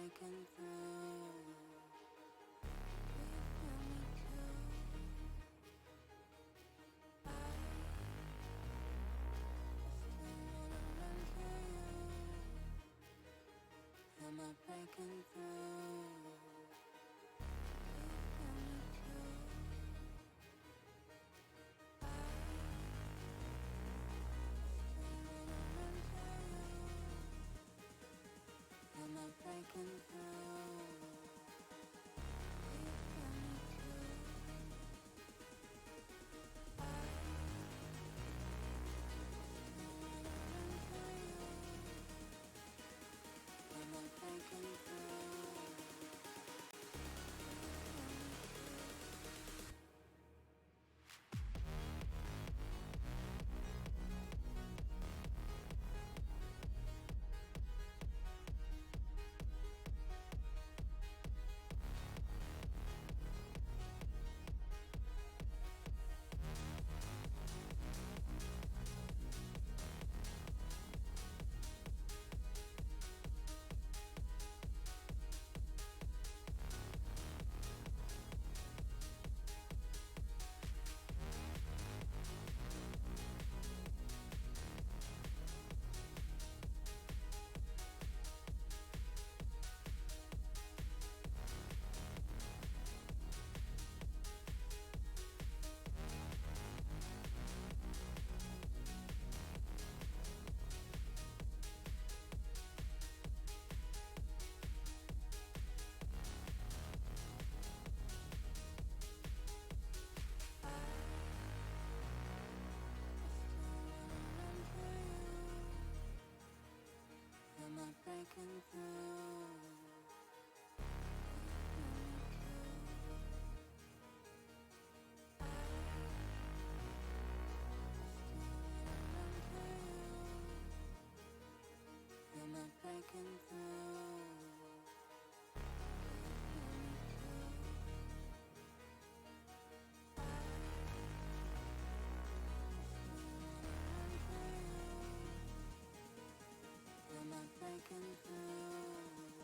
breaking through. Will you feel me too? I still wanna run to you. Am I breaking through? Will you feel me too? I still wanna run to you. Am I breaking through? Will you feel me too? I still wanna run to you. Am I breaking through? Will you feel me too? Am I breaking through? Will you feel me too? I still wanna run to you. Am I breaking through? Will you feel me too? I still wanna run to you. Am I breaking through?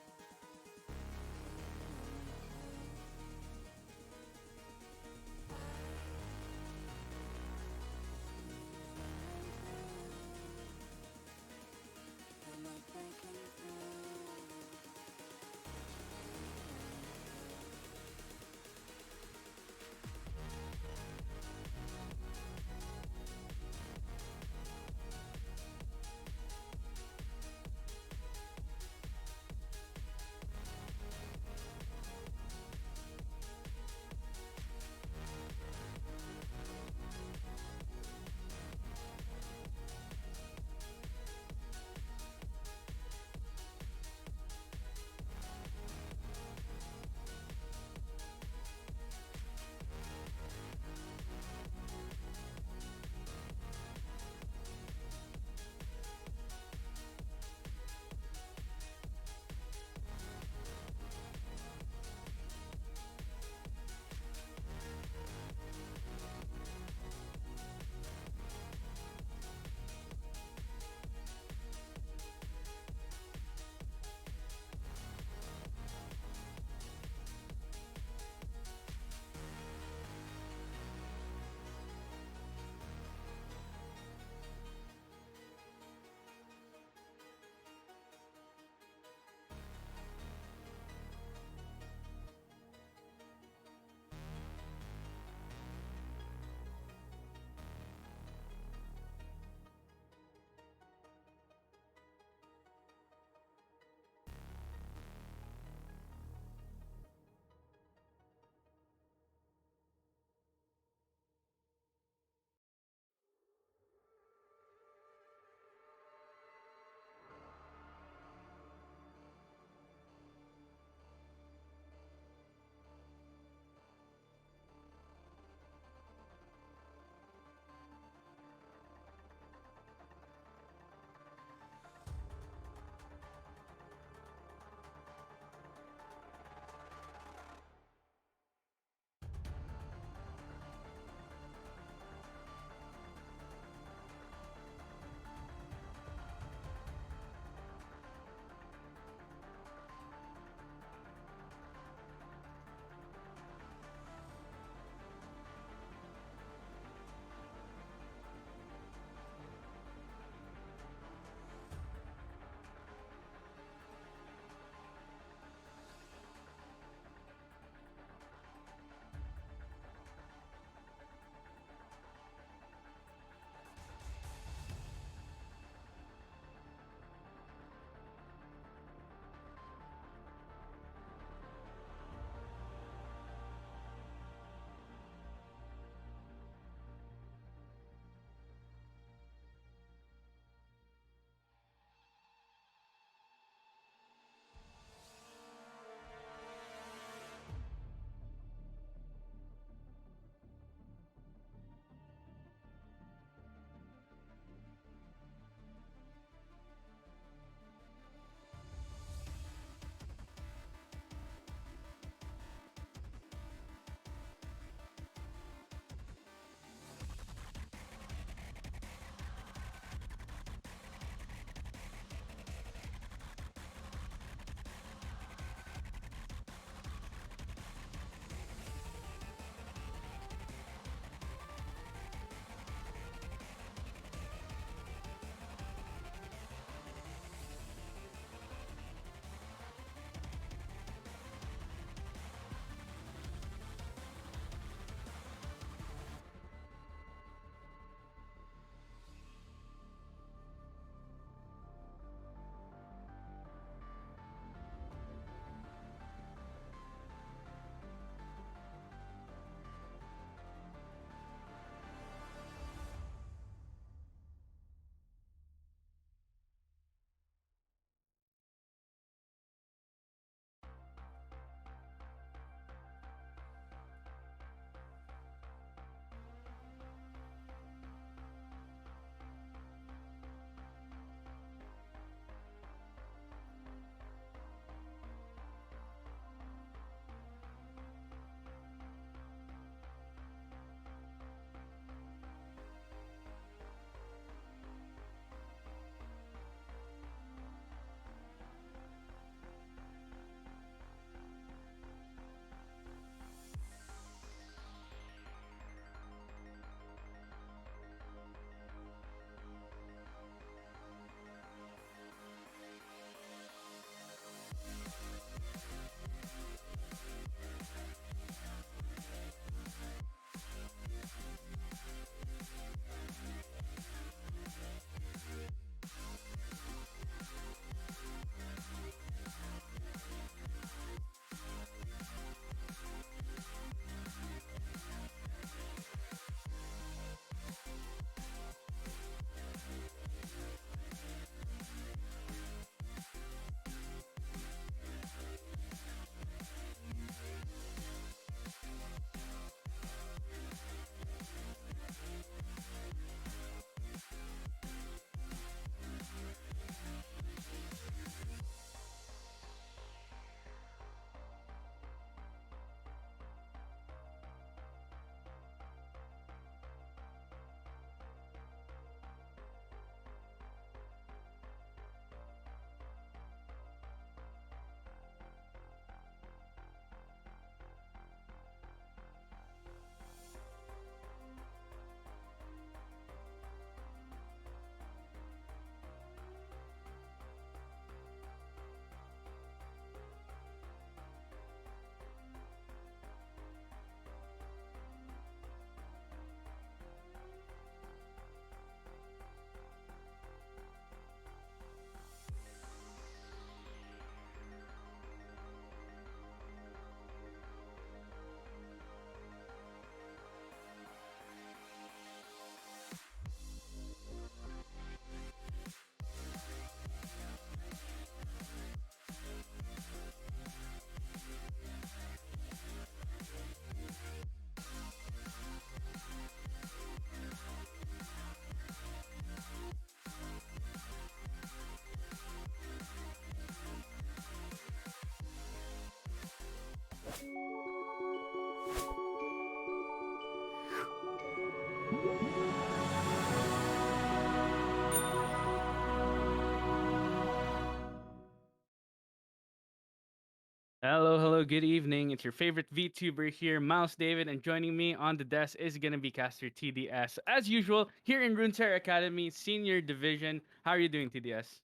Hello, hello, good evening. It's your favorite VTuber here, Mouse David, and joining me on the desk is gonna be Caster TDS. As usual, here in Runeterra Academy, Senior Division. How are you doing, TDS?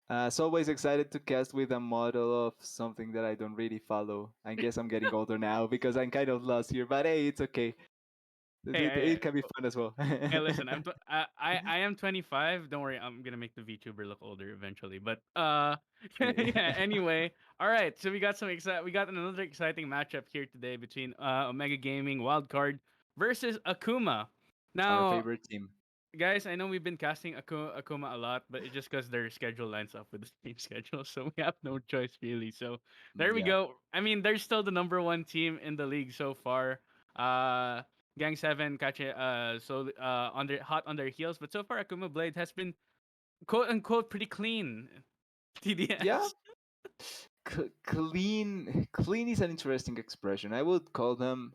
As always, excited to cast with a model of something that I don't really follow. I guess I'm getting older now because I'm kind of lost here, but hey, it's okay. It, Hey, it, it can be fun as well. hey, listen, I am 25. Don't worry, I'm gonna make the VTuber look older eventually. But yeah. Anyway, all right. So we got another exciting matchup here today between Omega Gaming Wildcard versus Akuma. Our Now, favorite team. guys, I know we've been casting Akuma a lot, but it's just because their schedule lines up with the team schedule, so we have no choice really. So there we Yeah. go. I mean, they're still the number one team in the league so far. Uh, Gang Seven catch it, on their hot on their heels, but so far Akuma Blade has been quote unquote pretty clean. Yeah. TDS. Clean is an interesting expression. I would call them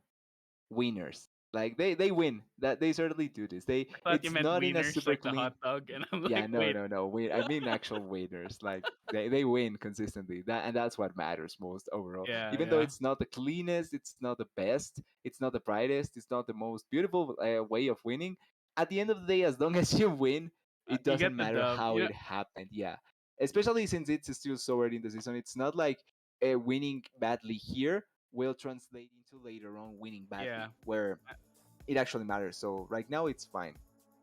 winners. Like they win. That they certainly do this. I thought you It's meant not in a wieners super like the clean. hot dog, and I'm Yeah, like, no, wait. no, no. Wait, I mean actual waiters. Like they win consistently. That's what matters most overall. Yeah, Even though yeah. it's not the cleanest, it's not the best, it's not the brightest, it's not the most beautiful way of winning. At the end of the day, as long as you win, it You doesn't get the matter dub. how You know, it happened. Yeah, especially since it's still so early in the season. It's not like winning badly here will translate into later on winning badly, yeah. where it actually matters. So right now, it's fine.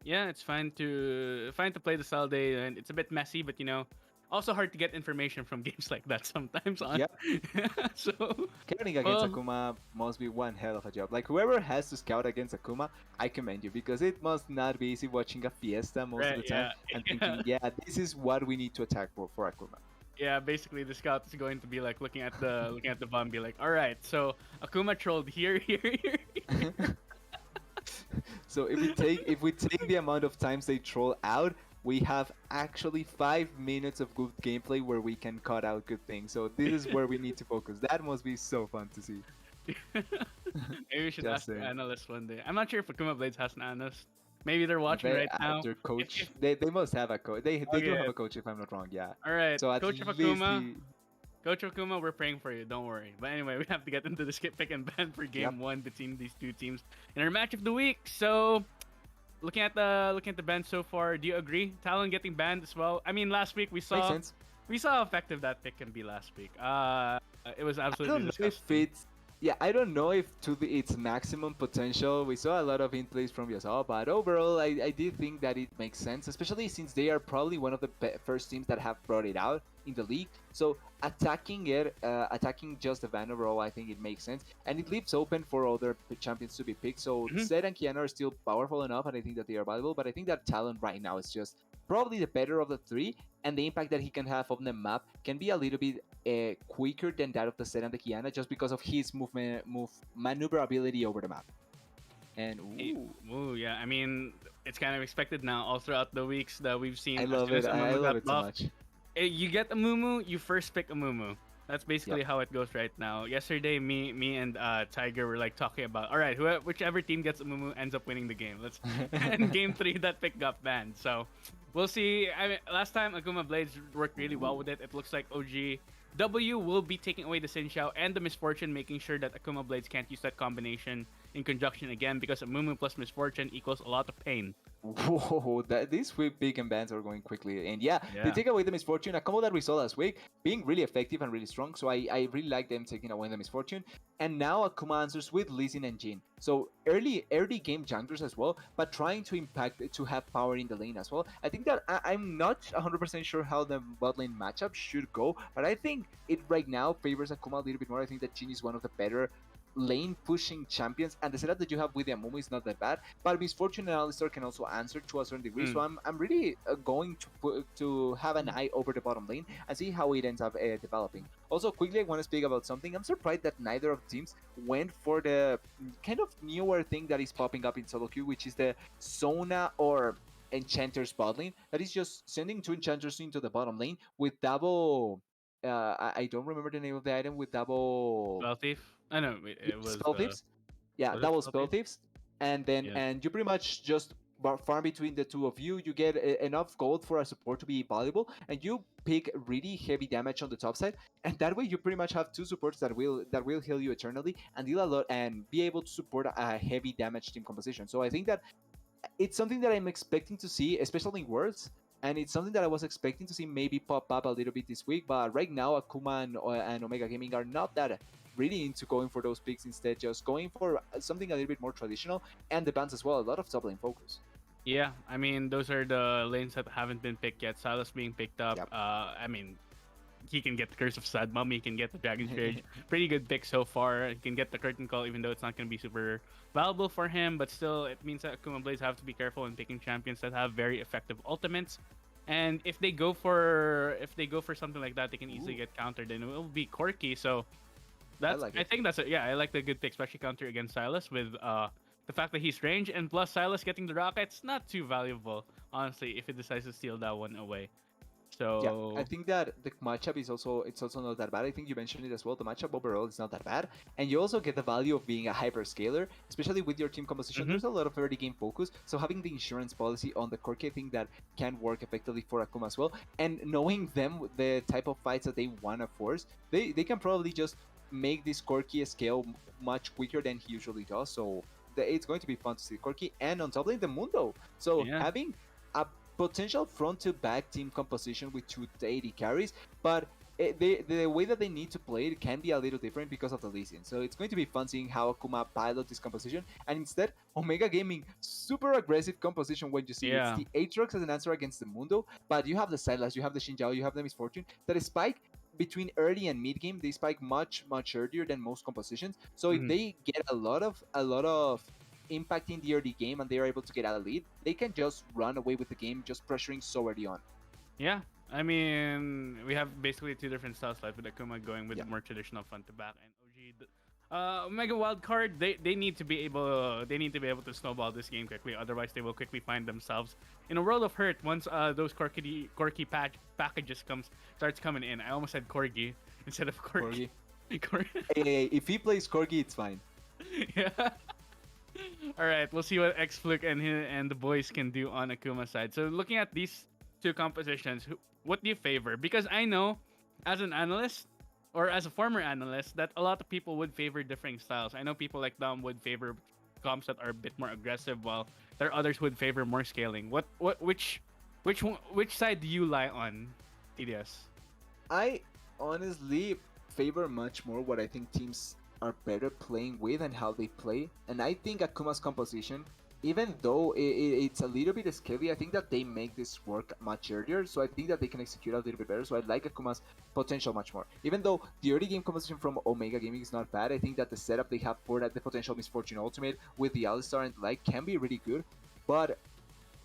Yeah, it's fine to play the Salday, and it's a bit messy, but also hard to get information from games like that sometimes. On Yeah. so, Scouting against well, Akuma must be one hell of a job. Like whoever has to scout against Akuma, I commend you because it must not be easy watching a fiesta most of right, the time yeah, and yeah, thinking, yeah, this is what we need to attack for Akuma. yeah. Basically, the scout is going to be like looking at the bomb, be like, all right, so Akuma trolled here, here, here. So if we take the amount of times they troll out, we have actually 5 minutes of good gameplay where we can cut out good things. So this is where we need to focus. That must be so fun to see. Maybe we should Just ask the saying. analyst one day. I'm not sure if Akuma Blades has an analyst. Maybe they're watching They right now. their If coach they must have a coach. They do have okay, a coach if I'm not wrong. Yeah. all right, So at Coach of least Akuma, he. Coach Akuma, we're praying for you. Don't worry. But anyway, we have to get into the skip pick and ban for Yep. game one between these two teams in our match of the week. So, looking at the ban so far, do you agree? Talon getting banned as well. I mean, last week Makes sense. we saw how effective that pick can be last week. It was I absolutely don't know if disgusting. it's yeah, I don't know if to its maximum potential. We saw a lot of in plays from Yasuo, but overall, I did think that it makes sense, especially since they are probably one of the first teams that have brought it out in the league. So attacking just the van overall, I think it makes sense, and it leaves open for other champions to be picked. So Mhm. Zed and Kiana are still powerful enough, and I think that they are valuable. But I think that Talon right now is just probably the better of the three, and the impact that he can have on the map can be a little bit quicker than that of the Zed and the Kiana, just because of his maneuverability over the map. And ooh, Ooh, yeah. I mean, it's kind of expected now. All throughout the weeks that we've I seen, as love soon as it. I Amumu love got it so buffed, much. you get a Mumu, you first pick a Mumu. That's basically Yep. how it goes right now. Yesterday, me and Tiger were like talking about, all right, whichever team gets a Mumu ends up winning the game. Let's and game three that pick got banned. So we'll see. I mean, last time Akuma Blades worked really well with it. It looks like OG W will be taking away the Sin Shao and the Misfortune, making sure that Akuma Blades can't use that combination in conjunction again because a Mumu plus Misfortune equals a lot of pain. Whoa, these big and bands are going quickly. And yeah, they Yeah. take away the misfortune. A combo that we saw last week being really effective and really strong. So I really like them taking away the misfortune. And now Akuma answers with Lee Sin and Jin. So early game junglers as well, but trying to impact to have power in the lane as well. I think that I'm not 100% sure how the bot lane matchup should go, but I think it right now favors Akuma a little bit more. I think that Jin is one of the better lane pushing champions, and the setup that you have with Amumu is not that bad. But Misfortune and Alistar can also answer to a certain degree. So Mm. I'm really going to have an eye over the bottom lane and see how it ends up developing. Also, quickly, I want to speak about something. I'm surprised that neither of the teams went for the kind of newer thing that is popping up in solo queue, which is the Sona or Enchanter's bot lane. That is just sending two Enchanters into the bottom lane with double. I don't remember the name of the item with double Spell Thief? I know it was spell thieves. Yeah, was it double Spell spell Thief? thieves. Yeah. and you pretty much just farm between the two of you. You get enough gold for a support to be valuable, and you pick really heavy damage on the top side, and that way you pretty much have two supports that will heal you eternally and deal a lot and be able to support a heavy damage team composition. So I think that it's something that I'm expecting to see, especially in Worlds, and it's something that I was expecting to see maybe pop up a little bit this week. But right now, Akuma and Omega Gaming are not that really into going for those picks. Instead, just going for something a little bit more traditional, and the bans as well. A lot of top lane focus. Yeah, I mean, those are the lanes that haven't been picked yet. Silas being picked up. Yep. I mean, he can get the Curse of Sad Mummy, he can get the Dragon's Rage. Pretty good pick so far. He can get the Curtain Call, even though it's not going to be super valuable for him. But still, it means that Akuma Blades have to be careful in picking champions that have very effective ultimates. And if they go for something like that, they can easily Ooh. get countered, and it will be Corki. So I that's like I it. think that's I like the good pick, especially counter against Silas with the fact that he's range and plus Silas getting the rockets not too valuable, honestly, if it decides to steal that one away. Yeah, I So think that the matchup is also not that bad. I think you mentioned it as well. The matchup overall is not that bad, and you also get the value of being a hyperscaler, especially with your team composition. mhm. There's a lot of early game focus, so having the insurance policy on the Corki, I think that can work effectively for Akuma as well. And knowing them, the type of fights that they wanna force, they can probably just make this Corki scale much quicker than he usually does. So it's going to be fun to see Corki, and on top lane the Mundo. So Yeah. having a potential front to back team composition with 280 carries, but the way that they need to play it can be a little different because of the Lee Sin. So it's going to be fun seeing how Akuma pilot this composition, and instead Omega Gaming super aggressive composition when you see it's Yeah. the Aatrox as an answer against the Mundo, but you have the Silas, you have the Xinjiao, you have the Misfortune that spike between early and mid game. They spike much earlier than most compositions. So if Mhm. they get a lot of impact in the early game and they are able to get out a lead, they can just run away with the game just pressuring so early on. Yeah. I mean, we have basically two different styles, like with Akuma going with Yeah. the more traditional front to back, and OG, Omega Wildcard. They need to be able to snowball this game quickly. Otherwise, they will quickly find themselves in a world of hurt once those Corki packages starts coming in. I almost said Corgi instead of Corki. Corgi. Corgi. Hey, if he plays Corgi, it's fine. Yeah. All right, we'll see what Xfluk and the boys can do on Akuma's side. So looking at these two compositions, what do you favor? Because I know, as an analyst or as a former analyst, that a lot of people would favor differing styles. I know people like Dom would favor comps that are a bit more aggressive, while there are others would favor more scaling. Which side do you lie on, TDS? I honestly favor much more what I think teams are better playing with and how they play. And I think Akuma's composition, even though it's a little bit scary, I think that they make this work much earlier. So I think that they can execute a little bit better. So I like Akuma's potential much more. Even though the early game composition from Omega Gaming is not bad, I think that the setup they have for that, the potential Misfortune Ultimate with the Alistar and the like, can be really good. But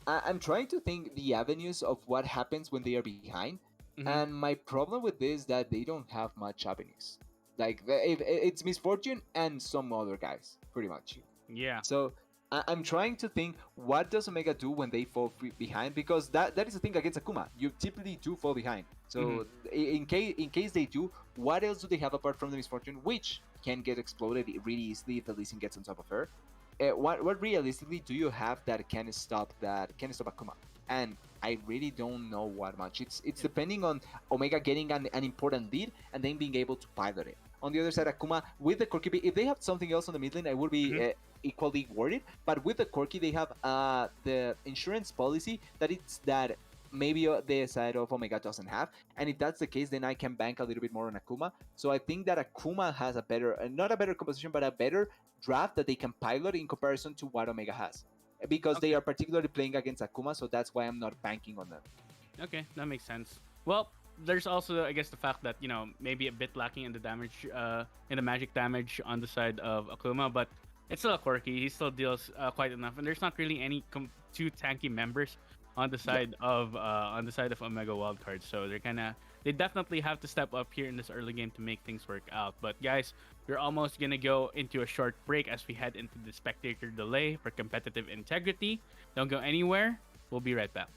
I'm trying to think the avenues of what happens when they are behind, Mm-hmm. and my problem with this is that they don't have much avenues. Like it's Misfortune and some other guys, pretty much. Yeah. So I'm trying to think what does Omega do when they fall behind, because that is the thing against Akuma. You typically do fall behind. Mm-hmm. So in case they do, what else do they have apart from the Misfortune, which can get exploded really easily if the Lee Sin gets on top of her? What realistically do you have that can stop Akuma? And I really don't know what much. It's depending on Omega getting an important lead and then being able to pilot it. On the other side, Akuma with the Corki, if they have something else on the mid lane, I would be Mm-hmm. equally worried. But with the Corki, they have the insurance policy that maybe the side of Omega doesn't have. And if that's the case, then I can bank a little bit more on Akuma. So I think that Akuma has a better, not a better composition, but a better draft that they can pilot in comparison to what Omega has. Because they Okay. are particularly playing against Akuma, so that's why I'm not banking on them. Okay, that makes sense. Well, there's also, I guess, the fact that maybe a bit lacking in the damage, in the magic damage on the side of Akuma, but it's still a quirky. He still deals quite enough, and there's not really any two tanky members on the Yep. side of Omega Wildcard. So they definitely have to step up here in this early game to make things work out. But guys, we're almost gonna go into a short break as we head into the spectator delay for competitive integrity. Don't go anywhere. We'll be right back.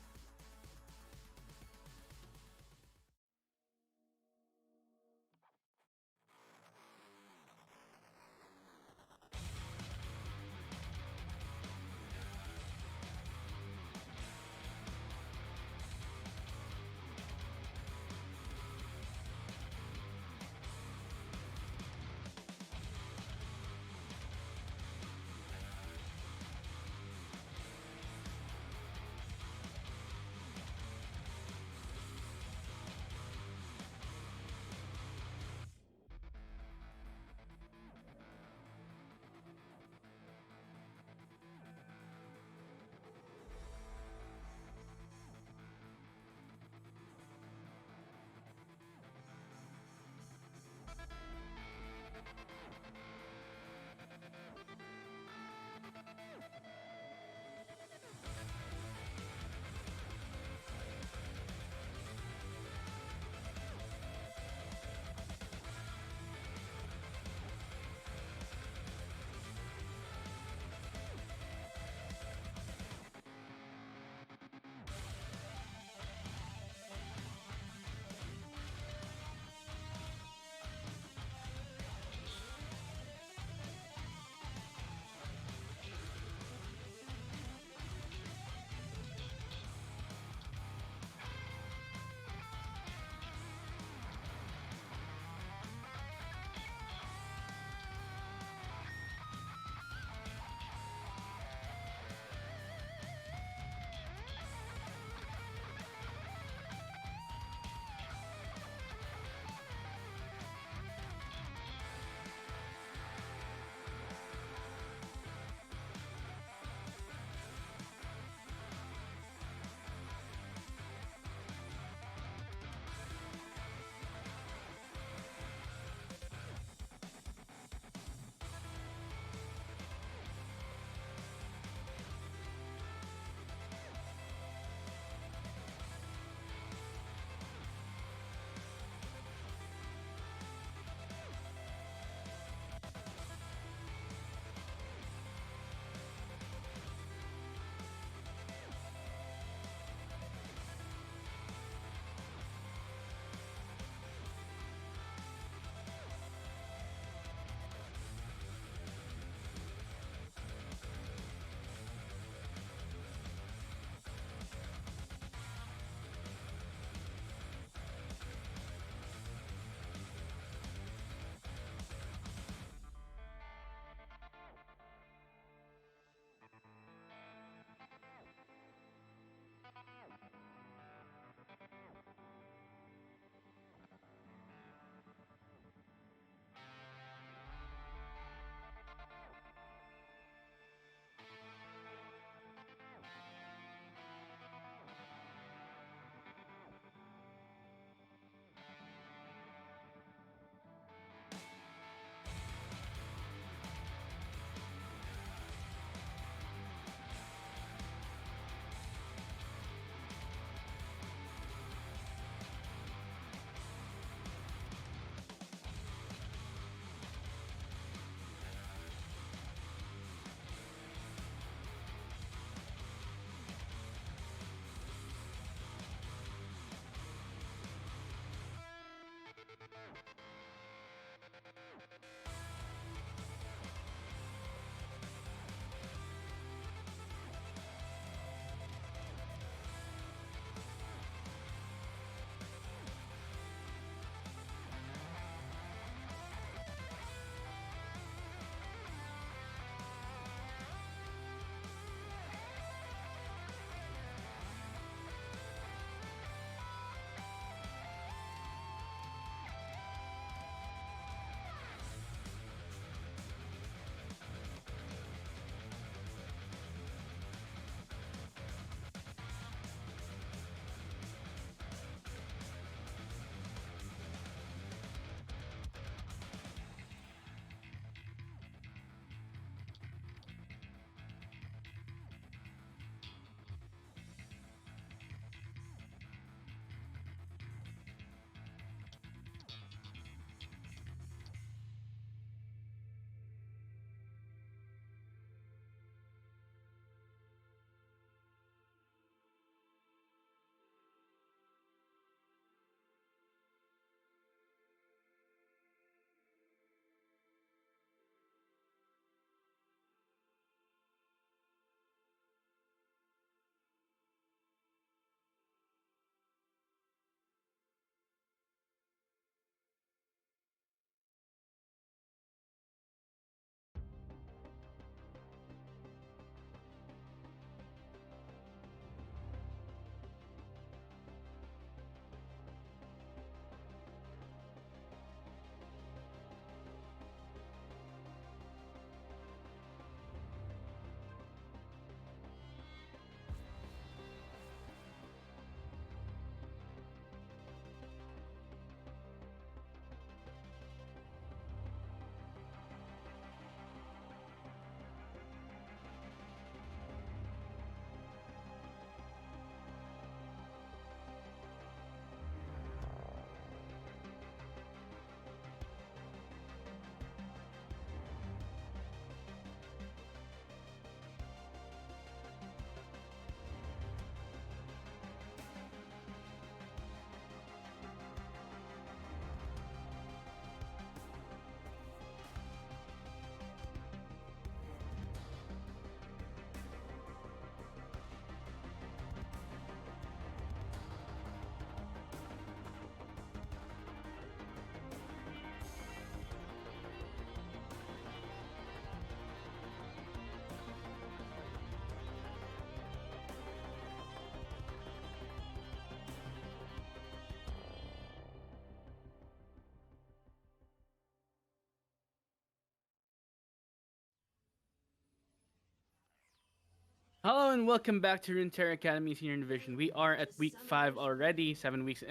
Hello and welcome back to Runeterra Academy Senior Division. We are at week 5 already, 7 weeks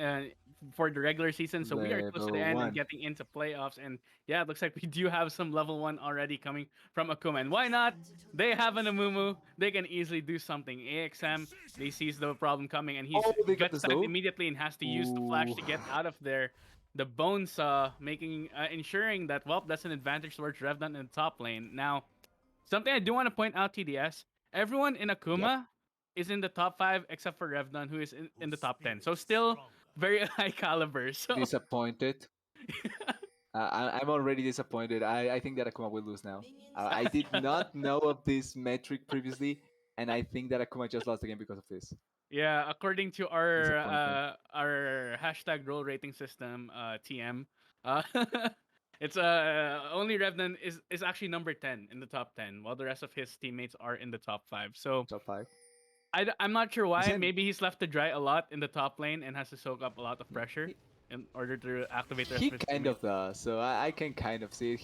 for the regular season, so we are close to the Level end and 1. getting into playoffs. And yeah, it looks like we do have some level 1 already coming from Akuma. And why not? They have an Amumu. They can easily do something. AXM, they sees the problem coming, and Oh, they got gets the stunned slow. immediately and has to use the flash Ooh. to get out of there. The Bone Saw making ensuring that that's an advantage towards Revdon in the top lane. Now, something I do want to point out, TDS, everyone in Yep. Akuma is in the top 5 except for Revdon, who is in the top 10. So still very high caliber. So Disappointed. I'm already disappointed. I think that Akuma will lose now. I did not know of this metric previously, and I think that Akuma just lost the game because of this. yeah, according to Disappointing. our hashtag role rating system, TM, uh, it's only Revdon is actually number 10 in the top 10, while the rest of his teammates are in the top 5. So Top 5. I'm not sure why. Listen, Maybe he's left to dry a lot in the top lane and has to soak up a lot of pressure he, in order to activate the rest he of his kind teammates. of does, so I can kind of see it.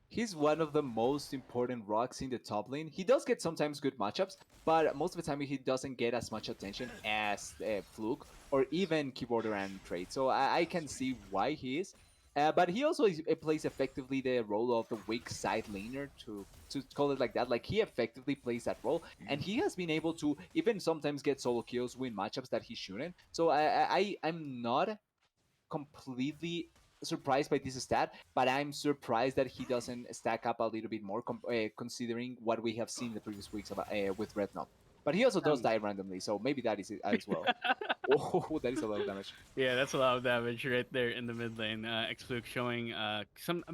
He's one of the most important rocks in the top lane. He does get sometimes good matchups, but most of the time he doesn't get as much attention as Fluke or even Keyboarder and Trade. So I can see why he is. But he also plays effectively the role of the weak side laner, to call it like that. Like he effectively plays that role, and he has been able to even sometimes get solo kills, win matchups that he shouldn't. So I'm not completely surprised by this stat, but I'm surprised that he doesn't stack up a little bit more, considering what we have seen the previous weeks about, with Red Knob. But he also does Um, die randomly, so maybe that is it as well. Oh, that is a lot of damage. yeah, that's a lot of damage right there in the mid lane. Xfluke showing a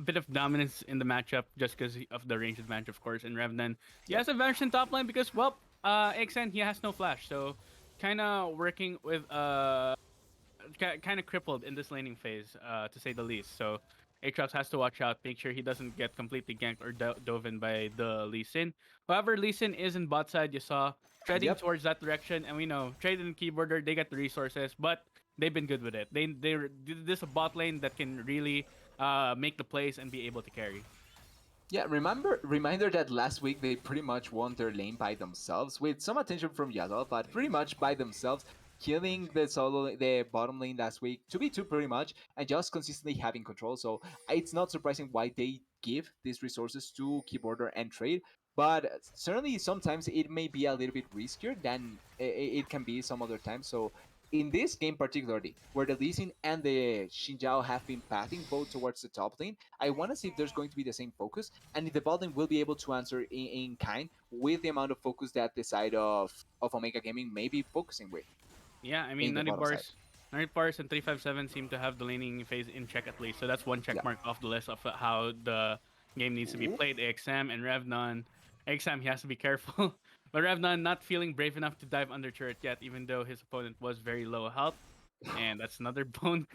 bit of dominance in the matchup just because of the range advantage, of course. And Revnan, he Yep. has advantage in top lane because, well, XN, he has no flash. So kind of working with kind of crippled in this laning phase, to say the least. So Aatrox has to watch out, make sure he doesn't get completely ganked or dove in by the Lee Sin. However, Lee Sin is in bot side, you saw, treading Yep. towards that direction, and we know Trade and Keyboarder, they got the resources, but they've been good with it. This a bot lane that can really make the plays and be able to carry. Yeah, reminder that last week they pretty much won their lane by themselves, with some attention from Yadel, but pretty much by themselves, killing the bottom lane last week 2v2 pretty much, and just consistently having control. So it's not surprising why they give these resources to Keyboarder and Trade, but certainly sometimes it may be a little bit riskier than it can be some other times. So in this game particularly, where the Lee Sin and the Xinjiao have been pathing both towards the top lane, I want to see if there's going to be the same focus, and if the bot lane will be able to answer in kind with the amount of focus that the side of Omega Gaming may be focusing with Yeah, I mean, in the bottom side. Nutty Bars and 357 seem to have the laning phase in check at least, so that's one check Yeah. mark off the list of how the game needs to be Ooh. played. AXM and Revnon. AXM, he has to be careful. But Revnon not feeling brave enough to dive under turret yet, even though his opponent was very low health. And that's another bone.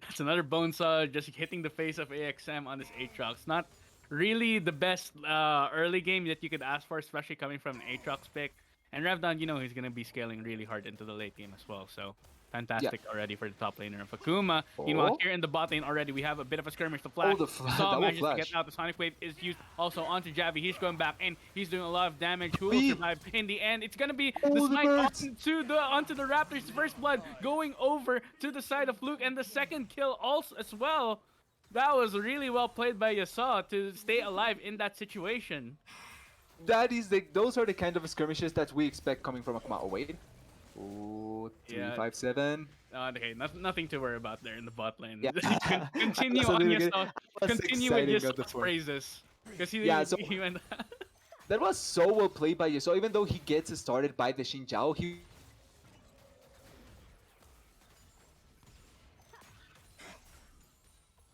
That's another bone saw just hitting the face of AXM on this Aatrox. Not really the best early game that you could ask for, especially coming from an Aatrox pick. And Revdon, you know he's gonna be scaling really hard into the late game as well. So Yeah. fantastic already for the top laner of Akuma. Meanwhile, Oh. here in the bot lane already, we have a bit of a skirmish. The Oh, flash. the Saw double manages to get flash. out. The Sonic Wave is used also onto Javi. He's going back in. He's doing a lot of damage. Who will Wait. survive in the end? It's gonna be the Oh, the smite birds. onto the Raptors. First blood going over to the side of Luke, and the second kill also as well. That was really well played by Yasuo to stay alive in that situation. Those are the kind of skirmishes that we expect coming from Akuma. Oh wait. Oh, Yeah. 357. Okay, nothing to worry about there in the bot lane. Yeah. I Continue was a on little Yasuo. I was Continue with exciting on the Yasuo's point. praises. Because Yeah, so he went. that was so well played by you. So even though he gets started by the Xinjiao, he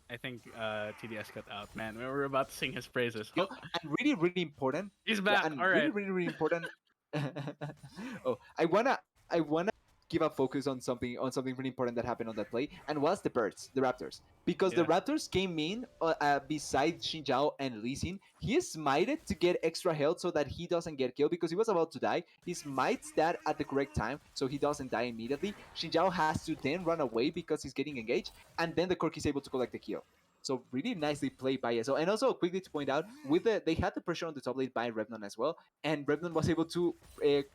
I think TDS got out, man. We were about to sing his praises. Oh, and really, really important. he's Yeah, back. and All really, right. really, really important. Oh, I wanna give a focus on something really important that happened on that play, and was the Raptors, because the Yeah. Raptors came in beside Xinjiao and Lee Sin. He smited to get extra health so that he doesn't get killed because he was about to die. He smites that at the correct time so he doesn't die immediately. Xinjiao has to then run away because he's getting engaged, and then the Cork is able to collect the kill. So really nicely played by ESO. And also quickly to point out, with they had the pressure on the top lane by Revnon as well, and Revnon was able to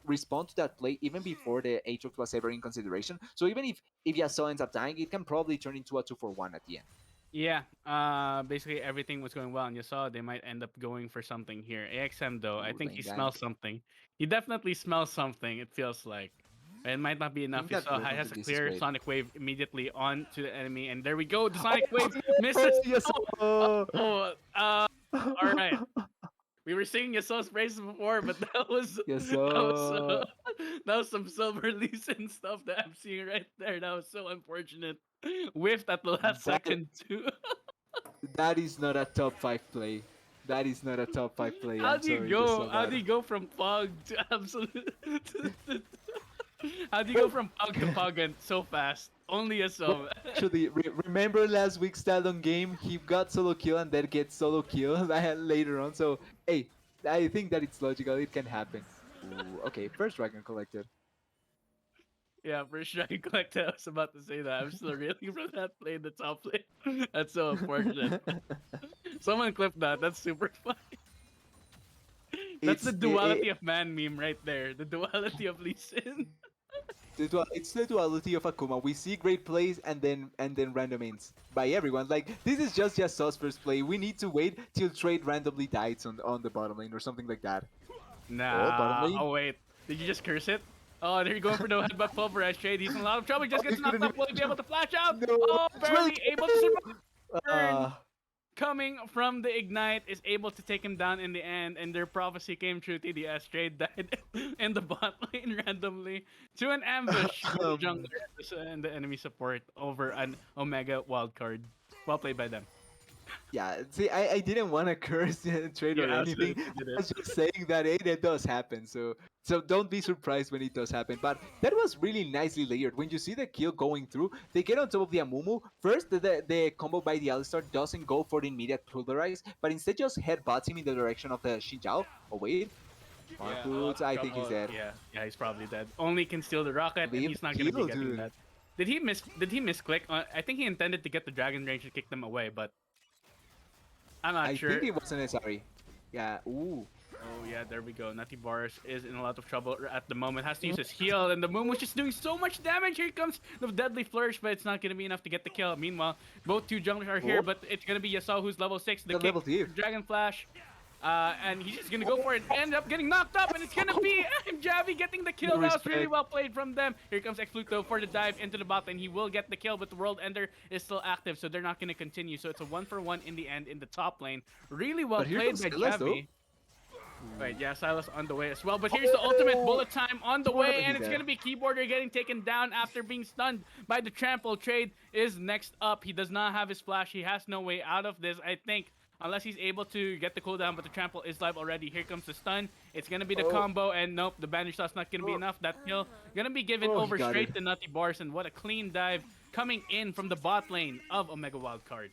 respond to that play even before the Aatrox was ever in consideration. So even if Yasuo ends up dying, it can probably turn into a 2-for-1 at the end. Yeah, basically everything was going well, and you saw they might end up going for something here. AXM though, I Ooh, think he lane smells gank. something. He definitely smells something. It feels like it might not be I think enough. You that saw Revnon has a this is clear great. sonic wave immediately on to the enemy, and there we go. The Oh, sonic wave oh misses. yes! Oh, oh, all right. We were singing Yasuo's praises before, but Yes, that was that was some silver leaves and stuff that I'm seeing right there. That was so unfortunate. Whiffed at the last that second too. that is not a top 5 play. That is not a top 5 play. How I'm do you sorry, just go? saw How that. do you go from Pug to absolute? How do you go Well, from Pug to Pug and so fast? Only a well, sub. actually, remember last week's Talon game? He got solo kill and then gets solo kill later on. So, hey, I think that it's logical. It can happen. Ooh, okay, first dragon collected. Yeah, first Dragon Collector. I was about to say that. I'm still reeling from that play in the top lane. That's so unfortunate. Someone clip that. That's super funny. That's the it's duality of man meme right there. The duality of Lee Sin. it's the duality of Akuma. We see great plays and then random ins by everyone. Like this is just Sauce first play. We need to wait till trade randomly dies on the bottom lane or something like that. Oh, bottom Nah. lane. Oh wait. Did you just curse it? Oh, they're going for the headbutt pulverize trade. He's in a lot of trouble. He Oh, just he gets knocked couldn't off. Will he even. be able to flash out? No, Oh, it's really. barely able to survive. Uh, Coming from the Ignite is able to take him down in the end, and their prophecy came true. TDS trade died in the bot lane randomly to an ambush by the um, jungler and the enemy support over an Omega wildcard. Well played by them. yeah, see, I didn't want to curse the trade You or anything. absolutely did I it. was just saying that hey, that does happen. So don't be surprised when it does happen. But that was really nicely layered. When you see the kill going through, they get on top of the Amumu. First, the combo by the Alistar doesn't go for the immediate pulverize, but instead just headbutts him in the direction of the Xinjiao. Oh wait, Yeah, a lot Markoots, of I think he's trouble. dead. Yeah, he's probably dead. Only can steal the rocket, and Leave he's not the gonna be kill, getting dude. that. Did he miss? Did he misclick? I think he intended to get the dragon range to kick them away, but I'm not I sure. think it wasn't necessary. Yeah, ooh. Oh yeah, there we go. Nutty Boris is in a lot of trouble at the moment. Has to use his heal, and the moon was just doing so much damage. Here comes the deadly flourish, but it's not gonna be enough to get the kill. Meanwhile, both two junglers are here, Oh, but it's gonna be Yasuo who's level 6. The the kick, level 2. Dragon Flash, and he's just gonna go for it. End up getting knocked up, and it's gonna be Javi getting the kill. No That was really respect. well played from them. Here comes Xfluto for the dive into the bot lane. He will get the kill, but the World Ender is still active, so they're not gonna continue. So it's a 1-for-1 in the end in the top lane. Really well But here played comes by Silas, though. Javi. Right, yeah, Silas on the way as well. But here's the ultimate bullet time on the way, and He's it's dead. gonna be Keyboarder getting taken down after being stunned by the trample. Trade is next up. He does not have his flash. He has no way out of this, I think, unless he's able to get the cooldown. But the trample is live already. Here comes the stun. It's gonna be the Oh. combo, and nope, the banish shot's not gonna be enough. That kill gonna be given Oh, he over got straight it. to Nutty Bars, and what a clean dive coming in from the bot lane of Omega Wildcard.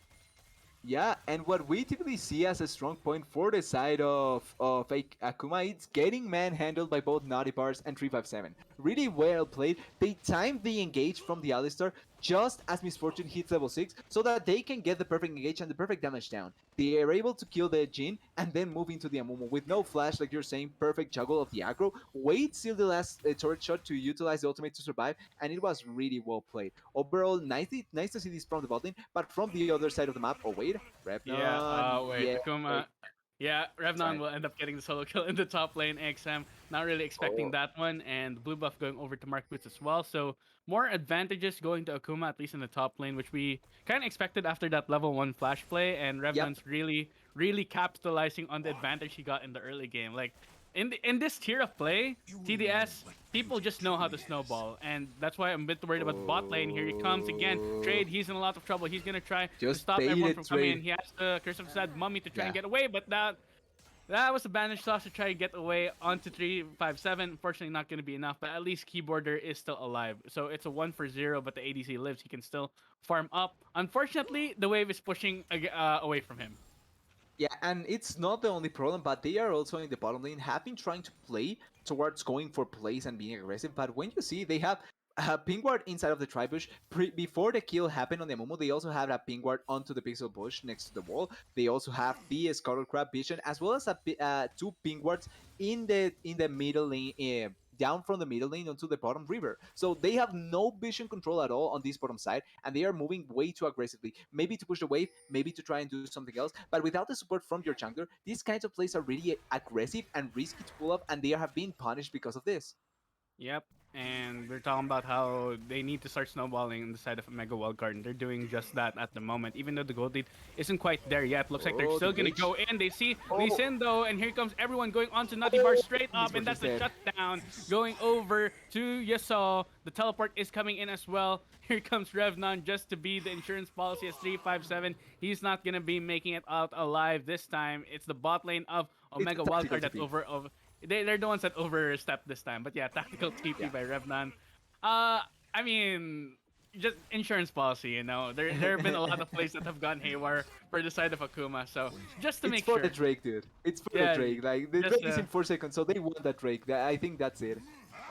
Yeah, and what we typically see as a strong point for the side of Akuma, it's getting manhandled by both Naughty Bars and 357. Really well played. They timed the engage from the Alistar just as Misfortune hits level 6 so that they can get the perfect engage and the perfect damage down. They are able to kill the Jin and then move into the Amumu with no flash, like you're saying, perfect juggle of the aggro. Wait till the last turret shot to utilize the ultimate to survive, and it was really well played. Overall, nice to see this from the bot lane, but from the other side of the map, oh wait, Yeah, Repnon, wait, yeah, Akuma. Yeah, it's Revnon fine. will end up getting the solo kill in the top lane. XM not really expecting Oh, that one, and blue buff going over to Mark Boots as well. So more advantages going to Akuma, at least in the top lane, which we kind of expected after that level 1 flash play. And yep. Revnon's really capitalizing on the advantage he got in the early game. Like in this tier of play, TDS, people just know how to snowball, and that's why I'm a bit worried about the bot lane. Here he comes again. Trade, he's in a lot of trouble. He's gonna try to Just stop bait everyone it, from coming in. Trade. He has the Curse of Sad Mummy to try and Yeah. get away, but that was a banish toss to try and get away onto 357. Unfortunately, not going to be enough, but at least Keyboarder is still alive. So it's a 1-for-0, but the ADC lives. He can still farm up. Unfortunately, the wave is pushing away from him. Yeah, and it's not the only problem, but they are also in the bottom lane, have been trying to play towards going for plays and being aggressive. But when you see they have ping ward inside of the tri bush. Before the kill happened on the Momo, they also had a ping ward onto the pixel bush next to the wall. They also have the Scuttle Crab vision, as well as two ping wards in the middle lane. Down from the middle lane onto the bottom river. So they have no vision control at all on this bottom side, and they are moving way too aggressively. Maybe to push the wave, maybe to try and do something else. But without the support from your jungler, these kinds of plays are really aggressive and risky to pull off, and they have been punished because of this. Yep. And we're talking about how they need to start snowballing on the side of Mega Wildcard, and they're doing just that at the moment. Even though the gold lead isn't quite there yet, looks like they're Oh, still the gonna glitch. go in. They see Oh. Lee Sin though, and here comes everyone going onto Nutty Bar straight This up, and was that's the dead. shutdown going over to Yasol. The teleport is coming in as well. Here comes Revnon just to be the insurance policy as 357. He's not gonna be making it out alive this time. It's the bot lane of Omega tactical Wildcard that's TP. over. They're the ones that overstepped this time. But yeah, tactical TP Yeah. by Revnon. I mean, just insurance policy, you know. There have been a lot of plays that have gone haywire for the side of Akuma, so just to It's make for sure. the Drake, dude. It's for Yeah, the Drake. Like the just, Drake is in 4 seconds, so they want that Drake. I think that's it.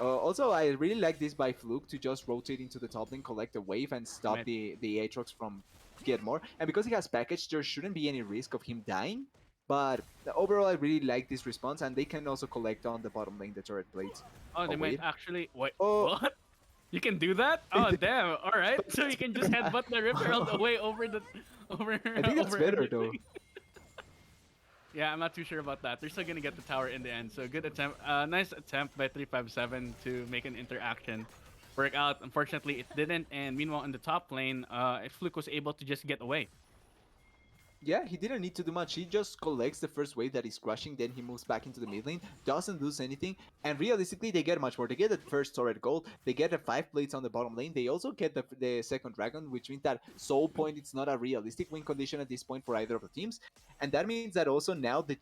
Also, I really like this by Fluke to just rotate into the top lane, collect the wave, and stop Right. the Aatrox from get more. And because he has package, there shouldn't be any risk of him dying. But overall, I really like this response, and they can also collect on the bottom lane the turret plates. Oh, they Oh, might wait. actually. Wait, Oh. what? You can do that? Oh, damn. All right. So you can just headbutt the Ripper all the way over the over. I think that's over better though. everything. Yeah, I'm not too sure about that. They're still gonna get the tower in the end. So good attempt. Nice attempt by 357 to make an interaction work out. Unfortunately, it didn't. And meanwhile, in the top lane, Fluke was able to just get away. Yeah, he didn't need to do much. He just collects the first wave that is crushing, then he moves back into the mid lane, doesn't lose anything, and realistically, they get much more. They get the first turret gold, they get the 5 plates on the bottom lane, they also get the second dragon, which means that soul point it's not a realistic win condition at this point for either of the teams, and that means that also now the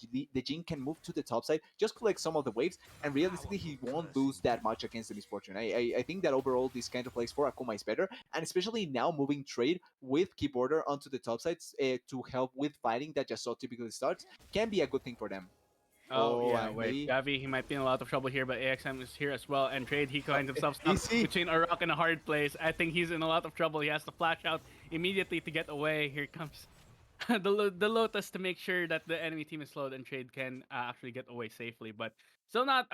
Jin can move to the top side, just collect some of the waves, and realistically, he won't lose that much against the Misfortune. I think that overall, this kind of plays for Akuma is better, and especially now moving trade with keep order onto the top sides to help with fighting that Yasuo typically starts can be a good thing for them. Oh, yeah, and wait. Gavi, he might be in a lot of trouble here, but AXM is here as well. And Trade, he finds himself Is stuck he? between a rock and a hard place. I think he's in a lot of trouble. He has to flash out immediately to get away. Here comes the Lotus to make sure that the enemy team is slowed and Trade can actually get away safely. But still not,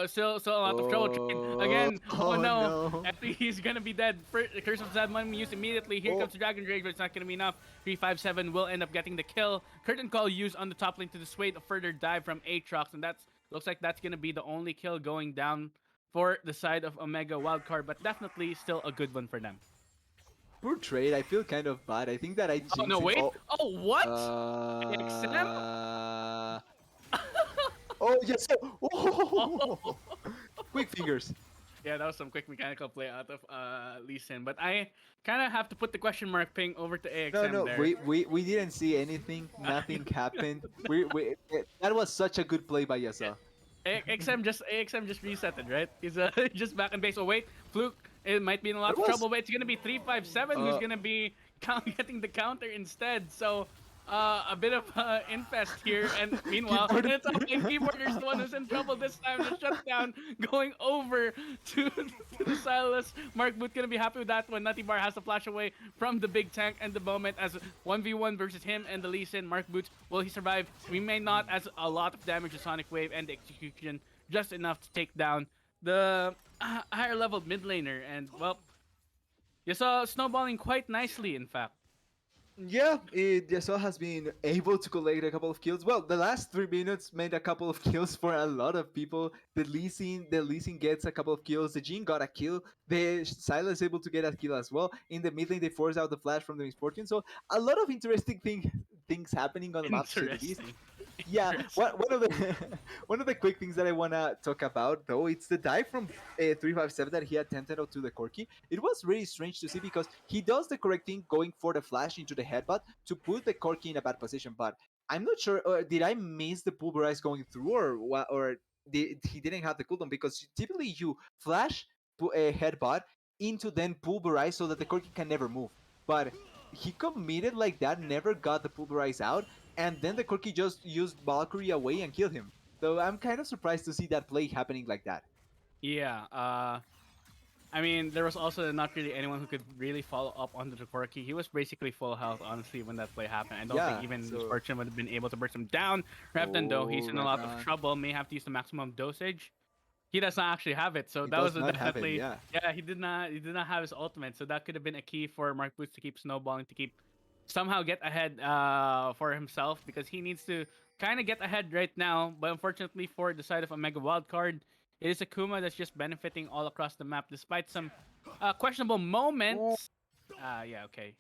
still a lot of trouble. Trade, again, oh, no. I think he's gonna be dead. Curse of Zad Money used immediately. Here comes the Dragon Rage, but it's not gonna be enough. 357 will end up getting the kill. Curtain Call used on the top lane to dissuade a further dive from Aatrox, and that's looks like that's gonna be the only kill going down for the side of Omega Wildcard, but definitely still a good one for them. Poor Trade, I feel kind of bad. I think that I jinxed Oh no, him. wait! Oh, Oh, what? oh yes! Oh. Quick fingers. Yeah, that was some quick mechanical play out of Lee Sin, but I kind of have to put the question mark ping over to AXM No, there. we didn't see anything. Nothing happened. That was such a good play by Yasuo. AXM just resetted, right? He's just back in base. Oh wait, Fluke, it might be in a lot It of was- trouble, but it's gonna be 357 who's gonna be getting the counter instead. So a bit of infest here, and meanwhile, Keyboard- it's Keyboarder's the one who's in trouble this time. The shutdown going over to the Silas. Mark Boot gonna be happy with that one. Nutty Bar has to flash away from the big tank and the moment as 1v1 versus him and the Lee Sin. Mark Boots, will he survive? We may not, as a lot of damage to Sonic Wave and the execution, just enough to take down the higher level mid laner. And well, you saw snowballing quite nicely, in fact. Yeah, Yasuo has been able to collect a couple of kills. Well, the last 3 minutes made a couple of kills for a lot of people. The Lee Sin gets a couple of kills. The Jin got a kill. The Silas able to get a kill as well. In the mid lane, they force out the flash from the Misfortune. So a lot of interesting things happening on the map. to say the least. Interesting. Yeah, Interesting. one of the one of the quick things that I wanna talk about though, it's the dive from 357 that he attempted to the Corki. It was really strange to see because he does the correct thing, going for the flash into the headbutt to put the Corki in a bad position. But I'm not sure. Did I miss the pulverize going through, or what? Or he didn't have the cooldown? Because typically you flash a headbutt into then pulverize so that the Corki can never move. But he committed like that, never got the pulverize out, and then the Corki just used Valkyrie away and killed him. So I'm kind of surprised to see that play happening like that. Yeah, I mean, there was also not really anyone who could really follow up onto the Corki. He was basically full health, honestly, when that play happened. I don't think Yeah, even so Fortune would have been able to burst him down. Repton, though, he's oh, in a lot of Ragnar. trouble, may have to use the maximum dosage. He does not actually have it, so He that was does a not have it, definitely yeah. yeah. He did not have his ultimate, so that could have been a key for Mark Boots to keep snowballing, to keep somehow get ahead for himself, because he needs to kind of get ahead right now. But unfortunately for the side of a Mega Wildcard, it is Akuma that's just benefiting all across the map, despite some questionable Oh, moments. Yeah, okay.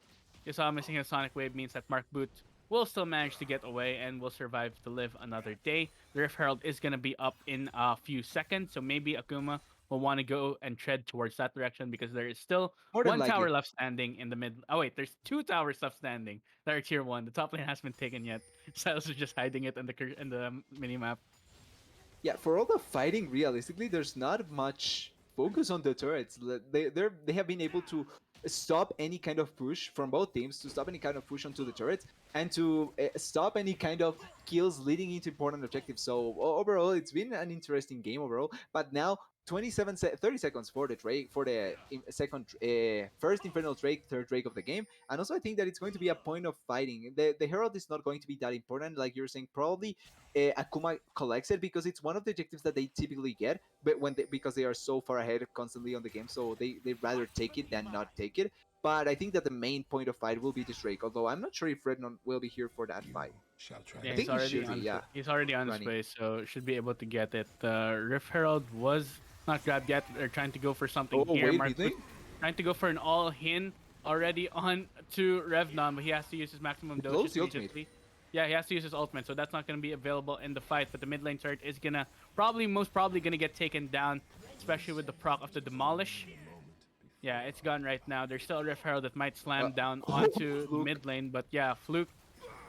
Just missing a Sonic Wave means that Mark Boot will still manage to get away and will survive to live another day. The Rift Herald is going to be up in a few seconds, so maybe Akuma will want to go and tread towards that direction, because there is still more than one tower likely. left standing in the mid. Oh wait, there's two towers left standing that are tier one. The top lane hasn't been taken yet. Silas is just hiding it in the mini map. Yeah, for all the fighting, realistically, there's not much focus on the turrets. They have been able to stop any kind of push from both teams, to stop any kind of push onto the turrets, and to stop any kind of kills leading into important objectives. So overall, it's been an interesting game overall. But now 30 seconds for the Drake, for the second first Infernal Drake, third Drake of the game. And also I think that it's going to be a point of fighting. The Herald is not going to be that important, like you're saying. Probably Akuma collects it because it's one of the objectives that they typically get, but because they are so far ahead constantly on the game, so they rather take it than not take it. But I think that the main point of fight will be this Drake, although I'm not sure if Rednon will be here for that fight. Yeah, I think he should be, yeah, he's already on his running. way, so should be able to get it. Rift Herald was not grabbed yet. They're trying to go for something Oh, here. wait, Mark really? Booth trying to go for an all hin already on to Revnon, but he has to use his maximum He dosage blows the ultimate. immediately. Yeah, he has to use his ultimate, so that's not going to be available in the fight. But the mid lane turret is gonna most probably gonna get taken down, especially with the proc of the demolish. Yeah, it's gone right now. There's still a Rift Herald that might slam down onto Fluke. mid lane, but yeah, Fluke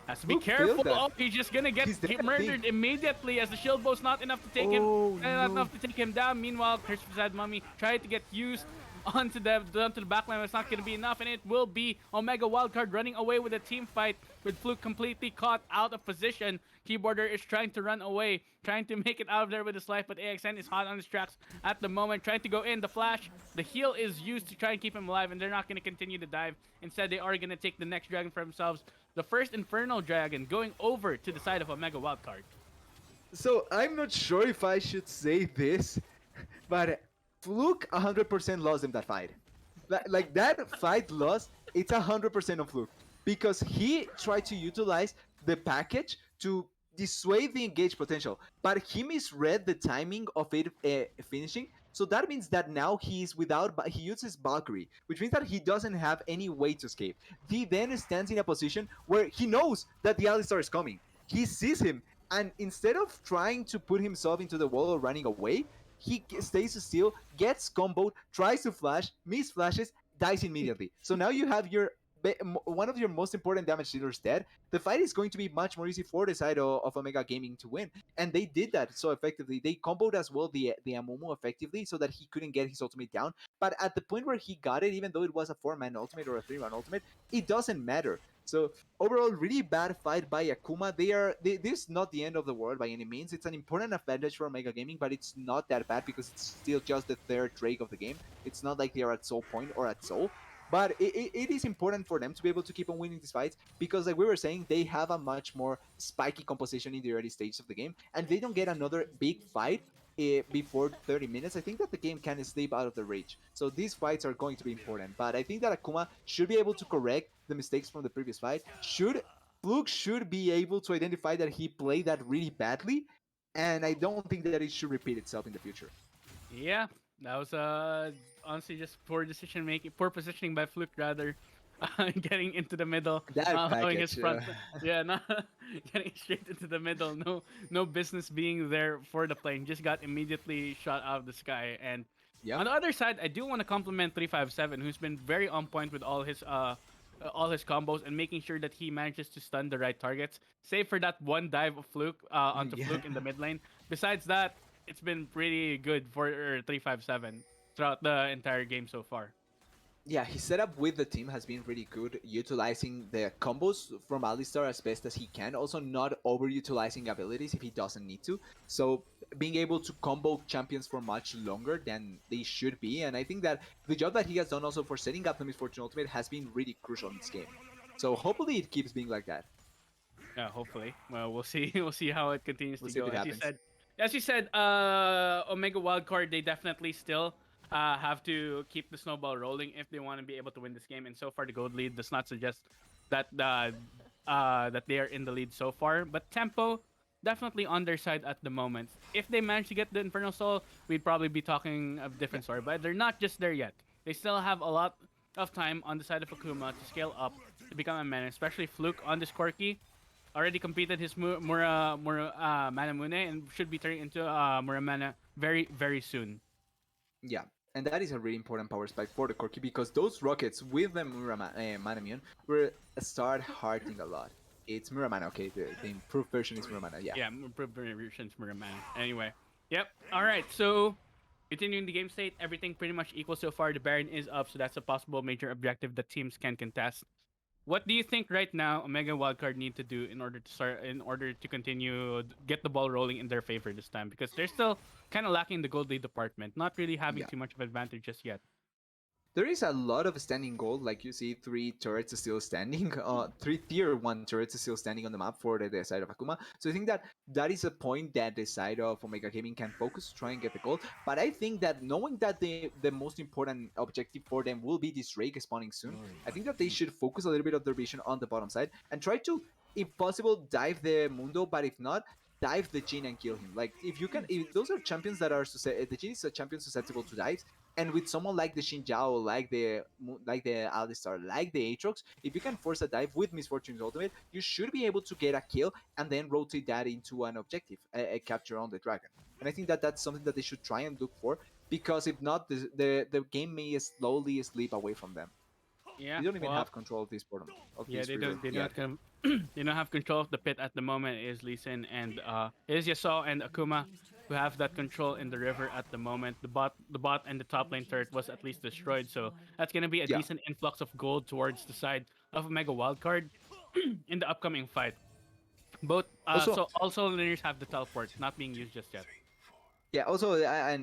has to be Fluke careful. failed that. Oh, he's just gonna get He's dead, I think. murdered immediately, as the shield bow's not enough to take him. Oh, Not no. enough to take him down. Meanwhile, Curse Facade Mummy tried to get used onto the backline. It's not gonna be enough, and it will be Omega Wildcard running away with a team fight, with Fluke completely caught out of position. Keyboarder is trying to run away, trying to make it out of there with his life, but AXN is hot on his tracks at the moment, trying to go in. The flash, the heal is used to try and keep him alive, and they're not going to continue to dive. Instead, they are going to take the next dragon for themselves. The first Infernal Dragon going over to the side of Omega Wildcard. So I'm not sure if I should say this, but Fluke 100% lost in that fight. Like that fight loss, it's 100% on Fluke, because he tried to utilize the package to dissuade the engage potential, but he misread the timing of it finishing. So that means that now he's without, but he uses Valkyrie, which means that he doesn't have any way to escape. He then stands in a position where he knows that the Alistar is coming. He sees him, and instead of trying to put himself into the wall or running away, he stays still, gets comboed, tries to flash, miss flashes, dies immediately. So now you have your one of your most important damage dealers dead. The fight is going to be much more easy for the side of Omega Gaming to win, and they did that so effectively. They comboed as well the Amumu effectively, so that he couldn't get his ultimate down. But at the point where he got it, even though it was a 4-man ultimate or a 3-man ultimate, it doesn't matter. So overall, really bad fight by Akuma. This is not the end of the world by any means. It's an important advantage for Omega Gaming, but it's not that bad because it's still just the third Drake of the game. It's not like they are at soul point or at soul. But it is important for them to be able to keep on winning these fights, because like we were saying, they have a much more spiky composition in the early stages of the game, and they don't get another big fight before 30 minutes. I think that the game can slip out of the reach. So these fights are going to be important. But I think that Akuma should be able to correct the mistakes from the previous fight. Fluke should be able to identify that he played that really badly, and I don't think that it should repeat itself in the future. Yeah, that was honestly just poor decision making, poor positioning by Fluke rather. Getting into the middle, That having his package, front, yeah, not getting straight into the middle. No business being there for the plane. Just got immediately shot out of the sky. And Yep. on the other side, I do want to compliment 357, who's been very on point with all his combos and making sure that he manages to stun the right targets. Save for that one dive of Fluke onto Yeah. Fluke in the mid lane. Besides that, it's been pretty good for 357 throughout the entire game so far. Yeah, his setup with the team has been really good, utilizing the combos from Alistar as best as he can, also not overutilizing abilities if he doesn't need to. So being able to combo champions for much longer than they should be. And I think that the job that he has done also for setting up the Misfortune Ultimate has been really crucial in this game. So hopefully it keeps being like that. Yeah, hopefully. Well, we'll see. We'll see how it continues We'll to see if go. it happens. As you said, Omega Wildcard, they definitely still have to keep the snowball rolling if they want to be able to win this game. And so far, the gold lead does not suggest that that they are in the lead so far. But tempo definitely on their side at the moment. If they manage to get the Infernal Soul, we'd probably be talking a different story. But they're not just there yet. They still have a lot of time on the side of Akuma to scale up to become a menace, especially Fluke on this Corki already completed his Manamune and should be turning into Muramana very, very soon. Yeah, and that is a really important power spike for the Corki because those rockets with the Manamune will start hurting a lot. It's Muramana, okay? The improved version is Muramana, yeah. Yeah, improved versions Muramana. Anyway, yep. All right, so continuing the game state, everything pretty much equal so far. The Baron is up, so that's a possible major objective that teams can contest. What do you think right now Omega Wildcard need to do in order to continue get the ball rolling in their favor this time? Because they're still kind of lacking the gold lead department, not really having Yeah. too much of advantage just yet. There is a lot of standing gold, like you see 3 turrets still standing, 3 tier 1 turrets still standing on the map for the side of Akuma. So I think that that is a point that the side of Omega Gaming can focus, try and get the gold. But I think that knowing that the most important objective for them will be this Drake spawning soon, I think that they should focus a little bit of their vision on the bottom side and try to, if possible, dive the Mundo, but if not, dive the Jin and kill him. Like if you can, if those are champions that are the Jin is a champion susceptible to dives, and with someone like the Shinjao, like the Alistar, like the Aatrox, if you can force a dive with Misfortune's ultimate, you should be able to get a kill and then rotate that into an objective, a capture on the dragon. And I think that that's something that they should try and look for, because if not, the game may slowly slip away from them. Yeah, They don't even well, have control of this bottom of yeah, this they river don't. They yet. don't. They don't have control of the pit at the moment. Is Lee Sin and it is Yasuo and Akuma who have that control in the river at the moment. The bot, and the top lane turret was at least destroyed, so that's gonna be a Yeah. decent influx of gold towards the side of Mega Wildcard in the upcoming fight. Both Also, so also laners have the teleport not being used just yet. yeah, also, I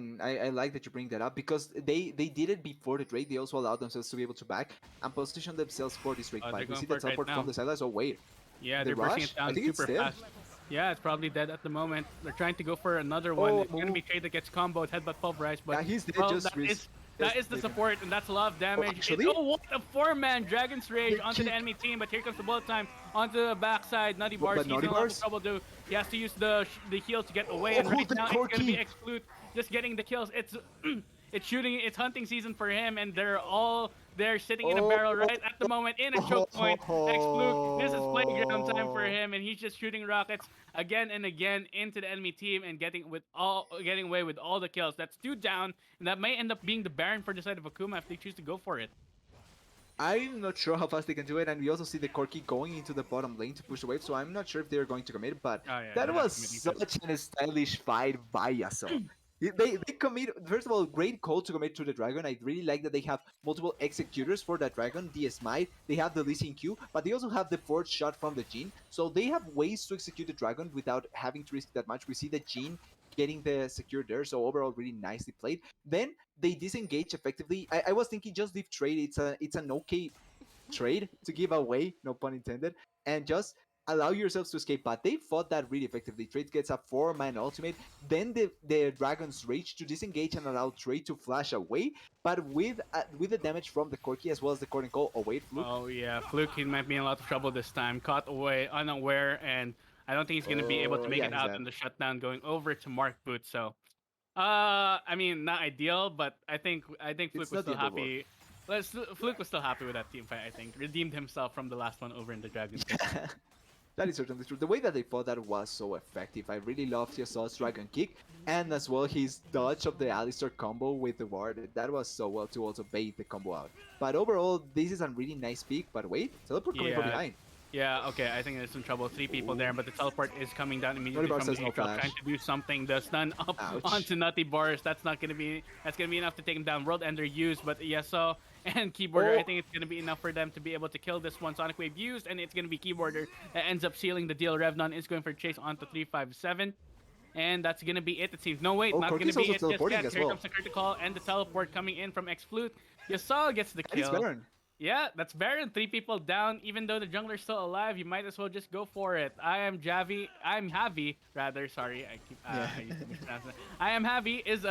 like that you bring that up because they did it before the Drake. They also allowed themselves to be able to back and position themselves for this Drake They're fight. We going see for the it right teleport now. from the sidelines. Oh, wait. Yeah, The they're pushing rush? it down I think it's super dead. fast. Yeah, it's probably dead at the moment. They're trying to go for another one. Oh, It's gonna move. be Trade that gets comboed, headbutt pulverized, but Yeah, he's dead. well, Just that is the support, and that's a lot of damage. actually? Oh, what a 4-man Dragon's Rage The onto the kick. enemy team, but here comes the bullet time onto the backside. Nutty Bars, But he's Naughty in a lot of Bars? trouble. He has to use the heal to get away, and Oh, right the now it's gonna be Corki. Exclude just getting the kills. It's it's hunting season for him, and they're sitting in a barrel right at the moment in a choke point. X-Fluke, this is playground time for him, and he's just shooting rockets again and again into the enemy team and getting away with all the kills. That's 2 down, and that may end up being the Baron for the side of Akuma if they choose to go for it. I'm not sure how fast they can do it, and we also see the Corki going into the bottom lane to push the wave, so I'm not sure if they're going to commit, but Oh, yeah, that they're not was committing to it. such an stylish fight by Yasuo. They commit, first of all, great call to commit to the dragon. I really like that they have multiple executors for that dragon, the smite, they have the Lee Sin Q, but they also have the fourth shot from the Jin, so they have ways to execute the dragon without having to risk that much. We see the Jin getting the secure there, so overall really nicely played. Then they disengage effectively. I was thinking just leave trade, it's an okay trade to give away, no pun intended, and just allow yourselves to escape. But they fought that really effectively. Trade gets a 4-man ultimate, then the Dragon's Rage to disengage and allow Trade to flash away, but with the damage from the Corki as well as the Corning Call. Oh wait, Fluke. Oh yeah, Fluke, he might be in a lot of trouble this time. Caught away, unaware, and I don't think he's gonna be able to make Yeah, it he's out dead. in the shutdown, going over to Mark Boot. So, I mean, not ideal, but I think Fluke was not the still end of the world. happy. Fluke was still happy with that team fight. I think redeemed himself from the last one over in the Dragon Pit. That is certainly true. The way that they fought that was so effective. I really loved Yasuo's Dragon Kick, and as well his dodge of the Alistar combo with the ward. That was so well to also bait the combo out. But overall, this is a really nice pick. But wait, teleport coming from Yeah. behind. Yeah, okay, I think there's some trouble. 3 people there, but the teleport is coming down immediately Bar from says the no Aatrox, flash. trying to do something. The stun up Ouch. onto Nutty Bars. That's gonna be enough to take him down. World Ender used, but Yasuo and Keyboarder, I think it's gonna be enough for them to be able to kill this one. Sonic Wave used, and it's gonna be Keyboarder that ends up sealing the deal. Revnon is going for chase onto 357. And that's gonna be it. It seems. No, wait, Oh, not gonna Corki's be also it just teleporting yet. as Here well. comes the critical and the teleport coming in from X-Flute. Yasuo gets the That is kill. Baron. Yeah, that's Baron. 3 people down. Even though the jungler's still alive, you might as well just go for it. I am Javi. I'm Javi, rather. Sorry, I keep Yeah. I used to mispronounce it. I am Javi is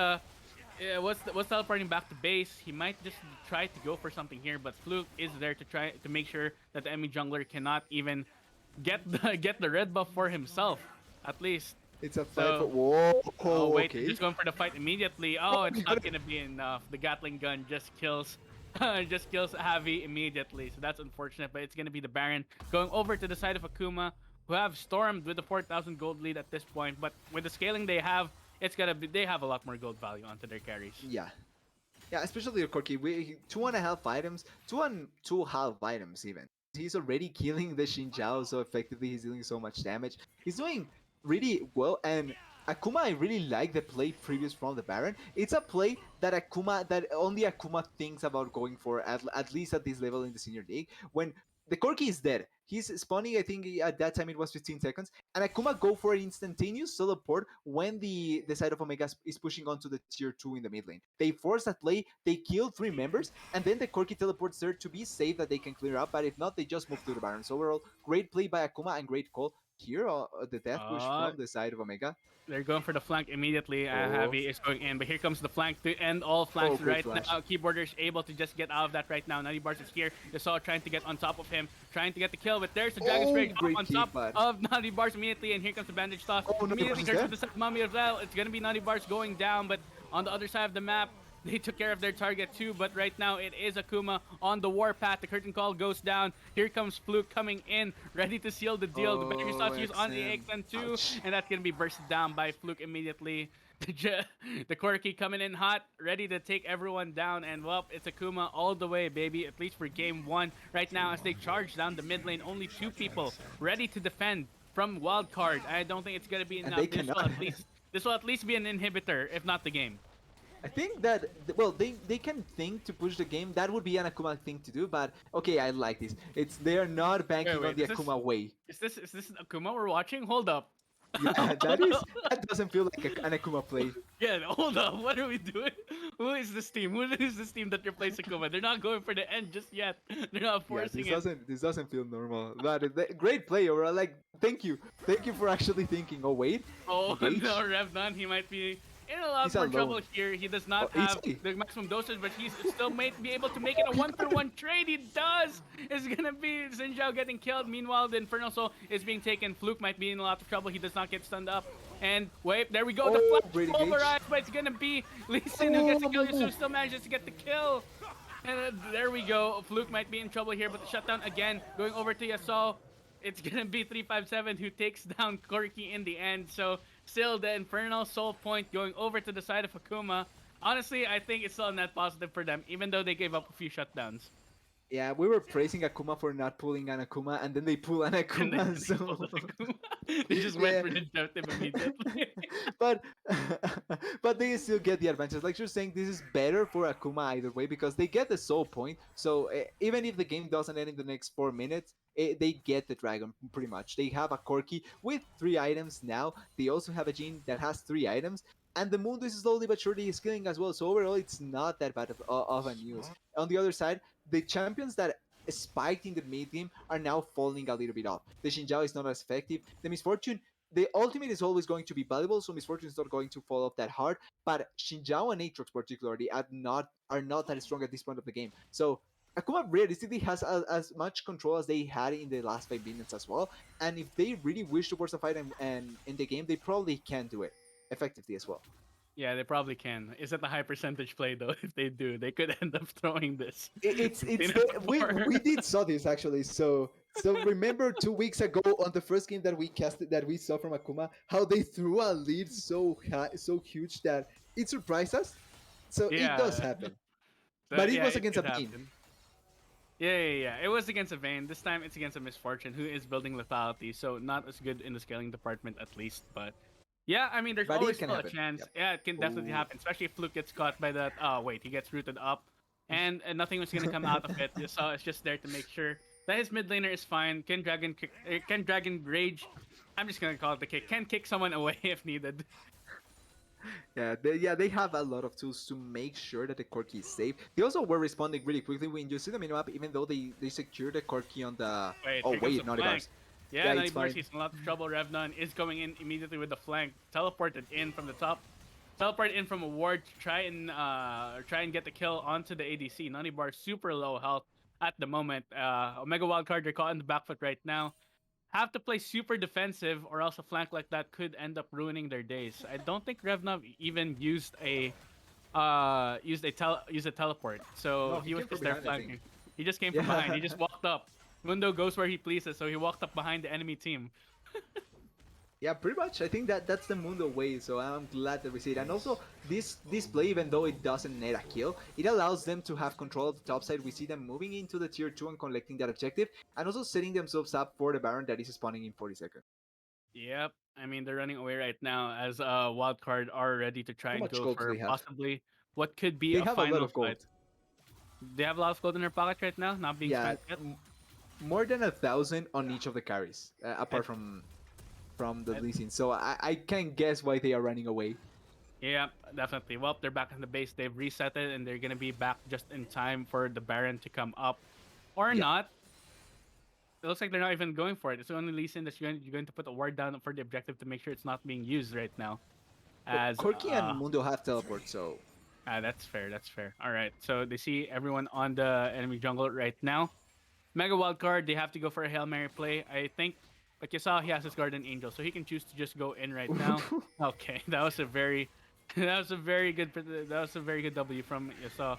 was teleporting back to base. He might just try to go for something here, but Fluke is there to try to make sure that the enemy jungler cannot even get the red buff for himself, at least. It's a fight for. So Whoa. oh wait, they're Okay. just going for the fight immediately. Oh, Oh, he it's got not it. gonna be enough. The Gatling gun just kills, just kills Javi immediately. So that's unfortunate. But it's gonna be the Baron going over to the side of Akuma, who have stormed with the 4,000 gold lead at this point. But with the scaling they have, it's gonna be they have a lot more gold value onto their carries. Yeah. Yeah, especially Corki. 2.5 items, 2.5 items even. He's already killing the Xinjiao so effectively. He's dealing so much damage. He's doing really well. And Akuma, I really like the play previous from the Baron. It's a play that only Akuma thinks about going for at least at this level in the senior league. When the Corki is dead, he's spawning. I think at that time it was 15 seconds, and Akuma go for an instantaneous teleport when the side of Omega is pushing onto the tier 2 in the mid lane. They force that play, they kill 3 members, and then the Corki teleports there to be safe that they can clear up, but if not, they just move to the Baron. So overall, great play by Akuma and great call here, the death push Uh, from the side of Omega. They're going for the flank immediately. Oh. Javi is going in, but here comes the flank to end all Oh, flanks great right flash. now. Keyboarder's able to just get out of that right now. 90 bars is here. Yasuo trying to get on top of him, trying to get the kill, but there's the Dragon's Oh, Rage great on keep, top bud. of 90 bars immediately, and here comes the bandage toss. Oh, 90 immediately bars is turns dead. to the set mummy as well. It's gonna be 90 bars going down, but on the other side of the map, they took care of their target too, but right now it is Akuma on the warpath. The curtain call goes down. Here comes Fluke coming in, ready to seal the deal. The bandage toss used on the XN2, Ouch. and that's gonna be bursted down by Fluke immediately. The Corki coming in hot, ready to take everyone down, and well, it's Akuma all the way, baby. At least for game 1 right now, as they charge down the mid lane. Only 2 people ready to defend from Wildcard. I don't think it's gonna be And enough. they cannot. This will at least be an inhibitor, if not the game. I think that well, they can think to push the game. That would be an Akuma thing to do. But okay, I like this. They are not banking Wait, on the is this- Akuma way. Is this Akuma we're watching? Hold up. Yeah, that doesn't feel like an Akuma play. Yeah, hold up. What are we doing? Who is this team? Who is this team that replaced Akuma? They're not going for the end just yet. They're not Yeah, forcing this doesn't feel normal. But great play overall. Like thank you for actually thinking. Oh wait, Oh engage? no, Revdon, he might be in a lot He's more alone. trouble here. He does not Oh, have easy. the maximum dosage, but he's still might be able to make it a 1-for-1 trade. He does! It's gonna be Xinjiao getting killed. Meanwhile, the Infernal Soul is being taken. Fluke might be in a lot of trouble. He does not get stunned up. And wait, there we go. The Oh, flash great engage. override, but it's gonna be Lee Sin who gets the kill. Oh. Yasuo still manages to get the kill. And there we go. Fluke might be in trouble here, but the shutdown again going over to Yasuo. It's gonna be 357 who takes down Corki in the end. So still the Infernal Soul point going over to the side of Akuma. Honestly, I think it's still a net positive for them, even though they gave up a few shutdowns. Yeah, we were praising Akuma for not pulling an Akuma, and then they pull an And Akuma. then they So, pulled Akuma. They just Yeah. went for the objective immediately. but but they still get the advantage. Like you're saying, this is better for Akuma either way because they get the soul point. So even if the game doesn't end in the next 4 minutes, they get the dragon pretty much. They have a Corki with 3 items now. They also have a Jhin that has 3 items. And the Mundo is slowly but surely scaling as well. So overall, it's not that bad of a news. On the other side, the champions that spiked in the mid game are now falling a little bit off. The Xinjiao is not as effective. The Misfortune, the ultimate is always going to be valuable, so Misfortune is not going to fall off that hard. But Xinjiao and Aatrox particularly are not that strong at this point of the game. So Akuma realistically has as much control as they had in the last 5 minutes as well. And if they really wish to force a fight and in the game, they probably can do it effectively as well. Yeah, they probably can. Is it a high percentage play though? If they do, they could end up throwing this. It's Seen it we before. did saw this actually. So remember 2 weeks ago on the first game that we saw from Akuma, how they threw a lead so high, so huge that it surprised us. So Yeah. it does happen. So, But it yeah, was against could a Vayne. happen. Yeah. It was against a Vayne. This time it's against a Misfortune who is building lethality, so not as good in the scaling department at least. But yeah, I mean, there's But it always can still a happen. chance. Yep. Yeah, it can definitely Ooh. happen, especially if Fluke gets caught by that. Oh wait, he gets rooted up, and nothing was gonna come out of it. So it's just there to make sure that his mid laner is fine. Can Dragon Rage I'm just gonna call it the kick. Can kick someone away if needed. Yeah, they have a lot of tools to make sure that the Corki is safe. They also were responding really quickly when you see the minimap, even though they secured the Corki on the. Wait, Oh here comes wait, the Naughty flank. Bars. Yeah, Yeah, Nutty it's Bars, fine. he's in a lot of trouble. Revnon is going in immediately with the flank. Teleported in from the top. Teleport in from a ward to try and get the kill onto the ADC. Nutty Bars super low health at the moment. Omega Wildcard, they're caught in the back foot right now. Have to play super defensive, or else a flank like that could end up ruining their days. I don't think Revnov even used a teleport, so No, he he was came from just there behind, I think. flanking. He just came from behind. Yeah. He just walked up. Mundo goes where he pleases, so he walked up behind the enemy team. Yeah, pretty much. I think that's the Mundo way, so I'm glad that we see it. And also, this play, even though it doesn't net a kill, it allows them to have control of the top side. We see them moving into the tier 2 and collecting that objective, and also setting themselves up for the Baron that is spawning in 40 seconds. Yep. I mean, they're running away right now as Wildcard are ready to try How and much go gold do for they have? possibly what could be They a have a lot final of gold. fight. They have a lot of gold in their pocket right now, not being Yeah, spent yet. more than 1,000 on each of the carries, I, apart from the I, leasing. So I can guess why they are running away. yeah, definitely. Well, they're back in the base. They've reset it, and they're gonna be back just in time for the Baron to come up, or Yeah. not. It looks like they're not even going for it. It's only Lee Sin that you're going to put a ward down for the objective to make sure it's not being used right now. But As Corki and Mundo have teleport, so that's fair. That's fair. All right. So they see everyone on the enemy jungle right now. Mega Wild Card, they have to go for a Hail Mary play. I think, like you saw, he has his Guardian Angel, so he can choose to just go in right now. Okay, that was a very, that was a very good W from Yasuo.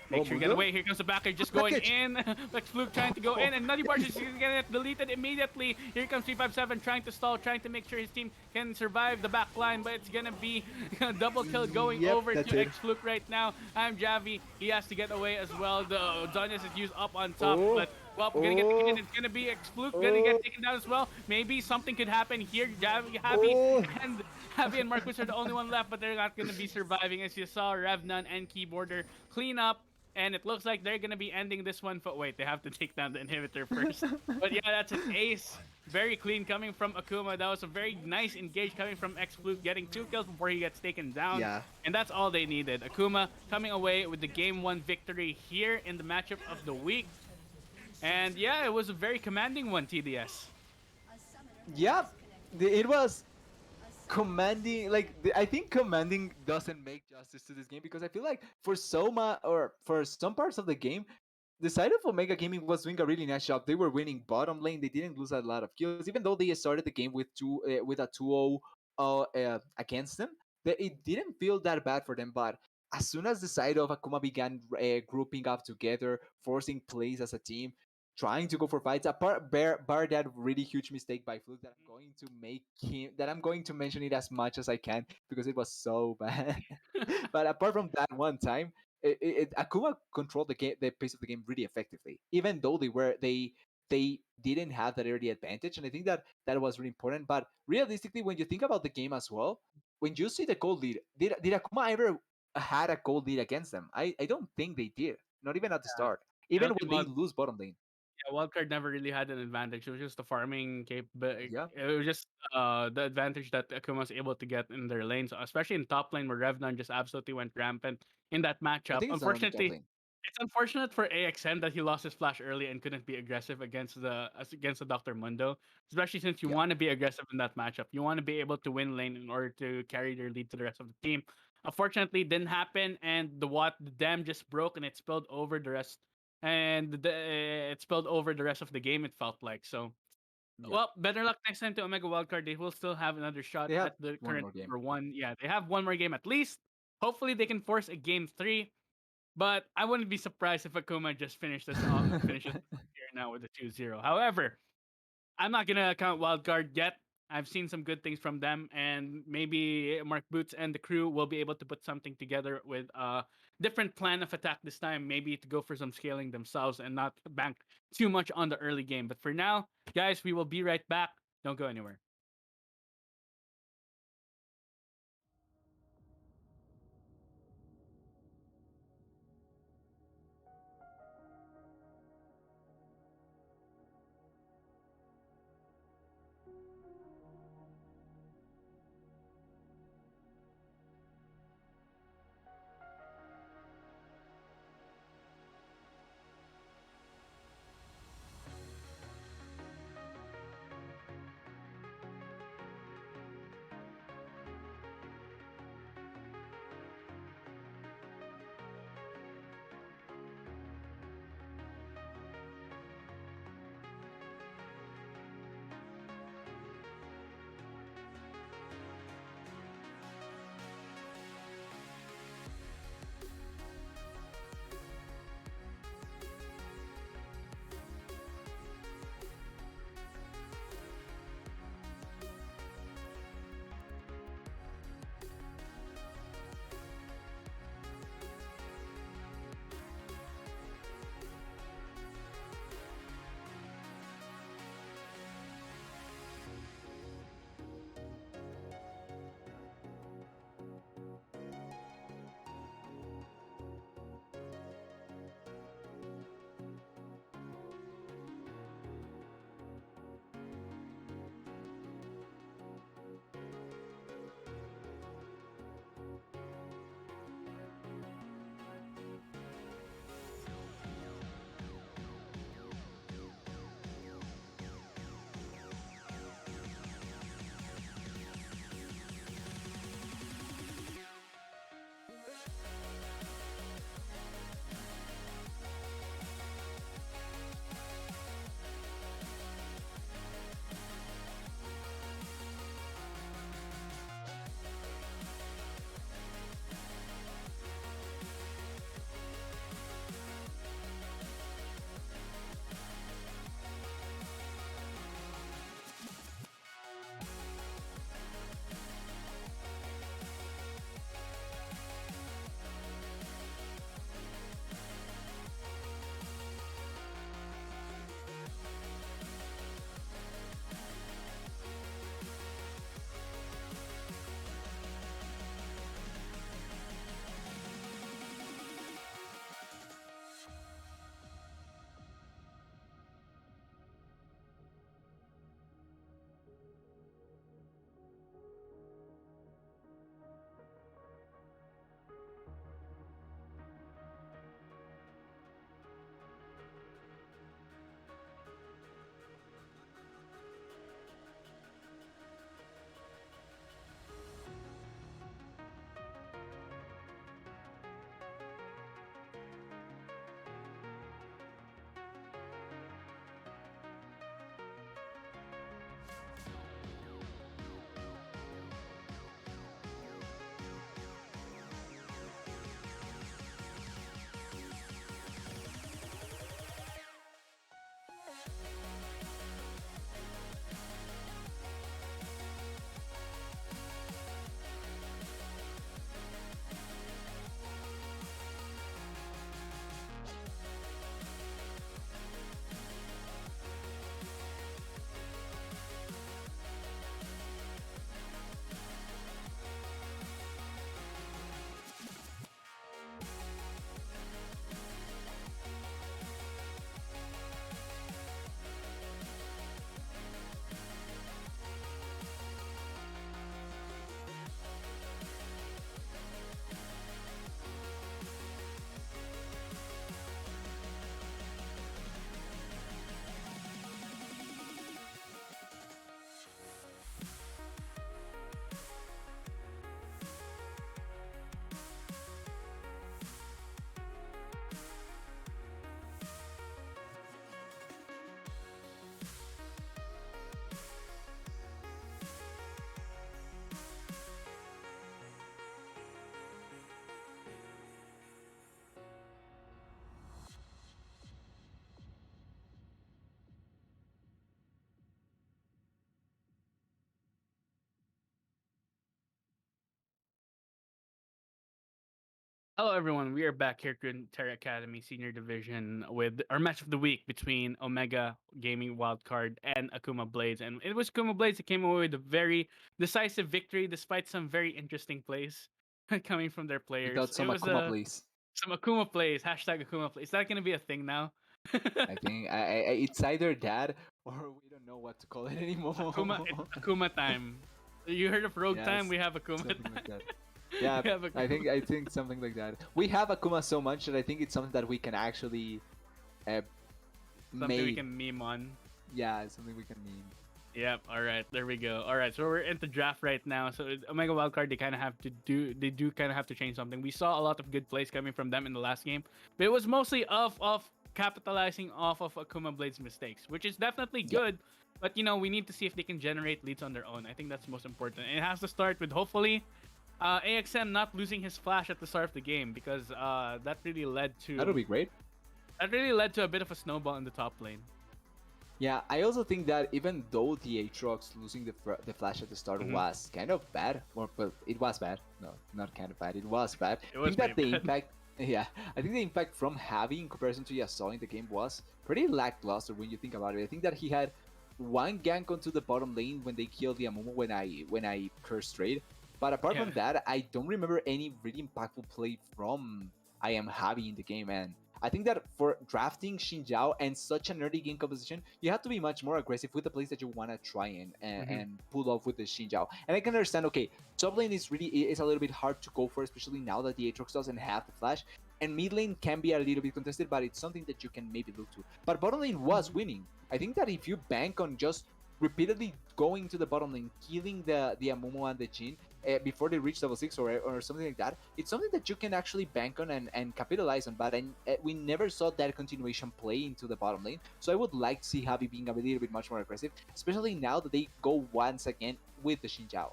Make Oh, sure you get Mundo? away. Here comes the backer, just Good going package. in. Like Fluke trying to go in, and Nutty Barge is going to get deleted immediately. Here comes 357 trying to stall, trying to make sure his team can survive the back line, but it's going to be a double kill going Yep, over that's to it. X Fluke right now. I'm Javi. He has to get away as well. The Zonius is used up on top, Oh, but well, we're gonna get the oh, It's gonna be Fluke gonna oh, get taken down as well. Maybe something could happen here. Javi oh. and Javi and Marcus are the only one left, but they're not gonna be surviving. As you saw, Revnan and Keyboarder clean up, and it looks like they're gonna be ending this one. But wait, they have to take down the inhibitor first. But yeah, that's an ace. Very clean coming from Akuma. That was a very nice engage coming from X Fluke, getting 2 kills before he gets taken down. Yeah. And that's all they needed. Akuma coming away with the game 1 victory here in the matchup of the week. And yeah, it was a very commanding one, TDS. Yeah, it was commanding. Like I think commanding doesn't make justice to this game because I feel like for Soma or for some parts of the game, the side of Omega Gaming was doing a really nice job. They were winning bottom lane. They didn't lose a lot of kills, even though they started the game with with a 2-0 against them. It didn't feel that bad for them, but as soon as the side of Akuma began grouping up together, forcing plays as a team, trying to go for fights, apart bar that really huge mistake by Fluke that I'm going to make him that I'm going to mention it as much as I can because it was so bad. But apart from that one time, Akuma controlled the pace of the game really effectively, even though they didn't have that early advantage, and I think that that was really important. But realistically, when you think about the game as well, when you see the gold lead, did Akuma ever had a gold lead against them? I don't think they did, not even at the start, I even don't think when they lose bottom lane. Wildcard never really had an advantage. It was just the farming cap, but Yeah, it was just the advantage that Akuma was able to get in their lanes, especially in top lane where Revnan just absolutely went rampant in that I matchup. think it's not only top Unfortunately, lane. it's unfortunate for AXM that he lost his flash early and couldn't be aggressive against the Dr. Mundo, especially since you Yeah, want to be aggressive in that matchup. You want to be able to win lane in order to carry their lead to the rest of the team. Unfortunately, it didn't happen, and the dam just broke and it spilled over the rest, and it spilled over the rest of the game. It felt like so. yeah. Well, better luck next time to Omega Wildcard. They will still have another shot They have at the one current more game. number 1. Yeah, they have one more game at least. Hopefully, they can force a game 3. But I wouldn't be surprised if Akuma just finishes here now with a 2-0. However, I'm not gonna count Wildcard yet. I've seen some good things from them, and maybe Mark Boots and the crew will be able to put something together with a different plan of attack this time. Maybe to go for some scaling themselves and not bank too much on the early game. But for now, guys, we will be right back. Don't go anywhere. Hello, everyone. We are back here at Runeterra Academy Senior Division with our match of the week between Omega Gaming Wildcard and Akuma Blades. And it was Akuma Blades that came away with a very decisive victory despite some very interesting plays coming from their players. Without It some was Akuma, please. some Akuma plays, hashtag Akuma plays. Is that going to be a thing now? I think it's either that or we don't know what to call it anymore. It's Akuma time. You heard of Rogue time? Yes, We have Akuma something time. like that. Yeah, We have Akuma. I think something like that. We have Akuma so much that I think it's something that we can actually uh, Something we make. can meme on. Yeah, it's something we can mean. Yep. All right. There we go. All right. So we're into draft right now. So Omega Wildcard, they kind of have to do. They do kind of have to change something. We saw a lot of good plays coming from them in the last game, but it was mostly of capitalizing off of Akuma Blade's mistakes, which is definitely Yeah. good. But we need to see if they can generate leads on their own. I think that's most important. And it has to start with hopefully AXM not losing his flash at the start of the game because that really led That'll be great. to a bit of a snowball in the top lane. Yeah, I also think that even though the Aatrox losing the flash at the start Mhm. was kind of bad, or well, it was bad. No, not kind of bad. It was bad. It I was think that pretty the bad. impact, yeah, I think the impact from Javi in comparison to Yasuo in the game was pretty lackluster when you think about it. I think that he had one gank onto the bottom lane when they killed the Amumu when I cursed trade. But apart from that, I don't remember any really impactful play from I am Javi in the game, and I think that for drafting Xin Zhao and such an early game composition, you have to be much more aggressive with the plays that you want to try and pull off with the Xin Zhao. And I can understand, okay, top lane is a little bit hard to go for, especially now that the Aatrox doesn't have the flash. And mid lane can be a little bit contested, but it's something that you can maybe look to. But bottom lane was winning. I think that if you bank on just repeatedly going to the bottom lane, killing the Amumu and the Jhin, before they reach level 6 or something like that, it's something that you can actually bank on and capitalize on. But we never saw that continuation play into the bottom lane. So I would like to see Javi being a little bit much more aggressive, especially now that they go once again with the Xin Zhao.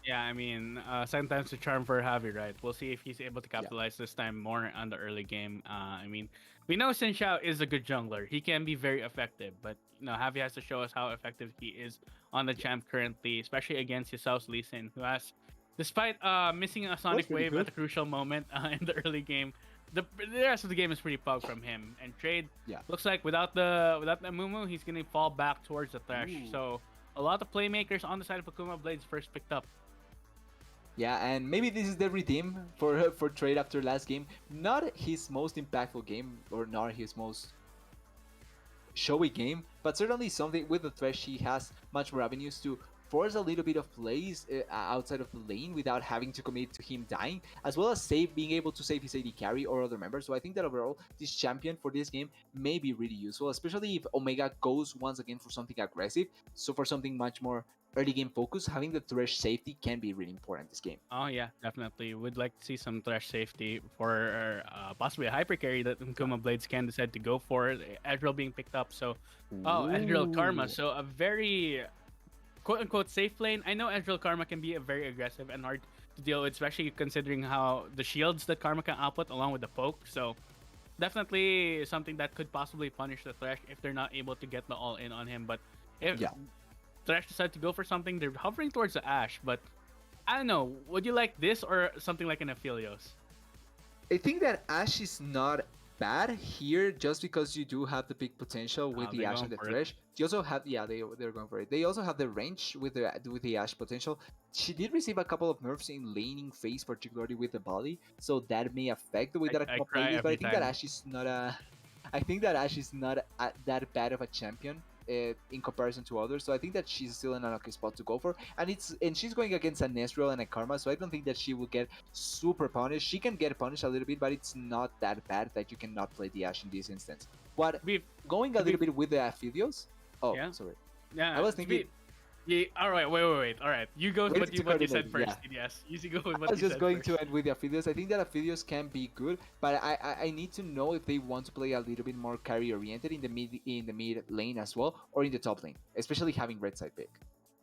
Yeah, I mean, sometimes the charm for Javi, right? We'll see if he's able to capitalize this time more on the early game. I mean, we know Xin Shao is a good jungler. He can be very effective, but Javi has to show us how effective he is on the champ currently, especially against Yasuo's Lee Sin, who has, despite missing a Sonic pretty Wave good. at a crucial moment in the early game, the rest of the game is pretty pug from him. And Trade looks like without the Mumu, he's gonna fall back towards the Thresh. Ooh. So a lot of playmakers on the side of Akuma Blades first picked up. Yeah, and maybe this is the redeem for Trade after last game. Not his most impactful game, or not his most showy game, but certainly something with the Thresh he has much more avenues to force a little bit of plays outside of the lane without having to commit to him dying, as well as being able to save his AD carry or other members. So I think that overall, this champion for this game may be really useful, especially if Omega goes once again for something aggressive. So for something much more early game focus, having the Thresh safety can be really important this game. Oh yeah, definitely. Would like to see some Thresh safety for possibly a hyper carry that Akuma Blades can decide to go for. Ezreal being picked up, so Ezreal Karma. Ooh. So a very quote unquote safe lane. I know Ezreal Karma can be a very aggressive and hard to deal with, especially considering how the shields that Karma can output along with the poke. So definitely something that could possibly punish the Thresh if they're not able to get the all in on him. But if Yeah. Thresh decide to go for something, they're hovering towards the Ashe, but I don't know. Would you like this or something like an Aphelios? I think that Ashe is not bad here just because you do have the big potential with the they're Ashe going and the for it. Thresh. You also have they're going for it. They also have the range with the Ashe potential. She did receive a couple of nerfs in laning phase, particularly with the body, so that may affect the way that I Akuma cry plays. But I every think that time. Ashe is not a I think that Ashe is not that bad of a champion in comparison to others. So I think that she's still in an okay spot to go for. And she's going against an Ezreal and a Karma, so I don't think that she will get super punished. She can get punished a little bit, but it's not that bad that you cannot play the Ashe in this instance. What We've, going a to be- little bit with the Aphelios? Oh, Yeah. sorry. yeah, I was to be- thinking. Yeah, all right, wait. All right, you go with Wait what to you said coordinate, first. Yes, you go with I what was you just said going first. to end with the Aphelios. I think that Aphelios can be good, but I need to know if they want to play a little bit more carry oriented in the mid lane as well, or in the top lane, especially having red side pick.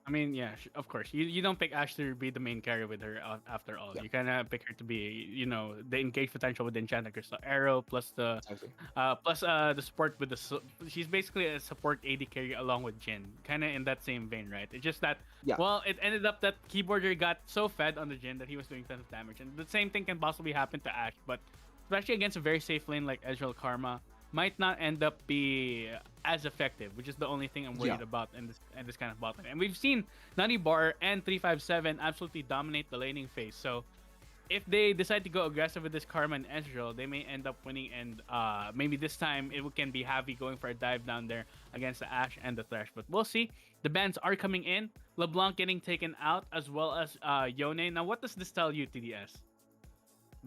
I mean, yeah, of course. You don't pick Ash to be the main carry with her after all. Yeah, You kind of pick her to be, the engage potential with the Enchanted Crystal Arrow plus exactly. the support with she's basically a support AD carry along with Jin, kind of in that same vein, right? It's just that, Yeah, well, it ended up that Keyboarder got so fed on the Jin that he was doing tons of damage, and the same thing can possibly happen to Ash, but especially against a very safe lane like Ezreal Karma, might not end up be as effective, which is the only thing I'm yeah. worried about in this kind of bot lane. And we've seen Nani Bar and 357 absolutely dominate the laning phase. So if they decide to go aggressive with this Karma and Ezreal, they may end up winning. And maybe this time it can be Heavy going for a dive down there against the Ashe and the Thresh. But we'll see. The bans are coming in. LeBlanc getting taken out, as well as Yone. Now, what does this tell you, TDS?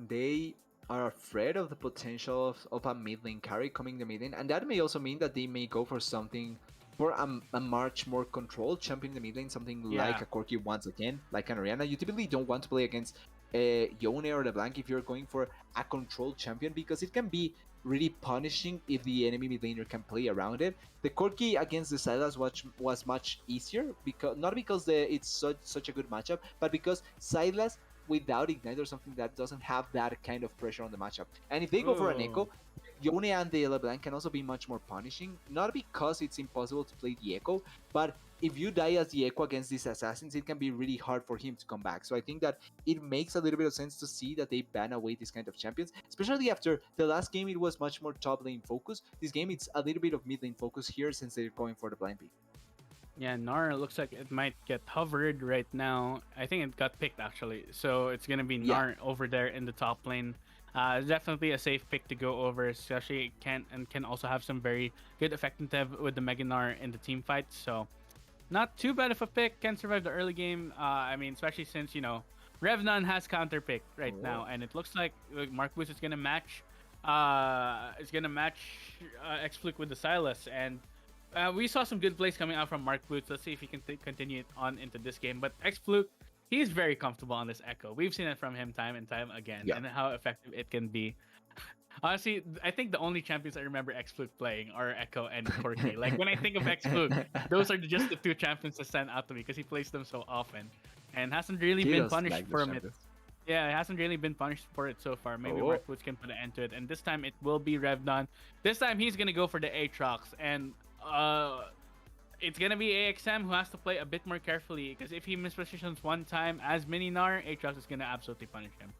They are afraid of the potential of a mid lane carry coming the mid lane, and that may also mean that they may go for something for a much more controlled champion in the mid lane, something like Yeah. a Corki once again, like an Ariana. You typically don't want to play against Yone or LeBlanc if you're going for a controlled champion because it can be really punishing if the enemy mid laner can play around it. The Corki against the Sylas was much easier because not because it's such a good matchup, but because Sylas without Ignite or something that doesn't have that kind of pressure on the matchup. And if they go for an Ooh. Echo, Yone and the LeBlanc can also be much more punishing, not because it's impossible to play the Echo, but if you die as the Echo against these assassins, it can be really hard for him to come back. So I think that it makes a little bit of sense to see that they ban away these kind of champions, especially after the last game it was much more top lane focus. This game it's a little bit of mid lane focus here since they're going for the blind pick. Yeah, Nar looks like it might get hovered right now. I think it got picked actually. So it's gonna be Yeah. Nar over there in the top lane. Definitely a safe pick to go over, especially it can also have some very good effectiveness with the Mega Nar in the team fight. So not too bad of a pick. Can survive the early game. I mean, especially since Revnan has counter pick right now, and it looks like Mark Boost is gonna match. Is gonna match X-Fluke with the Silas, and we saw some good plays coming out from Mark Boots. Let's see if he can continue it on into this game. But X-Fluke, he's very comfortable on this Echo. We've seen it from him time and time again, Yeah. and how effective it can be. Honestly, I think the only champions I remember X-Fluke playing are Echo and Corki. Like, when I think of X-Fluke, those are just the two champions that stand out to me because he plays them so often and hasn't really He been does punished like those from it. champions. Yeah, it hasn't really been punished for it so far. Maybe Oh. Mark Boots can put an end to it. And this time it will be Revdon. This time he's going to go for the Aatrox. And it's gonna be AXM who has to play a bit more carefully because if he mispositions one time as Mininar, Aatrox is gonna absolutely punish him.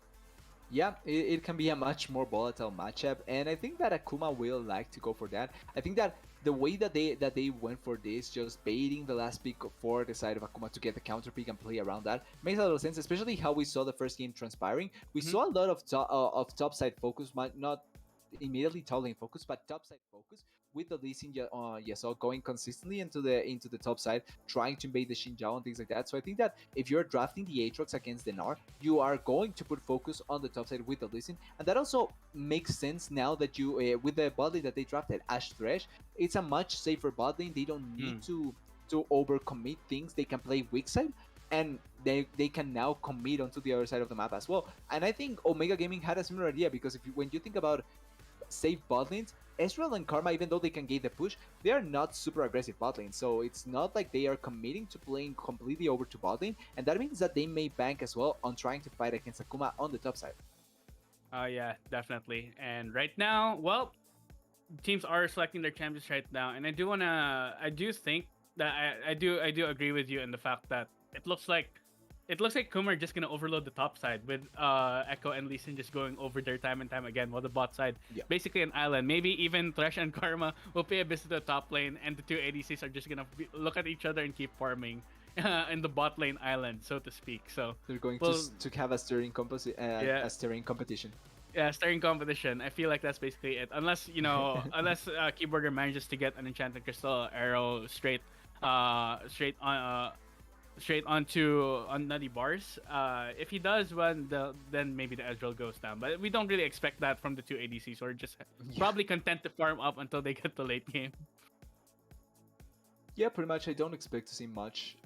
Yeah, it can be a much more volatile matchup, and I think that Akuma will like to go for that. I think that the way that they went for this, just baiting the last pick for the side of Akuma to get the counter pick and play around that, makes a lot of sense. Especially how we saw the first game transpiring. We saw a lot of top side focus, not immediately top lane focus, but top side focus with the Lee Sin Yasuo going consistently into the top side, trying to invade the Xinjiao and things like that. So I think that if you're drafting the Aatrox against the Gnar, you are going to put focus on the top side with the Lee Sin, and that also makes sense now that you with the bot lane that they drafted, Ashe Thresh, it's a much safer bot lane. They don't need to overcommit things. They can play weak side, and they can now commit onto the other side of the map as well. And I think Omega Gaming had a similar idea because when you think about safe bot lanes, Ezreal and Karma, even though they can gate the push, they are not super aggressive bot lanes. So it's not like they are committing to playing completely over to bot lane, and that means that they may bank as well on trying to fight against Akuma on the top side. Yeah, definitely. And right now, well, teams are selecting their champions right now, and I do think that I do agree with you in the fact that it looks like Kuma are just gonna overload the top side with Echo and Lee Sin just going over there time and time again, while the bot side Yeah. basically an island. Maybe even Thresh and Karma will pay a visit to the top lane, and the two ADCs are just gonna look at each other and keep farming in the bot lane island, so to speak. So They're going well, to have a steering yeah. a steering competition. Yeah, starting competition. I feel like that's basically it. Unless unless Keyboarder manages to get an enchanted crystal arrow straight onto on Nutty Bars. If he does, then maybe the Ezreal goes down. But we don't really expect that from the two ADCs. We're just probably content to farm up until they get the late game. Yeah, pretty much. I don't expect to see much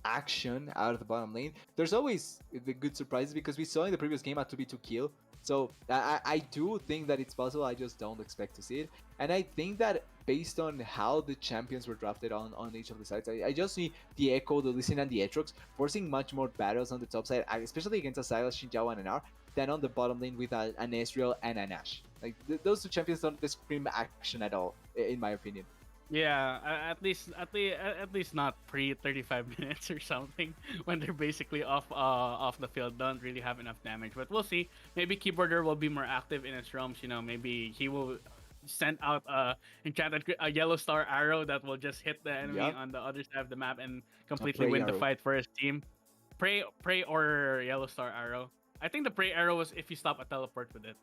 action out of the bottom lane. There's always the good surprises because we saw in the previous game a 2v2 kill. So I do think that it's possible. I just don't expect to see it. And I think that based on how the champions were drafted on each of the sides. I just see the Echo, the Lee Sin, and the Aatrox forcing much more battles on the top side, especially against a Sylas, Xinjiao, and an R, than on the bottom lane with an Ezreal and an Ashe. Like those two champions don't scream action at all, in my opinion. Yeah, at least not pre 35 minutes or something when they're basically off the field, don't really have enough damage. But we'll see. Maybe Keyboarder will be more active in his realms. You know, maybe he will send out a yellow star arrow that will just hit the enemy Yep. on the other side of the map and A completely prey win the arrow. fight for his team. Pray or yellow star arrow. I think the pray arrow was if you stop a teleport with it.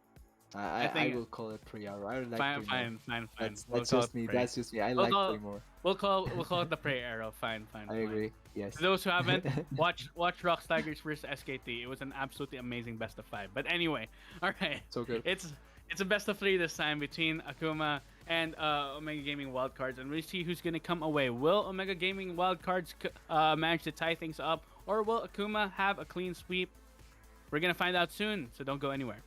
I think will call it Pre-Arrow. I like fine, Prey more. fine. That's We'll that's call just it me. pray. That's just me. I We'll like call Prey more. we'll call it the pray arrow. Fine. I agree. Yes. For those who haven't, watch Rocks Tigers versus SKT. It was an absolutely amazing best of 5. But anyway, all right, So good. it's a best of 3 this time between Akuma and Omega Gaming Wildcards, and we'll see who's gonna come away. Will Omega Gaming Wildcards manage to tie things up, or will Akuma have a clean sweep? We're gonna find out soon, so don't go anywhere.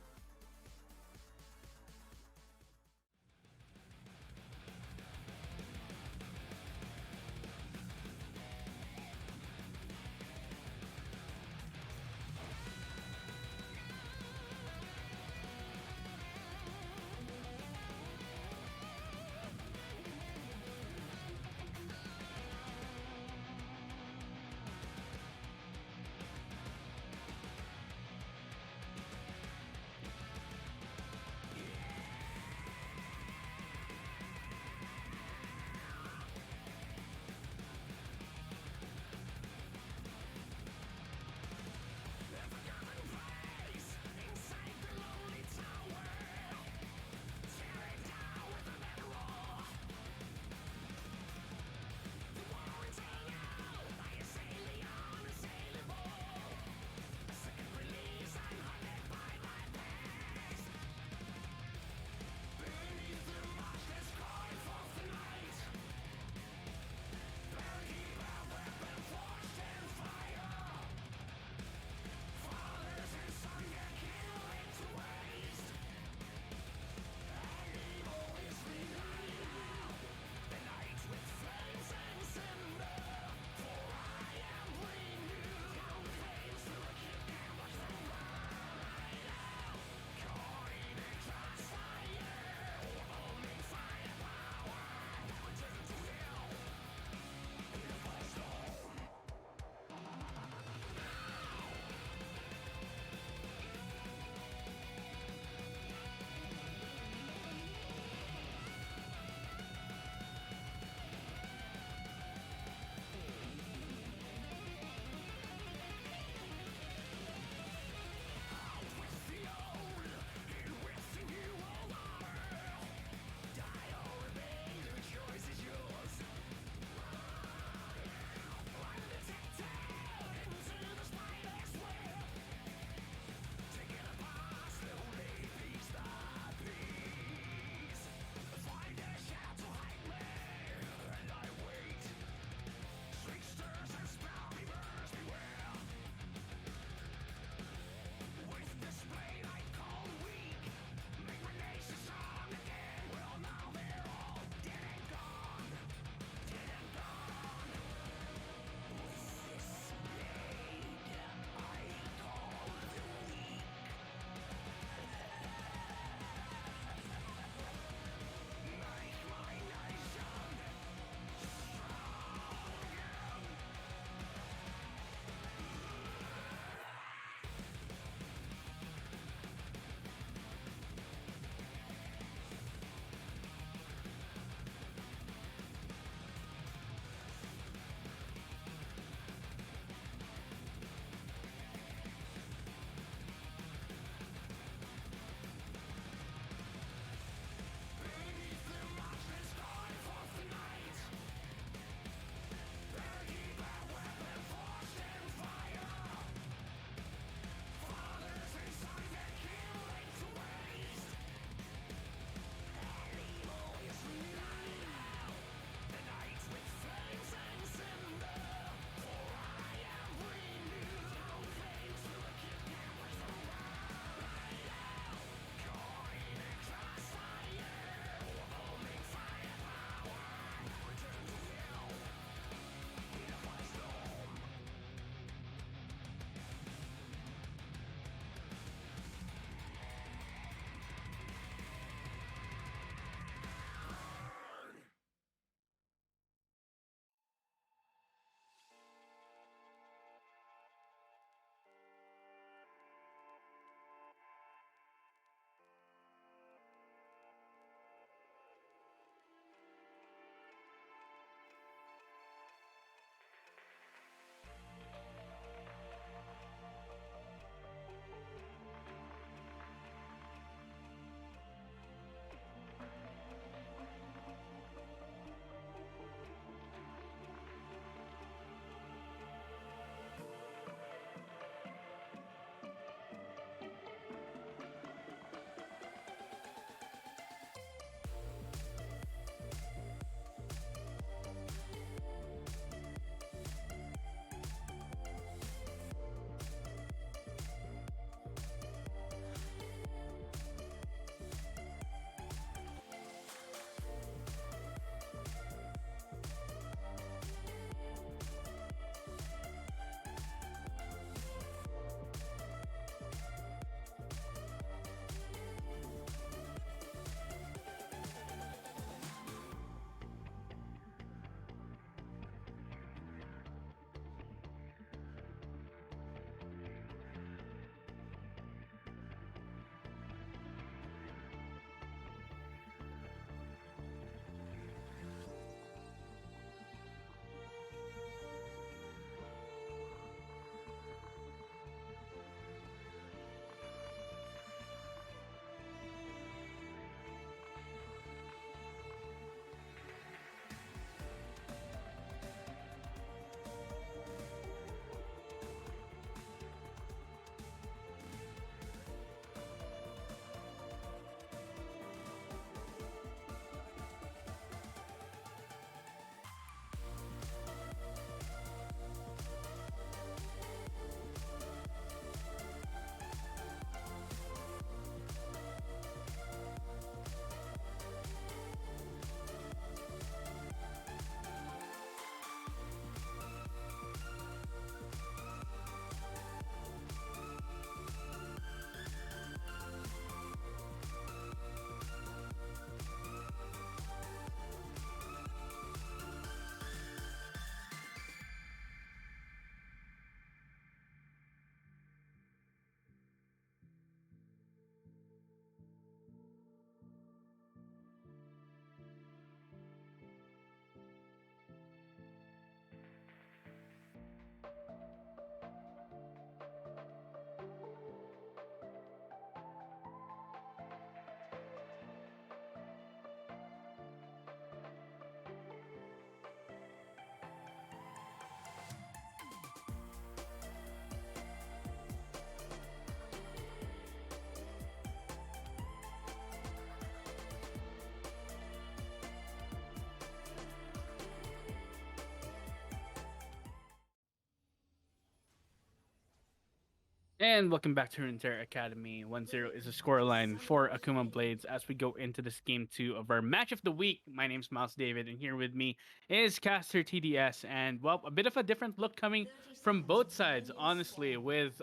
And welcome back to Runeterra Academy. 1-0 is the scoreline for Akuma Blades as we go into this game 2 of our match of the week. My name's Miles David, and here with me is Caster TDS. And, well, a bit of a different look coming from both sides, honestly, with,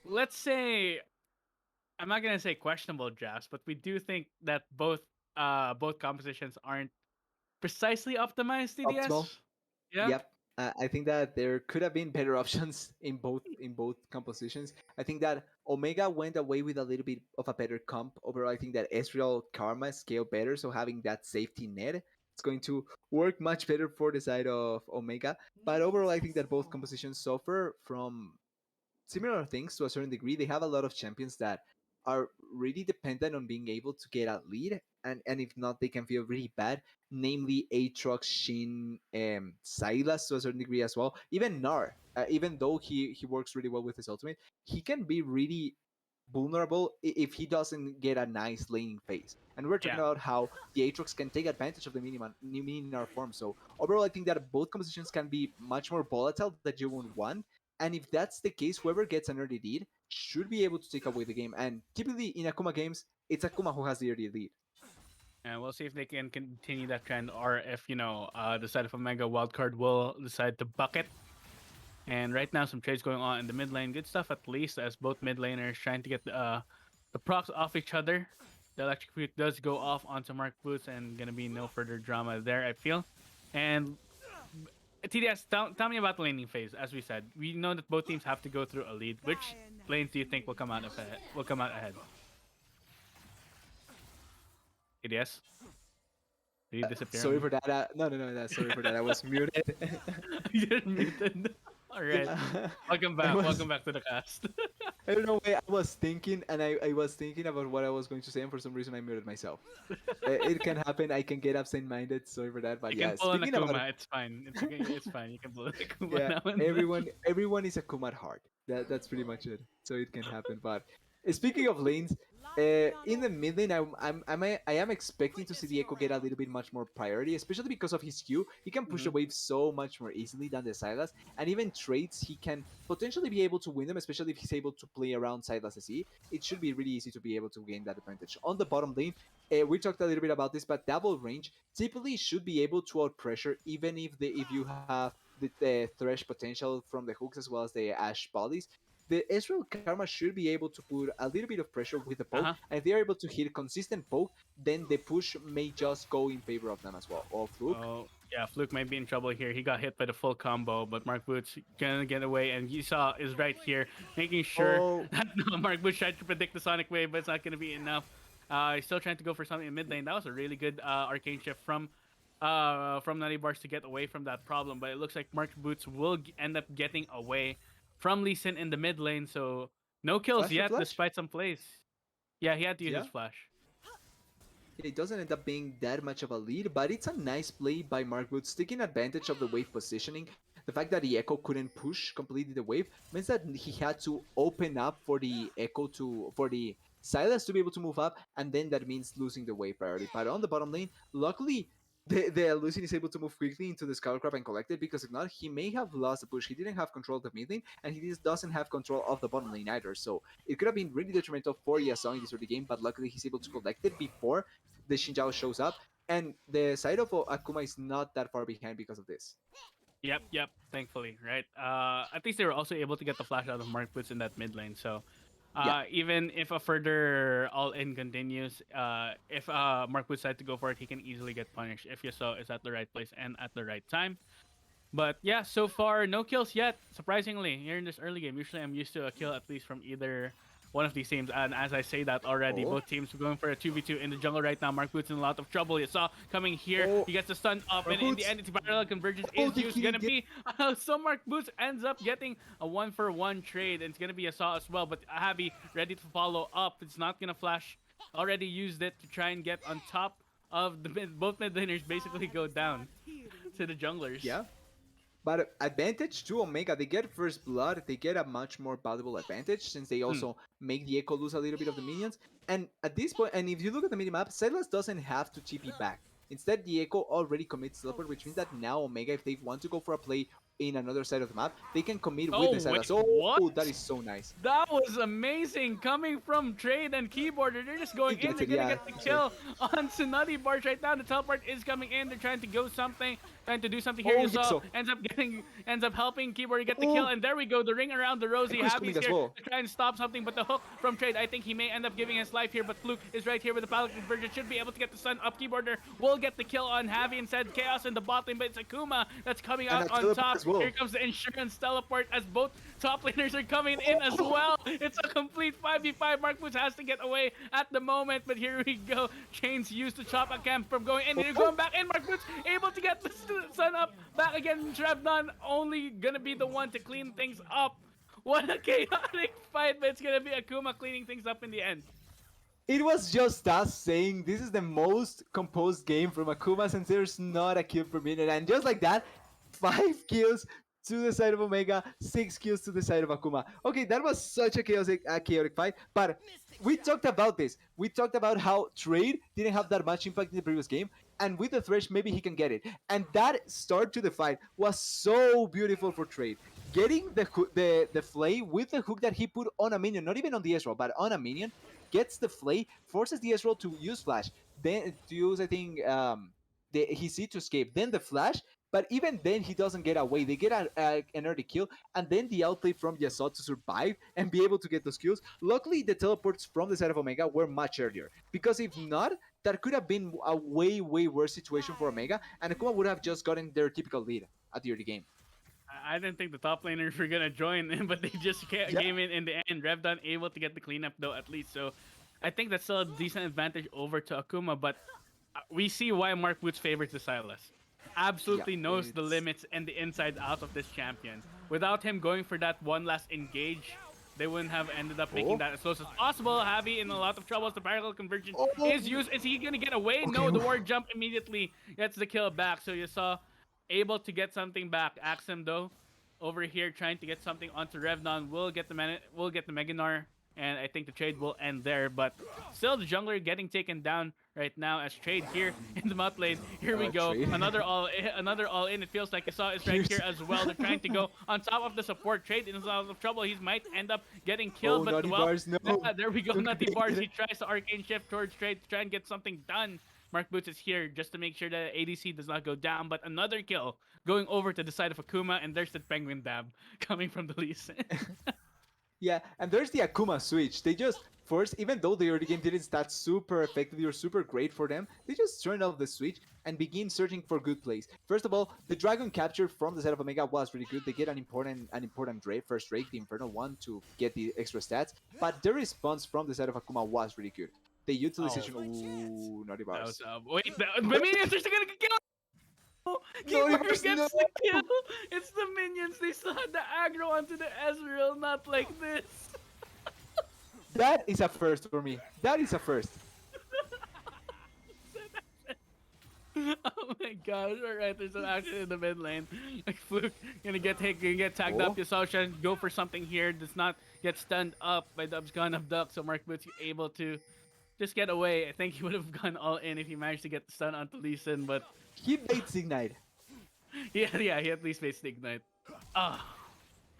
let's say, I'm not going to say questionable drafts, but we do think that both compositions aren't precisely optimized, Optimal. TDS. Yeah? Yep. I think that there could have been better options in both compositions. I think that Omega went away with a little bit of a better comp. Overall, I think that Ezreal Karma scale better, so having that safety net, it's going to work much better for the side of Omega. But overall, I think that both compositions suffer from similar things to a certain degree. They have a lot of champions that are really dependent on being able to get a lead, and if not, they can feel really bad. Namely, Aatrox, Shin, Sylas to a certain degree as well. Even Nar, even though he works really well with his ultimate, he can be really vulnerable if he doesn't get a nice laning phase. And we're talking Yeah. about how the Aatrox can take advantage of the mini form. So overall, I think that both compositions can be much more volatile that you would want. And if that's the case, whoever gets an early lead should be able to take away the game. And typically in Akuma games, it's Akuma who has the early lead. And we'll see if they can continue that trend or if, the side of Omega Wildcard will decide to bucket. And right now, some trades going on in the mid lane. Good stuff, at least, as both mid laners trying to get the procs off each other. The electric fruit does go off onto Mark Boots, and gonna be no further drama there, I feel. And TDS, tell me about the laning phase. As we said, we know that both teams have to go through a lead. Which lanes do you think will come out ahead? Will come out ahead? TDS, do you disappear on Sorry me? for that. No. Sorry for that. I was muted. You're muted. All right. Yeah. Welcome I back. was Welcome back to the cast. I don't know why I was thinking, and I was thinking about what I was going to say, and for some reason I muted myself. It can happen. I can get absent-minded. Sorry for that. But You can yeah, pull an speaking about Akuma. It's fine. It's okay. It's fine. You can pull an Akuma yeah, now and then. everyone is a Kumar heart. That's pretty much it. So it can happen. But speaking of lanes, in the mid lane, I am expecting to see the Echo get a little bit much more priority, especially because of his Q. He can push the Mhm. wave so much more easily than the Sylas, and even trades he can potentially be able to win them, especially if he's able to play around Sylas SE. It should be really easy to be able to gain that advantage. On the bottom lane, we talked a little bit about this, but double range typically should be able to out pressure even if you have the thresh potential from the hooks as well as the Ash bodies. The Israel Karma should be able to put a little bit of pressure with the poke, Uh-huh. and if they are able to hit consistent poke, then the push may just go in favor of them as well. Or Fluke. Oh, yeah. Fluke might be in trouble here. He got hit by the full combo, but Mark Boots gonna get away, and you saw is right here, making sure Oh, that Mark Boots tried to predict the Sonic Wave, but it's not gonna be enough. He's still trying to go for something in mid lane. That was a really good arcane shift from Nutty Bars to get away from that problem, but it looks like Mark Boots will end up getting away from Lee Sin in the mid lane, so no kills flash for yet, flash? despite some plays. Yeah, he had to use his Yeah. flash. It doesn't end up being that much of a lead, but it's a nice play by Mark Boots, taking advantage of the wave positioning. The fact that the Echo couldn't push completely the wave means that he had to open up for the for the Silas to be able to move up, and then that means losing the wave priority. But on the bottom lane, luckily the Lucian is able to move quickly into the Skull Crab and collect it, because if not, he may have lost the push. He didn't have control of the mid lane, and he just doesn't have control of the bottom lane either. So it could have been really detrimental for Yasuo in this early game, but luckily he's able to collect it before the Shinjao shows up, and the side of Akuma is not that far behind because of this. Yep. Thankfully, right? At least they were also able to get the flash out of Mark Boots in that mid lane. So, Yeah, even if a further all-in continues, if Mark Boots decide to go for it, he can easily get punished if Yasuo is at the right place and at the right time. But yeah, so far no kills yet. Surprisingly, here in this early game, usually I'm used to a kill at least from either one of these teams. And as I say that already, oh, both teams are going for a 2v2 in the jungle right now. Mark Boots in a lot of trouble. You saw coming here. oh, He gets the stun up, Mark and in the Boots. end, it's parallel convergence Oh, is the used. killing Gonna be so Mark Boots ends up getting a 1-for-1 trade, and it's gonna be a saw as well. But Javi ready to follow up. It's not gonna flash. Already used it to try and get on top of the both mid laners. Basically go down to the junglers. Yeah. But advantage to Omega, they get first blood, they get a much more valuable advantage since they Hmm. also make the Echo lose a little bit of the minions. And at this point, and if you look at the minimap, Silas doesn't have to TP back. Instead, the Echo already commits teleport, which means that now Omega, if they want to go for a play in another side of the map, they can commit with Oh, the wait, Sylas. Oh, what? that is so nice. That was amazing coming from Trade and Keyboarder. They're just going He in. gets They're it, going to yeah. get the kill on Tsunade Barge right now. The teleport is coming in. They're trying to go something, trying to do something here. Oh, You saw so. ends up helping Keyboarder get the Oh, kill. And there we go. The ring around the Rosie. Aku's Javi's coming as here well. to try and stop something. But the hook from Trade, I think he may end up giving his life here. But Fluke is right here with the Pelican Conversion. Should be able to get the stun up. Keyboarder will get the kill on Javi instead. Chaos in the bot lane. But it's Akuma that's coming And out a on teleport top. as well. Here comes the insurance teleport as both top laners are coming in as well. It's a complete 5v5. Mark Boots has to get away at the moment, but here we go. Chains used to chop a camp from going in. They're going back in. Mark Boots able to get the sun up. Back again. Trevnon only gonna be the one to clean things up. What a chaotic fight, but it's gonna be Akuma cleaning things up in the end. It was just us saying this is the most composed game from Akuma since there's not a kill per minute. And just like that, 5 kills to the side of Omega, 6 kills to the side of Akuma. Okay, that was such a chaotic fight. But we talked about this. We talked about how Trade didn't have that much impact in the previous game. And with the Thresh, maybe he can get it. And that start to the fight was so beautiful for Trade. Getting the flay with the hook that he put on a minion, not even on the Ezreal, but on a minion, gets the flay, forces the Ezreal to use flash, then to use, I think, his C to escape, then the flash, but even then he doesn't get away. They get an early kill, and then the outplay from Yasuo to survive and be able to get those kills. Luckily, the teleports from the side of Omega were much earlier, because if not, that could have been a way, way worse situation for Omega, and Akuma would have just gotten their typical lead at the early game. I didn't think the top laners were gonna join in, but they just came in the end. Revdon able to get the cleanup though at least, so I think that's still a decent advantage over to Akuma. But we see why Mark Boots favors the Sylas. Absolutely knows the limits and the inside out of this champion. Without him going for that one last engage, they wouldn't have ended up making that as close as possible. Javi in a lot of troubles. The particle conversion is used. Is he gonna get away? Okay. No, the ward jump immediately gets the kill back. So you saw able to get something back. Axem though, over here trying to get something onto Revnon. Will get the Meganar, and I think the trade will end there. But still, the jungler getting taken down right now as Trade here in the map lane. Here we go, Trade. another all in. It feels like Yasuo is right here as well. They're trying to go on top of the support. Trade in a lot of trouble. He might end up getting killed, but Naughty well, Bars, no. there we go. Don't Naughty get Bars. it. He tries to arcane shift towards Trade to try and get something done. Mark Boots is here just to make sure that ADC does not go down, but another kill going over to the side of Akuma, and there's the penguin dab coming from the Lee Sin. Yeah, and there's the Akuma switch. They just first, even though the early game didn't start super effectively or super great for them, they just turned off the switch and begin searching for good plays. First of all, the dragon capture from the side of Omega was really good. They get an important first Drake, the Infernal one, to get the extra stats. But the response from the side of Akuma was really good. The utilization, ooh, naughty That bars. was, wait, the minions are still gonna get killed! Naughty Keeper bars, gets no! the kill! It's the minions! They still had the aggro onto the Ezreal, not like this! That is a first for me. That is a first. Oh my gosh, alright, there's an action in the mid lane. Like Fluke gonna get tagged up. Yasuo trying to go for something here. Does not get stunned up by the Abscon of Duck, so Mark Boots able to just get away. I think he would have gone all in if he managed to get the stun onto Lee Sin, but He baits Ignite. he at least faced Ignite.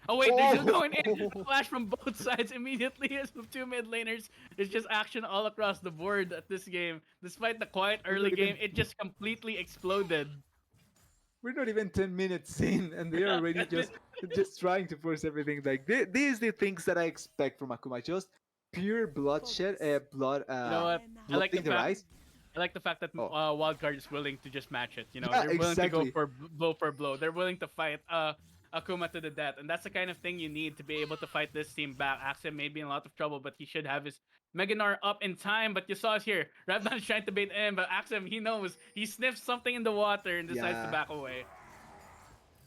Oh wait, they're still going in. Oh. Flash from both sides immediately as the two mid laners. It's just action all across the board at this game. Despite the quiet early game, it just completely exploded. We're not even 10 minutes in, and they're already just trying to force everything. Like these the things that I expect from Akuma. Just pure bloodshed, blood. You know what? I blood like the in their fact. eyes. I like the fact that Wildcard is willing to just match it. You know, Yeah, they're willing to exactly. go for blow for blow. They're willing to fight Akuma to the death, and that's the kind of thing you need to be able to fight this team back. Axem may be in a lot of trouble, but he should have his Meganar up in time. But you saw it here. Ravnan's trying to bait in, but Axem, he knows. He sniffs something in the water and decides to Yeah. back away.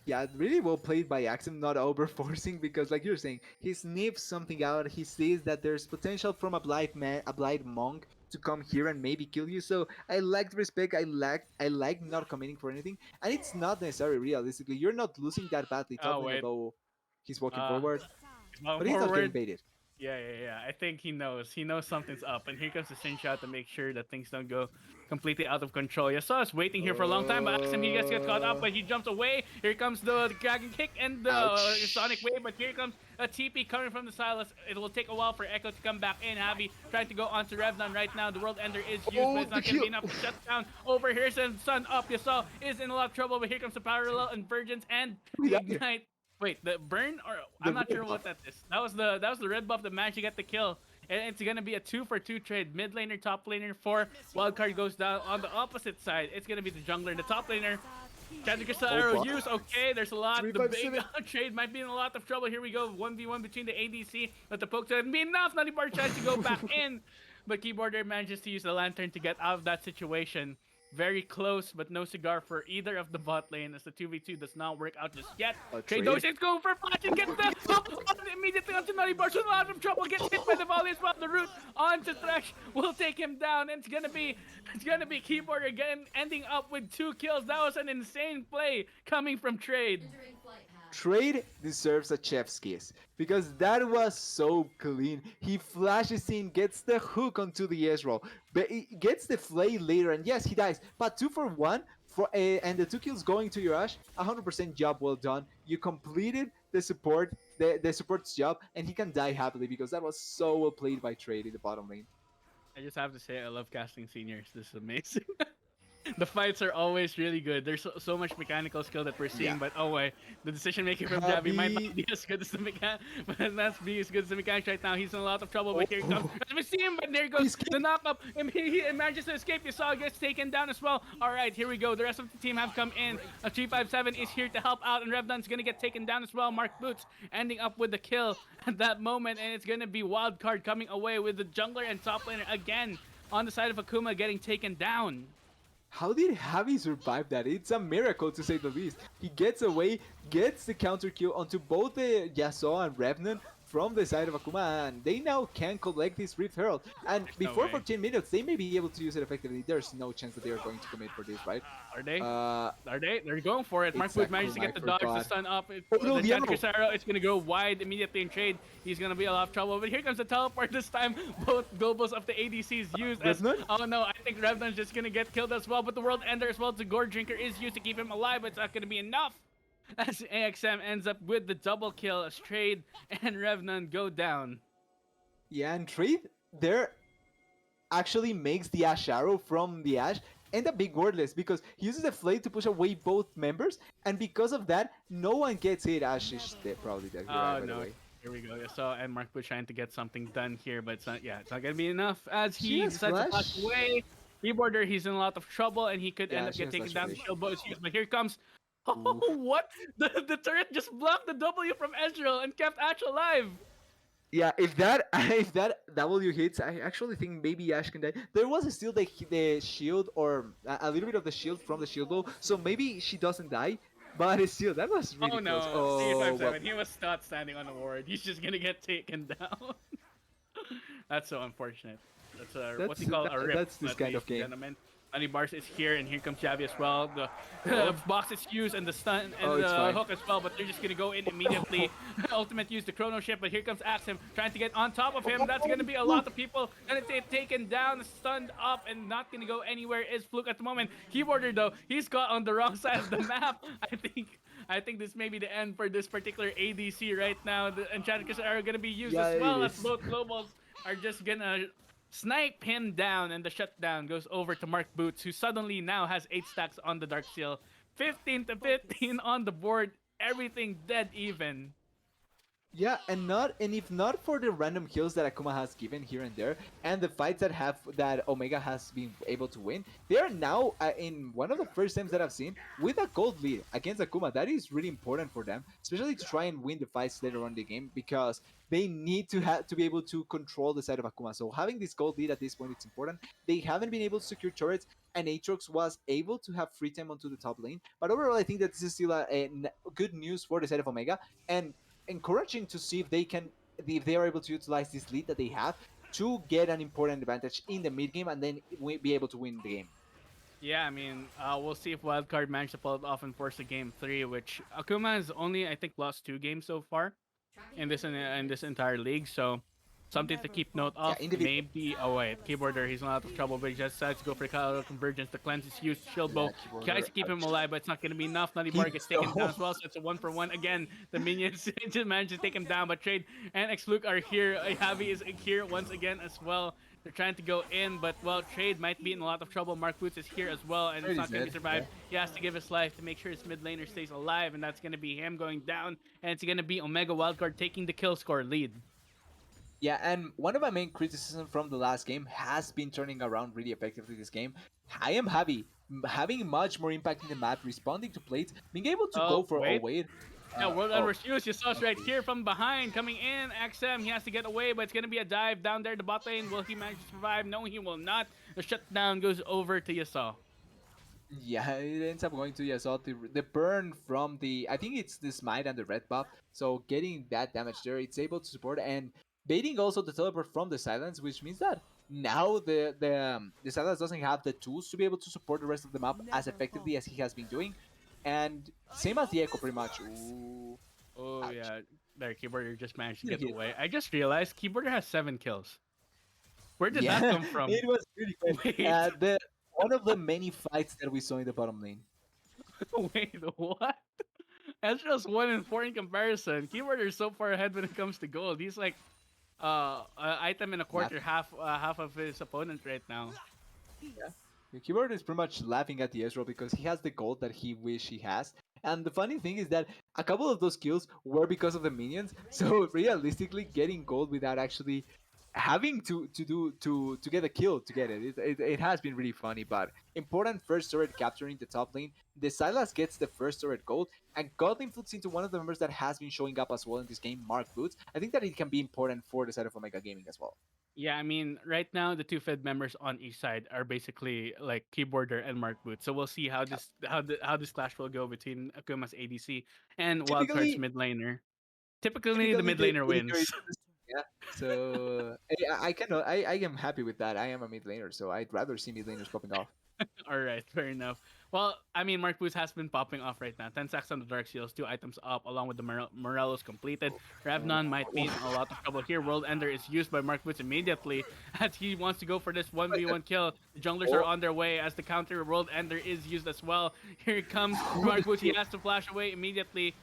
Yeah, really well played by Axem, not over forcing, because like you're saying, he sniffs something out. He sees that there's potential from a blind monk to come here and maybe kill you. So I liked respect. I like not committing for anything, and it's not necessarily realistically. You're not losing that badly. Oh, Top lane, wait. although he's walking Uh, forward, Well, but he's not getting forward. baited. Yeah. I think he knows. He knows something's up. And here comes the Sin Shot to make sure that things don't go completely out of control. Yasuo is waiting here for a long time, but Axem, he gets caught up, but he jumps away. Here comes the Dragon Kick and the Sonic Ouch. Wave, but here comes a TP coming from the Silas. It will take a while for Echo to come back in. Javi trying to go onto Revnan right now. The World Ender is used, Oh, but it's the not going to kill. be enough to shut down over here. And Sun up. Yasuo is in a lot of trouble, but here comes the Parallel Invergence and the Ignite. Wait, the burn or The I'm not red sure what buff. that is. That was the red buff that managed to get the kill. And it's gonna be a 2-for-2 trade. Mid laner, top laner for Wildcard goes down on the opposite side. It's gonna be the jungler and the top laner. Tragic Crystal Arrow fuck. use. Okay, there's a lot. The big 357. trade might be in a lot of trouble. Here we go. 1v1 between the ADC. But the poke doesn't be enough. Nutty Bar tries to go back in. But Keyboarder manages to use the lantern to get out of that situation. Very close, but no cigar for either of the bot lane as the 2v2 does not work out just yet. Trade Ocean's going for flash and gets the immediately onto Nutty Bar. So a lot of trouble. Gets hit by the volley as well. The root onto Thresh will take him down. And it's gonna be Keyboarder again ending up with 2 kills. That was an insane play coming from Trade. Trade deserves a chef's kiss because that was so clean. He flashes in, gets the hook onto the Ezreal, but he gets the flay later, and yes, he dies. But 2 for 1 for and the 2 kills going to your Ash. 100% job well done. You completed the support's job, and he can die happily because that was so well played by Trade in the bottom lane. I just have to say I love casting seniors. This is amazing. The fights are always really good. There's so much mechanical skill that we're seeing, Yeah. but oh wait, the decision making from Javi might not be as good as the but that's be as good as the mechanics right now. He's in a lot of trouble, but here he comes. We see him, but there goes the knockup, and he manages to escape. You saw gets taken down as well. All right, here we go. The rest of the team have come in. A 357 is here to help out, and Revnan's gonna get taken down as well. Mark Boots ending up with the kill at that moment, and it's gonna be Wildcard coming away with the jungler and top laner again on the side of Akuma getting taken down. How did Javi survive that? It's a miracle to say the least. He gets away, gets the counter kill onto both the Yasuo and Revenant from the side of Akuma, and they now can collect this Rift Herald. And No before way. 14 minutes, they may be able to use it effectively. There's no chance that they are going to commit for this, right? Are they? Uh, Are they? They're going for it. Mark it's Booth a managed to get the Akuma, I dodge, the forgot. stun up. Oh, no, The the arrow. Tragic arrow is going to go wide immediately in trade. He's going to be a lot of trouble. But here comes the teleport this time. Both globals of the ADCs used as... Revenant? Oh no, I think Revenant's just going to get killed as well. But the World Ender as well. The Gore Drinker is used to keep him alive, but it's not going to be enough. As AXM ends up with the double kill as Trade and Revenant go down. yeah, and Trade there actually makes the Ash arrow from the Ash end up being wordless because he uses the flame to push away both members, and because of that, no one gets hit. Ash is dead, probably dead. Here, Oh by the no. way. Here we go. So and Mark Bush trying to get something done here, but it's not. Yeah, it's not gonna be enough. As She he has decides to flash. flash away, Keyboarder, he's in a lot of trouble, and he could Yeah, end up she has getting taken flash down. The away. shield bow is used, but here comes. Oh, what? The turret just blocked the W from Ezreal and kept Ash alive. Yeah, if that if that W hits, I actually think maybe Ash can die. There was still the shield or a little bit of the shield from the shield bow, so maybe she doesn't die. But still, that was really Oh no, close. Oh, 357. He was not standing on the ward. He's just gonna get taken down. That's so unfortunate. That's a what's he called? A rip. that's this kind of game. Gentlemen. Money Bars is here, and here comes Javi as well. The box is used, and the stun and Oh, it's the fine. hook as well, but they're just gonna go in immediately. Ultimate use the chrono ship, but here comes Axem trying to get on top of him. That's gonna be a lot of people gonna get taken down, stunned up, and not gonna go anywhere. Is Fluke at the moment. Keyboarder though, he's got on the wrong side of the map. I think this may be the end for this particular ADC right now. The Enchantress are gonna be used Yeah, as it well as is. both globals are just gonna snipe him down, and the shutdown goes over to Mark Boots, who suddenly now has 8 stacks on the Dark Seal. 15 to 15 on the board. Everything dead even. Yeah, and if not for the random kills that Akuma has given here and there, and the fights that Omega has been able to win, they are now in one of the first times that I've seen with a gold lead against Akuma. That is really important for them, especially to try and win the fights later on in the game because they need to be able to control the side of Akuma. So having this gold lead at this point it's important. They haven't been able to secure turrets, and Aatrox was able to have free time onto the top lane. But overall, I think that this is still good news for the side of Omega, and encouraging to see if they are able to utilize this lead that they have to get an important advantage in the mid game and then be able to win the game. Yeah, I mean, we'll see if Wildcard managed to pull it off and force a game 3, which Akuma has only, I think, lost 2 games so far in this entire league. So Something to keep note Yeah, of, individual. maybe. Oh wait, keyboarder, he's in a lot of trouble, but he just decides to go for color convergence. The cleanse is used, shield Yeah, bow tries keyboarder. to keep him Ouch. alive, but it's not gonna be enough. Nutty He Bar gets taken down so as well, so it's a 1-for-1 again. The minions just manage to take him down, but Trade and Xfluke are here. Javi is here once again as well. They're trying to go in, but well, Trade might be in a lot of trouble. Mark Boots is here as well, and it's Trade is not gonna be dead. survived. He has to give his life to make sure his mid laner stays alive, and that's gonna be him going down, and it's gonna be Omega Wildcard taking the kill score lead. Yeah, and one of my main criticisms from the last game has been turning around really effectively this game. I am happy, having much more impact in the map, responding to plates, being able to go Oh, for wait. wait. Yeah, World Oh, Unrest Hughes, you saw us right here from behind, coming in. XM, he has to get away, but it's going to be a dive down there to bot lane. Will he manage to survive? No, he will not. The shutdown goes over to Yasuo. yeah, it ends up going to Yasuo. The burn from the, I think it's the smite and the red buff. So getting that damage there, it's able to support and baiting also the teleport from the silence, which means that now the silence doesn't have the tools to be able to support the rest of the map as effectively as he has been doing, and same as the echo pretty much. Ooh, Oh, ouch. yeah. There, Keyboarder just managed to Didn't get hit. away. I just realized Keyboarder has 7 kills. Where did that Yeah, come from? it was really good. Wait, The one of the many fights that we saw in the bottom lane. wait, what? Ezreal's 1 in 4 in comparison. Keyboarder is so far ahead when it comes to gold. He's like item and a quarter, half of his opponent right now. Yeah. The keyboard is pretty much laughing at the Ezreal because he has the gold that he wish he has. And the funny thing is that a couple of those kills were because of the minions. So realistically, getting gold without actually having to get a kill to get it has been really funny. But important first turret capturing the top lane. The Sylas gets the first turret gold, and Godlin flips into one of the members that has been showing up as well in this game, Mark Boots. I think that it can be important for the side of Omega Gaming as well. Yeah, I mean, right now the two Fed members on each side are basically like Keyboarder and Mark Boot. So we'll see how how this clash will go between Akuma's ADC and Wildcard's Typically, mid laner. Typically, the typically mid the laner laner is wins. yeah. So I am happy with that. I am a mid laner, so I'd rather see mid laners popping off. All right, fair enough. Well, I mean, Mark Boots has been popping off right now. 10 sacks on the Dark Seals, 2 items up, along with the Morelos completed. Ravnon might be in a lot of trouble here. World Ender is used by Mark Boots immediately as he wants to go for this 1v1 kill. The junglers are on their way as the counter World Ender is used as well. Here it comes Mark Boots. He has to flash away immediately.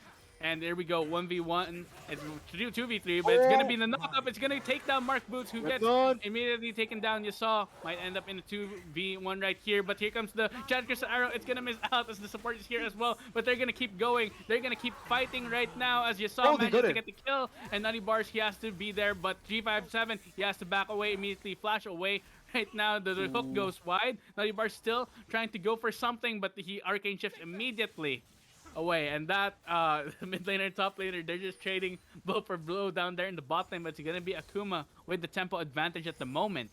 And there we go, 1v1. It's 2v3, but it's going to be the knock-up. It's going to take down Mark Boots, who gets immediately taken down. You saw, might end up in a 2v1 right here. But here comes the Chad Crystal Arrow. It's going to miss out as the support is here as well. But they're going to keep going. They're going to keep fighting right now as you saw manages to get the kill. And Nutty Bars, he has to be there. But G57, he has to back away immediately, flash away. Right now, the hook goes wide. Nutty Bars still trying to go for something, but he arcane shifts immediately away, and that mid laner and top laner, they're just trading blow for blow down there in the bot lane, but it's gonna be Akuma with the tempo advantage at the moment.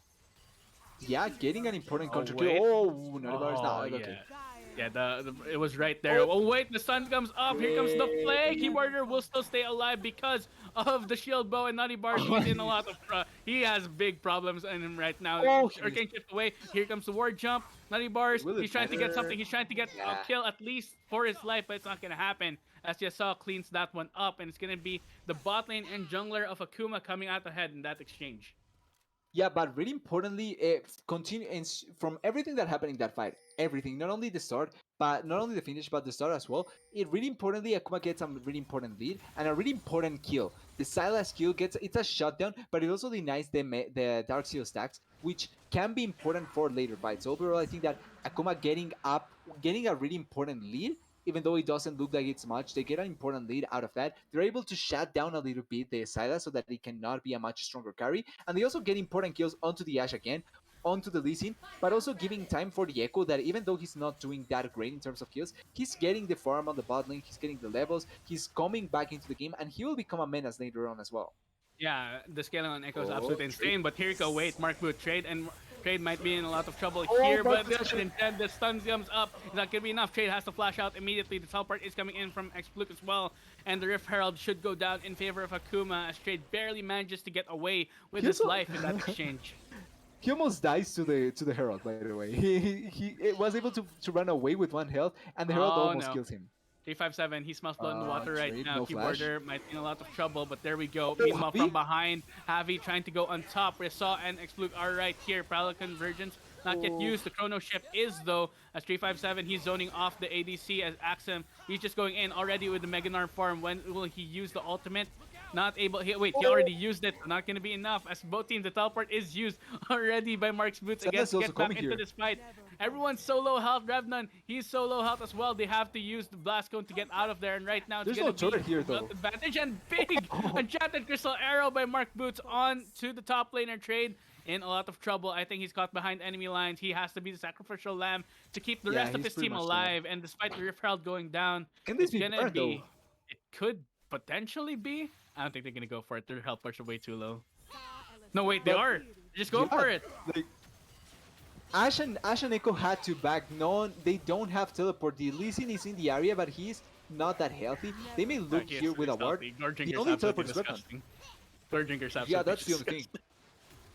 Yeah, getting an important counter kill. wait. Oh, no, the is Oh not. yeah. Okay. Yeah, it was right there. Oh wait, the sun comes up. Here comes the play. Keyboarder will still stay alive because of the shield bow and Nutty Bars. He's in a lot of he has big problems in him right now. Oh, Arcane shift away. Here comes the ward jump. Nutty Bars. Will it He's trying to get something. matter? He's trying to get Yeah. a kill at least for his life, but it's not gonna happen. As you saw, cleans that one up, and it's gonna be the bot lane and jungler of Akuma coming out ahead in that exchange. Yeah, but really importantly, continue from everything that happened in that fight, everything, not only the start, but not only the finish, but the start as well. It really importantly, Akuma gets a really important lead and a really important kill. The Sylas kill it's a shutdown, but it also denies the Dark Seal stacks, which can be important for later fights. Overall, I think that Akuma getting a really important lead, even though it doesn't look like it's much, they get an important lead out of that. They're able to shut down a little bit the Sylas so that it cannot be a much stronger carry. And they also get important kills onto the Ashe again, onto the Lee Sin, but also giving time for the Echo that even though he's not doing that great in terms of kills, he's getting the farm on the bot lane, he's getting the levels, he's coming back into the game, and he will become a menace later on as well. Yeah, the scaling on Echo is Oh, absolutely insane, but here you go, wait, Mark Boot trade, and Trade might be in a lot of trouble Oh, here, Mark but Boot this instead the stun comes up. It's not gonna be enough. Trade has to flash out immediately. The teleport is coming in from Xfluke as well, and the Rift Herald should go down in favor of Akuma as Trade barely manages to get away with his life in that exchange. He almost dies to the Herald, by the way. He was able to run away with one health, and the Herald Oh almost no. kills him. 357, he smells blood in the water right Trade, now. no flash. Keyboarder might be in a lot of trouble, but there we go. Oh, Meanwhile, Javi? from behind, Javi trying to go on top. Risa and Xfluke are right here. Parallel convergence not yet Oh. used. The chrono shift is though, as 357, he's zoning off the ADC as Axem. He's just going in already with the Meganar farm. When will he use the ultimate? Not able. He already used it. Not gonna be enough. As both teams, the teleport is used already by Mark's Boots again Zelda's to also get back coming into here. this fight. Everyone's so low health. Revnan, he's so low health as well. They have to use the blast cone to get out of there. And right now, it's There's gonna no turret be here, a though. advantage and big enchanted crystal arrow by Mark Boots on to the top laner trade. In a lot of trouble. I think he's caught behind enemy lines. He has to be the sacrificial lamb to keep the Yeah, rest of he's his pretty team much dead. alive. And despite the Rift Herald going down, Can this it's be gonna burned, be. though? It could potentially be. I don't think they're gonna go for it. Their health bars are way too low. No, wait, they But- are. Just go for it. Like, Ash and Echo had to back. No, they don't have teleport. The Lee Sin is in the area, but he's not that healthy. They may look Okay, here so with a it's ward. healthy. Gore The Drinker's only absolutely teleport is Weapon. disgusting. Gore Drinker's absolutely Yeah, that's the only thing. disgusting.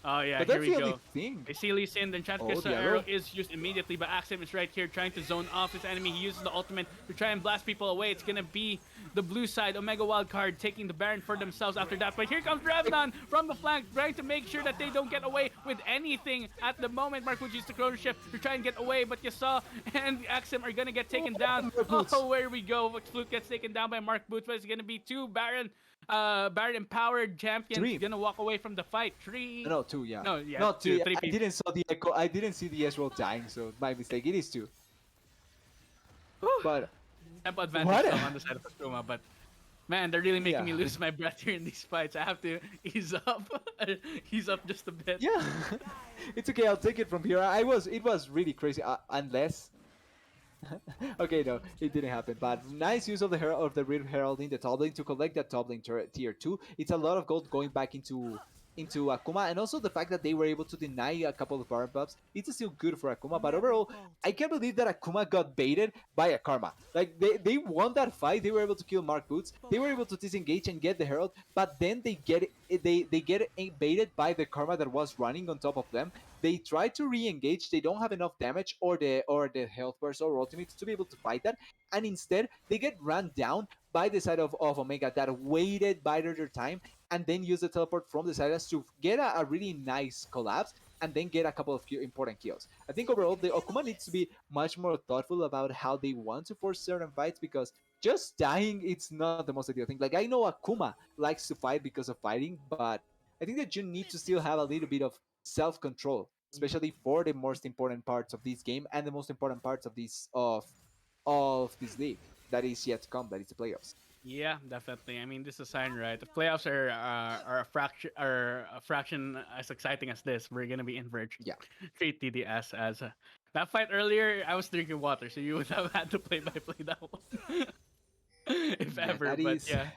Oh yeah, But here that's we the go. only thing. They see Lee Sin, the Enchanted Oh, Crystal the Arrow arrow. is used immediately, but Axem is right here trying to zone off his enemy. He uses the ultimate to try and blast people away. It's gonna be the blue side, Omega Wildcard, taking the Baron for themselves after that. But here comes Revenon from the flank, trying to make sure that they don't get away with anything at the moment. Mark would use the Chrono Shift to try and get away, but Yasa and Axem are gonna get taken down. Mark Boots. Oh, where we go. Fluke gets taken down by Mark Boots, but it's gonna be two Baron empowered champions Three. gonna walk away from the fight. Three. No, 2, yeah. No, yeah, Not two, 2. three I people. didn't saw the Echo. I didn't see the Ezreal dying, so my mistake. It is 2. But Tempo advantage What? still on the side of Akuma, but man, they're really making me Yeah. lose my breath here in these fights. I have to ease up, ease up just a bit. yeah, it's okay. I'll take it from here. It was really crazy. Unless. Okay, no, it didn't happen. But nice use of the Rift Herald in the top lane to collect that top lane tier 2. It's a lot of gold going back into Akuma, and also the fact that they were able to deny a couple of Baron buffs. It's still good for Akuma, but overall, I can't believe that Akuma got baited by a Karma. Like they won that fight. They were able to kill Mark Boots. They were able to disengage and get the Herald, but then they get baited by the Karma that was running on top of them. They try to re-engage. They don't have enough damage or the health burst or ultimates to be able to fight that, and instead they get run down by the side of Omega that waited, bided their time, and then use the teleport from the side to get a really nice collapse and then get a couple of important kills. I think overall the Akuma needs to be much more thoughtful about how they want to force certain fights, because just dying, it's not the most ideal thing. Like, I know Akuma likes to fight because of fighting, but I think that you need to still have a little bit of self-control, especially for the most important parts of this game and the most important parts of this this league that is yet to come, that is the playoffs. Yeah, definitely. I mean, this is a sign, right? The playoffs are a fraction as exciting as this. We're gonna be in for a Yeah. treat TDS as that fight earlier. I was drinking water, so you would have had to play by play that one, if Yeah, ever. that But is- yeah.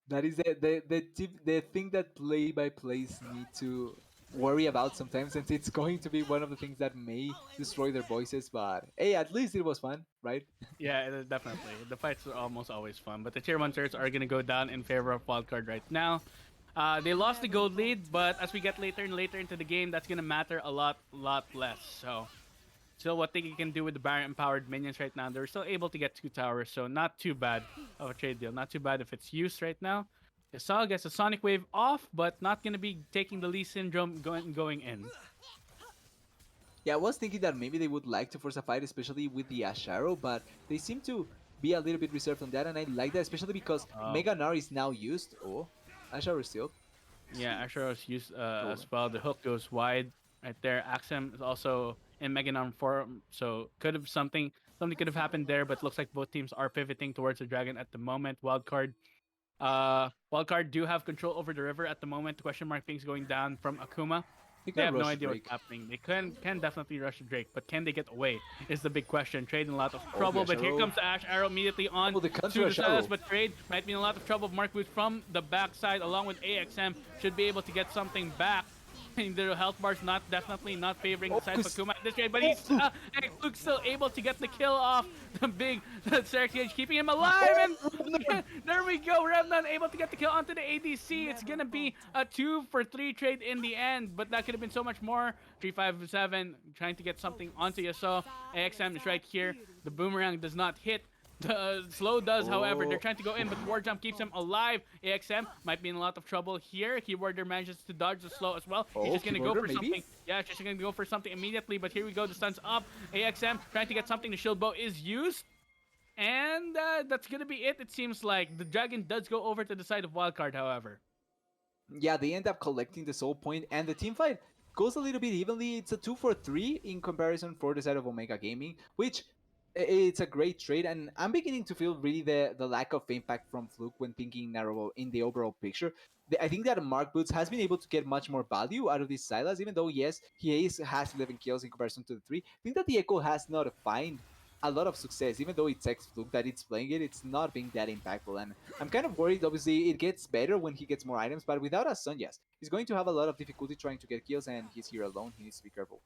That is the thing that play-by-plays need to worry about sometimes, since it's going to be one of the things that may destroy their voices. But hey, at least it was fun, right? Yeah, it is definitely. The fights are almost always fun, but the tier 1 turrets are going to go down in favor of Wildcard right now. They lost the gold lead, but as we get later and later into the game, that's going to matter a lot less. So, still what they can do with the Baron empowered minions right now, they're still able to get 2 towers, so not too bad of a trade deal. Not too bad if it's used right now. Yasal gets a Sonic Wave off, but not going to be taking the Lee Syndrome going in. Yeah, I was thinking that maybe they would like to force a fight, especially with the Ash Arrow, but they seem to be a little bit reserved on that, and I like that, especially because Mega Gnar is now used. Oh, Ash Arrow still. Yeah, Ashero's used as well. The hook goes wide right there. Axem is also in Meganon form, so something could have happened there, but looks like both teams are pivoting towards the dragon at the moment. Wildcard do have control over the river at the moment. Question mark things going down from Akuma. They have no idea what's happening. They can definitely rush the Drake, but can they get away is the big question. Trade in a lot of trouble, but here comes the Ash Arrow immediately on the to counter the Ash sides, Arrow. but Trade might be in a lot of trouble. Mark Boots from the backside along with AXM should be able to get something back. The health bar's definitely not favoring the side of Akuma at this trade, but he's Luke's still able to get the kill off the big Xerxes, keeping him alive, and there we go. Remnant able to get the kill onto the ADC. It's gonna be a 2-for-3 trade in the end, but that could have been so much more. 357 trying to get something onto Yasuo. AXM is right here. The boomerang does not hit The slow does, however, they're Oh, trying to go in, but War Jump keeps him alive. AXM might be in a lot of trouble here. Keyboarder manages to dodge the slow as well. He's oh, just gonna go keyboarder for maybe? something. Yeah, just gonna go for something immediately, but here we go. The stun's up. AXM trying to get something. The shield bow is used. And that's gonna be it. It seems like the dragon does go over to the side of Wildcard, however. Yeah, they end up collecting the soul point, and the team fight goes a little bit evenly. It's a 2 for 3 in comparison for the side of Omega Gaming, which it's a great trade. And I'm beginning to feel really the lack of impact from Fluke when thinking narrow in the overall picture. I think that Mark Boots has been able to get much more value out of these Silas, even though, yes, has 11 kills in comparison to the 3. I think that the Echo has not found a lot of success, even though it's ex Fluke that it's playing it, it's not being that impactful. And I'm kind of worried. Obviously, it gets better when he gets more items, but without a Sun, yes, he's going to have a lot of difficulty trying to get kills, and he's here alone. He needs to be careful.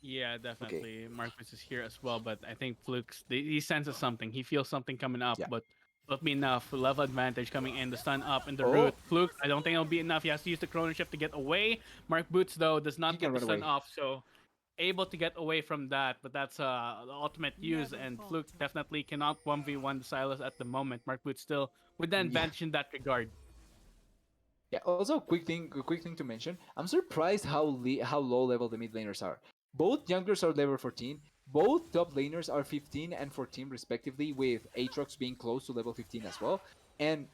Yeah, Okay, definitely. Marcus is here as well, but I think Fluke's he senses something. He feels something coming up, yeah. but will be enough. Level advantage coming in. The stun up in the root. Oh, Fluke, I don't think it'll be enough. He has to use the chrono shift to get away. Mark Boots though does he not can get the run stun away. off, so able to get away from that. But that's the ultimate use, and Fluke definitely cannot 1v1 the Silas at the moment. Mark Boots still with the Yeah. advantage in that regard. Yeah. Also, a quick thing to mention. I'm surprised how low level the mid laners are. Both junglers are level 14. Both top laners are 15 and 14 respectively, with Aatrox being close to level 15 as well. And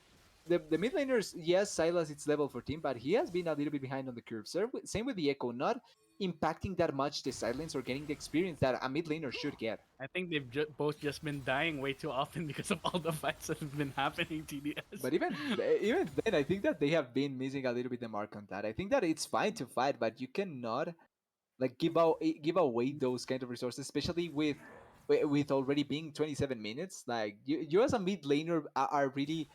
the mid laners, yes, Silas it's level 14, but he has been a little bit behind on the curve. Same with the Echo, not impacting that much the silence or getting the experience that a mid laner should get. I think they've both just been dying way too often because of all the fights that have been happening. TDS. But even then, I think that they have been missing a little bit the mark on that. I think that it's fine to fight, but you cannot like give away those kind of resources, especially with already being 27 minutes. Like you as a mid laner are really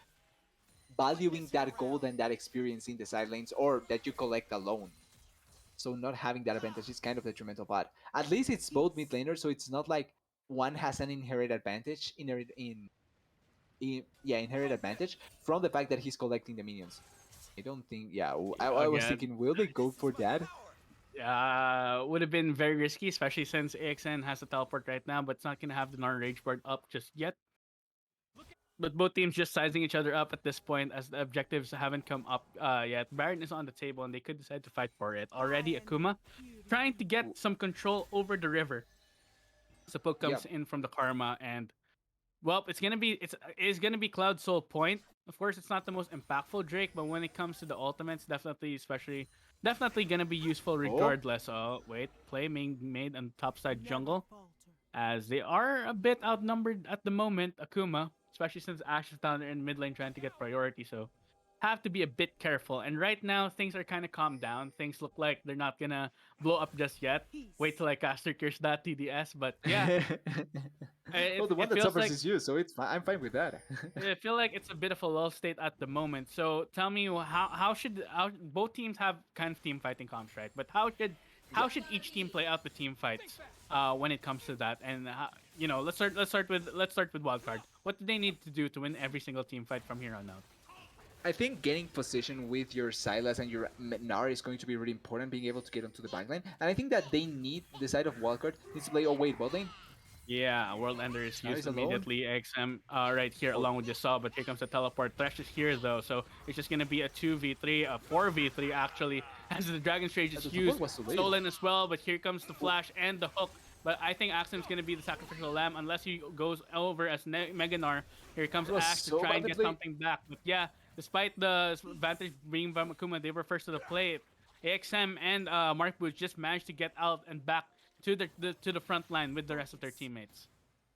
valuing that gold and that experience in the side lanes, or that you collect alone. So not having that advantage is kind of detrimental. But at least it's both mid laners, so it's not like one has an inherent advantage inherent advantage from the fact that he's collecting the minions. I don't think. Yeah, I was Again, thinking, will they go for that? would have been very risky, especially since AXN has a teleport right now, but it's not gonna have the non rage board up just yet. But both teams just sizing each other up at this point as the objectives haven't come up yet. Baron is on the table and they could decide to fight for it. Already Akuma trying to get some control over the river. Support Yeah. comes in from the Karma, and well, it's gonna be Cloud Soul Point. Of course, it's not the most impactful Drake, but when it comes to the ultimates, definitely gonna be useful Oh, regardless. Oh wait, play being made on top side jungle, as they are a bit outnumbered at the moment. Akuma, especially since Ash is down there in mid lane trying to get priority, so have to be a bit careful. And right now, things are kind of calmed down. Things look like they're not gonna blow up just yet. Wait till I caster curse that TDS, but yeah, well, the one it that feels suffers like is you, so it's fine. I'm fine with that. I feel like it's a bit of a lull state at the moment. So tell me, how both teams have kind of team fighting comps, right? But Yeah. how should each team play out the team fights when it comes to that? And let's start with Wildcard. What do they need to do to win every single team fight from here on out? I think getting position with your Silas and your Nar is going to be really important, being able to get onto the backline. And I think that they need, the side of Wildcard needs to play, oh wait, bot lane? Yeah, World Ender is Nar used is alone? immediately. XM right here Oh, along with Yasal, but here comes the teleport. Thresh is here though, so it's just gonna be a 2v3, a 4v3 actually, as the Dragon's Rage the is support used. was too late. Stolen as well, but here comes the Oh, flash and the hook. But I think Axum's gonna be the sacrificial lamb unless he goes over as Meganar. Here comes it was Axe to so try and badly get played. something back. But yeah, despite the advantage being by Akuma, they were first to the play. AXM and Mark Boots just managed to get out and back to the front line with the rest of their teammates.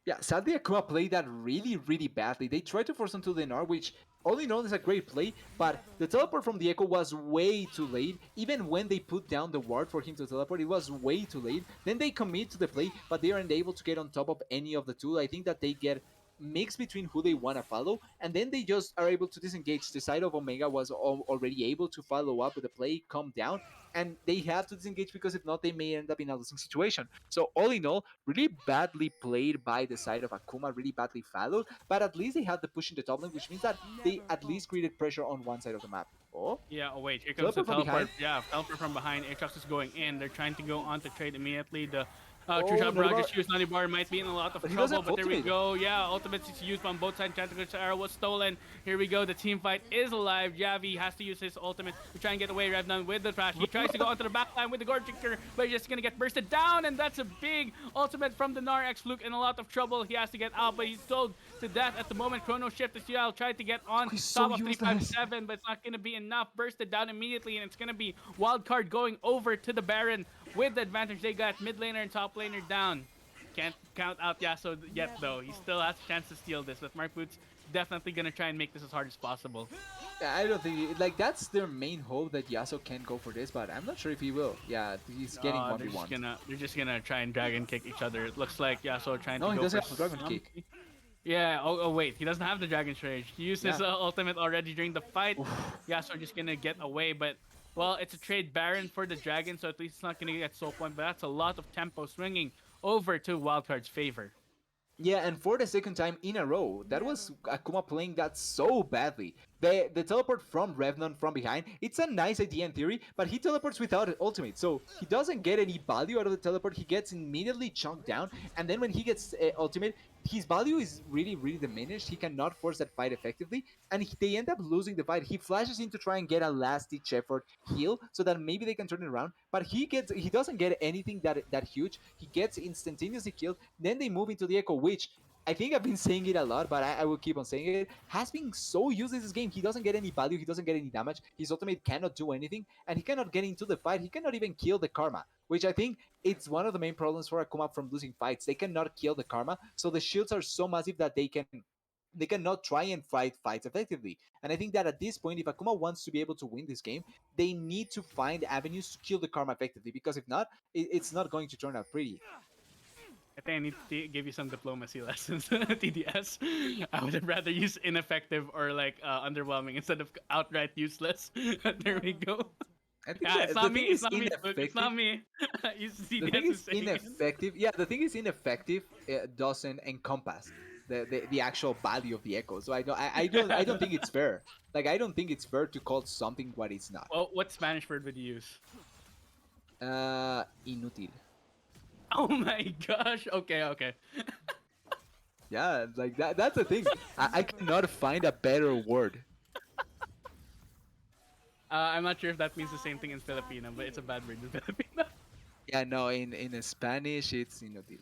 Yeah, sadly, Akuma played that really, really badly. They tried to force him to the Nar, which all in all is a great play, but the teleport from the Echo was way too late. Even when they put down the ward for him to teleport, it was way too late. Then they commit to the play, but they aren't able to get on top of any of the two. I think that they get mixed between who they want to follow, and then they just are able to disengage. The side of Omega was already able to follow up with the play, calm down, and they have to disengage because if not, they may end up in a losing situation. So all in all, really badly played by the side of Akuma, really badly followed, but at least they had the push in the top lane, which means that they at least created pressure on one side of the map. Oh, Yeah, oh wait, here comes the teleport from teleport. behind. Yeah, teleport from behind. Aatrox is going in. They're trying to go on to trade immediately. The True shot barrage Nanibar- is used. Nanibar might be in a lot of But he doesn't trouble, have but there we ultimate. go. Yeah, ultimates is used on both sides. Chanticleer's arrow was stolen. Here we go. The team fight is alive. Javi has to use his ultimate to try and get away. Revnan with the trash. He tries to go onto the backline with the Gorge Kicker, but he's just gonna get bursted down, and that's a big ultimate from the Gnar X Fluke in a lot of trouble. He has to get out, but he's told to death at the moment. Chrono Shift as well. Tried to get on He's so top of useless. 357, but it's not gonna be enough. Bursted down immediately, and it's gonna be Wildcard going over to the Baron with the advantage they got. Mid laner and top laner down. Can't count out Yasuo yet though. He still has a chance to steal this. But Mark Boots definitely gonna try and make this as hard as possible. Yeah, I don't think like that's their main hope that Yasuo can go for this, but I'm not sure if he will. Yeah, he's getting Oh, 1v1. they're just gonna try and dragon kick each other. It looks like Yasuo trying No, to he go doesn't for have the dragon something. kick. Yeah. Oh wait, he doesn't have the dragon rage. He used his Yeah. ultimate already during the fight. Yasuo just gonna get away, but. Well, it's a trade Baron for the Dragon, so at least it's not going to get soul point, but that's a lot of tempo swinging over to Wildcard's favor. Yeah, and for the second time in a row, that was Akuma playing that so badly. The teleport from Revnon from behind, it's a nice idea in theory, but he teleports without ultimate, so he doesn't get any value out of the teleport. He gets immediately chunked down, and then when he gets ultimate, his value is really, really diminished. He cannot force that fight effectively, and they end up losing the fight. He flashes in to try and get a last-ditch effort heal, so that maybe they can turn it around, but he doesn't get anything that huge. He gets instantaneously killed, then they move into the Echo, which I think I've been saying it a lot, but I will keep on saying it. Has been so useless this game. He doesn't get any value. He doesn't get any damage. His ultimate cannot do anything, and he cannot get into the fight. He cannot even kill the Karma, which I think it's one of the main problems for Akuma from losing fights. They cannot kill the Karma, so the shields are so massive that they cannot try and fight fights effectively. And I think that at this point, if Akuma wants to be able to win this game, they need to find avenues to kill the Karma effectively, because if not, it's not going to turn out pretty. I think I need to give you some diplomacy lessons, TDS. I would rather use ineffective or like underwhelming instead of outright useless. There we go. I think Yeah, that it's the not me. thing It's is not me. Luke, It's not me. The TDS thing is is saying it. ineffective. Yeah, the thing is ineffective doesn't encompass the actual value of the echo. So I don't think it's fair. Like I don't think it's fair to call something what it's not. Well, what Spanish word would you use? Inútil. Oh my gosh. Okay. Yeah, like that's the thing. I cannot find a better word. I'm not sure if that means the same thing in Filipino, but it's a bad word in Filipino. Yeah, no, in Spanish it's inútil,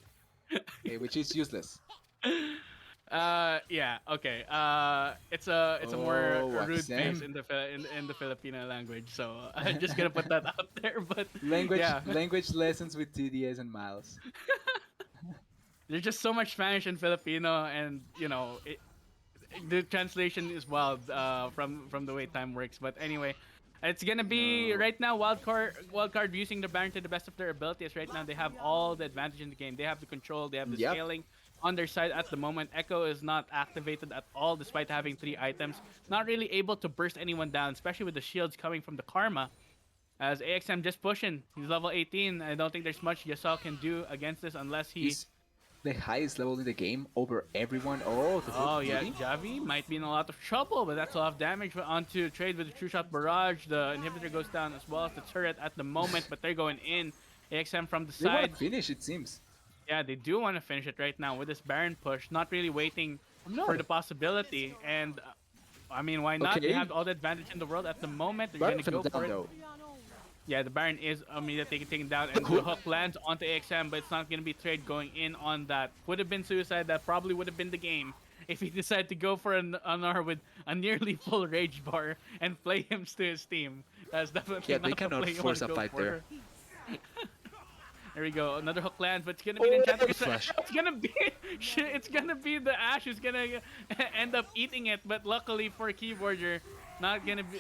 which is useless. Yeah, okay. It's a more Oh, rude face Waxen. in the Filipino language, so I'm just gonna put that out there. But Language yeah, language lessons with TDS and Miles. there's just so much Spanish in Filipino, and the translation is wild from the way time works. But anyway, it's gonna be No. right now Wildcard using the Baron to the best of their abilities. Right now they have all the advantage in the game. They have the control. They have the Yep. scaling on their side at the moment. Echo is not activated at all despite having 3 items. Not really able to burst anyone down, especially with the shields coming from the Karma. As AXM just pushing, he's level 18. I don't think there's much Yasuo can do against this unless he. He's the highest level in the game over everyone. Oh, the Oh hook, yeah, maybe? Javi might be in a lot of trouble, but that's a lot of damage onto trade with the True Shot Barrage. The inhibitor goes down as well as the turret at the moment, but they're going in. AXM from the They want side. to finish, it seems. Yeah, they do want to finish it right now with this Baron push, not really waiting No. for the possibility. And I mean, why not? They Okay. have all the advantage in the world at the moment. They're Baron gonna go fell for down it. though. Yeah, the Baron is immediately taken down, and the hook lands onto AXM, but it's not going to be trade going in on that. Would have been suicide. That probably would have been the game if he decided to go for an R with a nearly full rage bar and play him to his team. That's definitely Yeah, not they the cannot play you force wanna a go fight for. there. There we go. Another hook lands, but it's gonna be the Oh, enchanter. flash. It's gonna be it's gonna be the Ash who's gonna end up eating it. But luckily for Keyboarder,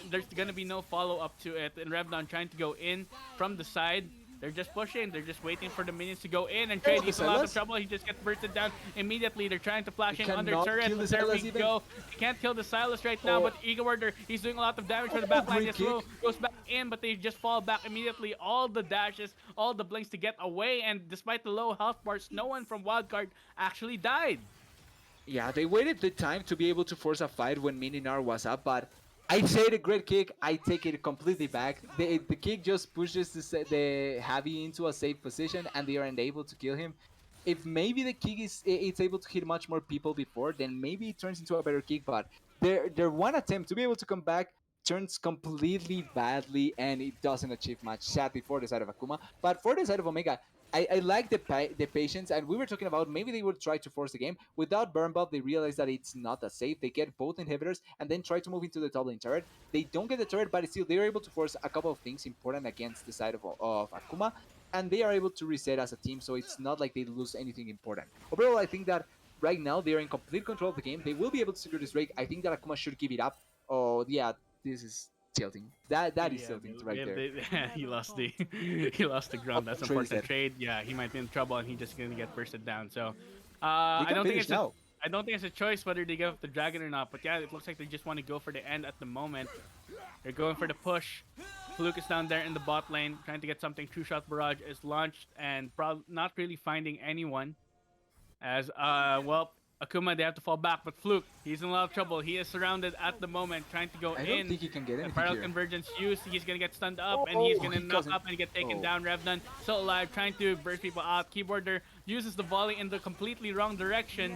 there's gonna be no follow up to it. And Revdon trying to go in from the side. They're just pushing. They're just waiting for the minions to go in and trade. the He's in a lot of Silas? trouble. He just gets bursted down immediately. They're trying to flash He in under cannot turret. kill the But there Silas we even. go. He can't kill the Silas right now, Oh. but Ego Warder, he's doing a lot of damage for the Oh, backline. great Yasuo kick. goes back in, but they just fall back immediately. All the dashes, all the blinks to get away, and despite the low health bars, no one from Wildcard actually died. Yeah, they waited the time to be able to force a fight when Mininar was up, but I say the great kick. I take it completely back. The kick just pushes the heavy into a safe position, and they aren't able to kill him. If maybe the kick it's able to hit much more people before, then maybe it turns into a better kick. But their one attempt to be able to come back turns completely badly, and it doesn't achieve much. Sadly for the side of Akuma, but for the side of Omega, I like the patience, and we were talking about maybe they would try to force the game without burn buff. They realize that it's not as safe. They get both inhibitors and then try to move into the top lane turret. They don't get the turret, but still they're able to force a couple of things important against the side of Akuma, and they are able to reset as a team. So it's not like they lose anything important. Overall, I think that right now they are in complete control of the game. They will be able to secure this break. I think that Akuma should give it up. Oh yeah, this is tilting. That is Yeah, tilting right there. he lost the he lost the Oh, ground. That's trade is unfortunate dead. trade. Yeah, he might be in trouble, and he's just gonna get bursted down. So, They I can don't think finish it's a now. I don't think it's a choice whether they give up the dragon or not. But yeah, it looks like they just want to go for the end at the moment. They're going for the push. Fluke is down there in the bot lane trying to get something. True Shot Barrage is launched and not really finding anyone. As well, Akuma they have to fall back, but Fluke he's in a lot of trouble. He is surrounded at the moment, trying to go I don't in. think he can get And anything Parallel here. Convergence used. He's gonna get stunned up, and he's Oh, gonna he knock doesn't. up and get taken Oh, down. Revdun still alive, trying to burst people out. Keyboarder uses the volley in the completely wrong direction,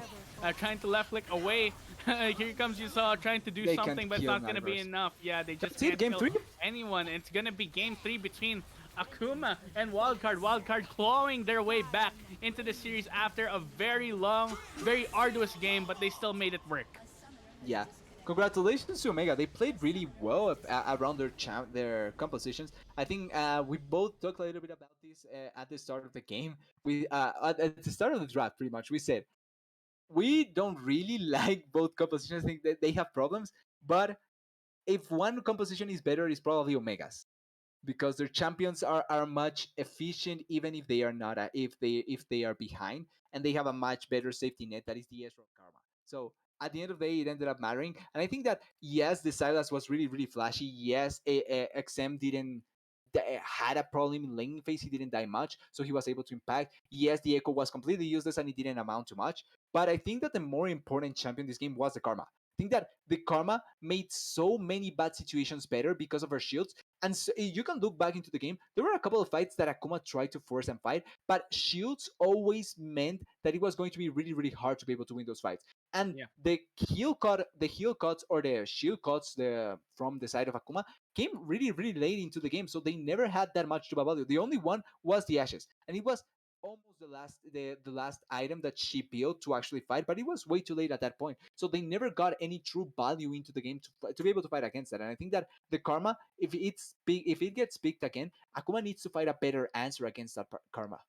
trying to left click away. Here comes Yusaw trying to do they can't something, but it's kill not gonna be Nightmares. enough. Yeah, they just That's it. can't Game kill three. anyone. It's gonna be game 3 between Akuma and Wildcard. Wildcard clawing their way back into the series after a very long, very arduous game, but they still made it work. Yeah. Congratulations to Omega. They played really well around their compositions. I think we both talked a little bit about this at the start of the game. We at the start of the draft, pretty much, we said we don't really like both compositions. I think that they have problems, but if one composition is better, it's probably Omega's because their champions are much efficient even if they are not if they are behind, and they have a much better safety net that is the Ezra of Karma. So at the end of the day it ended up mattering, and I think that yes, the Silas was really flashy. Yes, XM didn't had a problem in lane phase. He didn't die much, so he was able to impact. Yes, the Echo was completely useless and it didn't amount to much, but I think that the more important champion this game was the Karma. I think that the Karma made so many bad situations better because of her shields. And so, you can look back into the game. There were a couple of fights that Akuma tried to force and fight, but shields always meant that it was going to be really hard to be able to win those fights. And Yeah. the heal cuts or the shield cuts from the side of Akuma came really late into the game, so they never had that much to value. The only one was the ashes, and it was almost the last item that she built to actually fight, but it was way too late at that point. So they never got any true value into the game to be able to fight against that. And I think that the Karma, if it gets picked again, Akuma needs to fight a better answer against that Karma.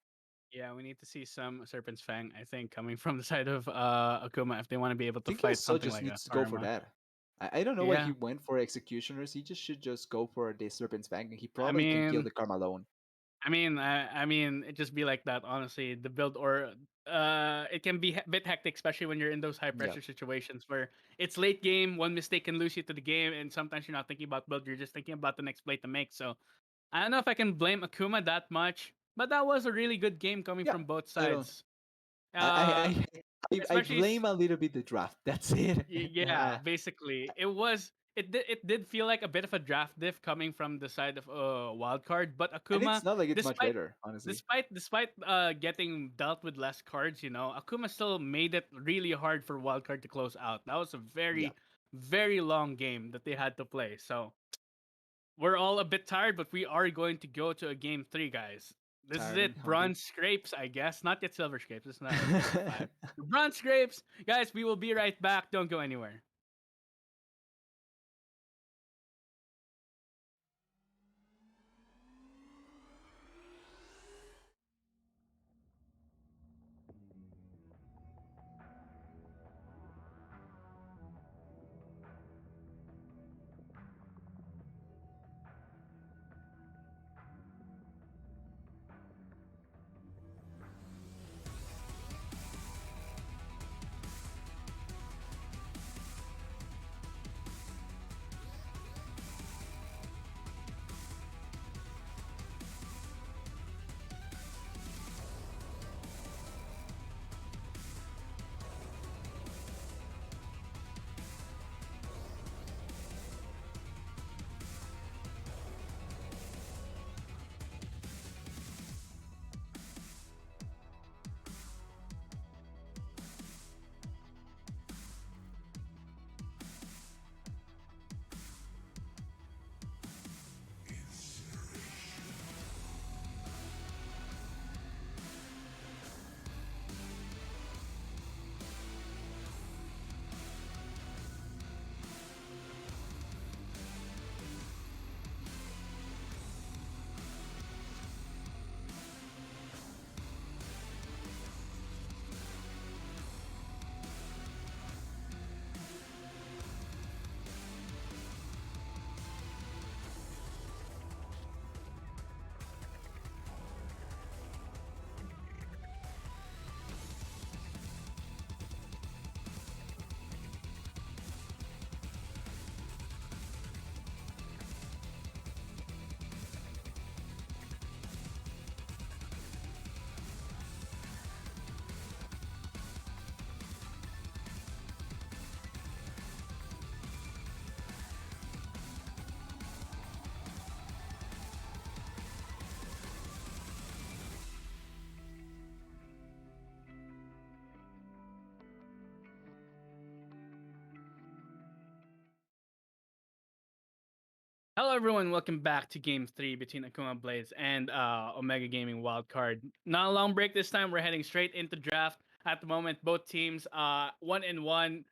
Yeah, we need to see some Serpent's Fang, I think, coming from the side of Akuma if they want to be able I to think fight Yasuo something just like a needs to go for Karma. that. I don't know why Yeah, he went for Executioners. He just should just go for the Serpent's Fang, and he I probably can kill mean, the Karma alone. it just be like that. Honestly, the build or it can be a bit hectic, especially when you're in those high Yeah. pressure situations where it's late game. One mistake can lose you to the game, and sometimes you're not thinking about build. You're just thinking about the next play to make. So I don't know if I can blame Akuma that much, but that was a really good game coming Yeah. from both I don't. sides. I I Uh, I, I especially blame a little bit the draft. That's it. Yeah, basically, it did feel like a bit of a draft diff coming from the side of Wildcard, but And it's Akuma, not like it's much despite better, honestly. getting dealt with less cards, Akuma still made it really hard for Wildcard to close out. That was a Yeah. very long game that they had to play. So we're all a bit tired, but we are going to go to a game 3, guys. This is Tired and it. hungry. Bronze scrapes, I guess. Not yet silver scrapes. It's not best of 5. Bronze scrapes, guys. We will be right back. Don't go anywhere. Hello, everyone. Welcome back to Game 3 between Akuma Blades and Omega Gaming Wildcard. Not a long break this time. We're heading straight into draft. At the moment, both teams 1-1.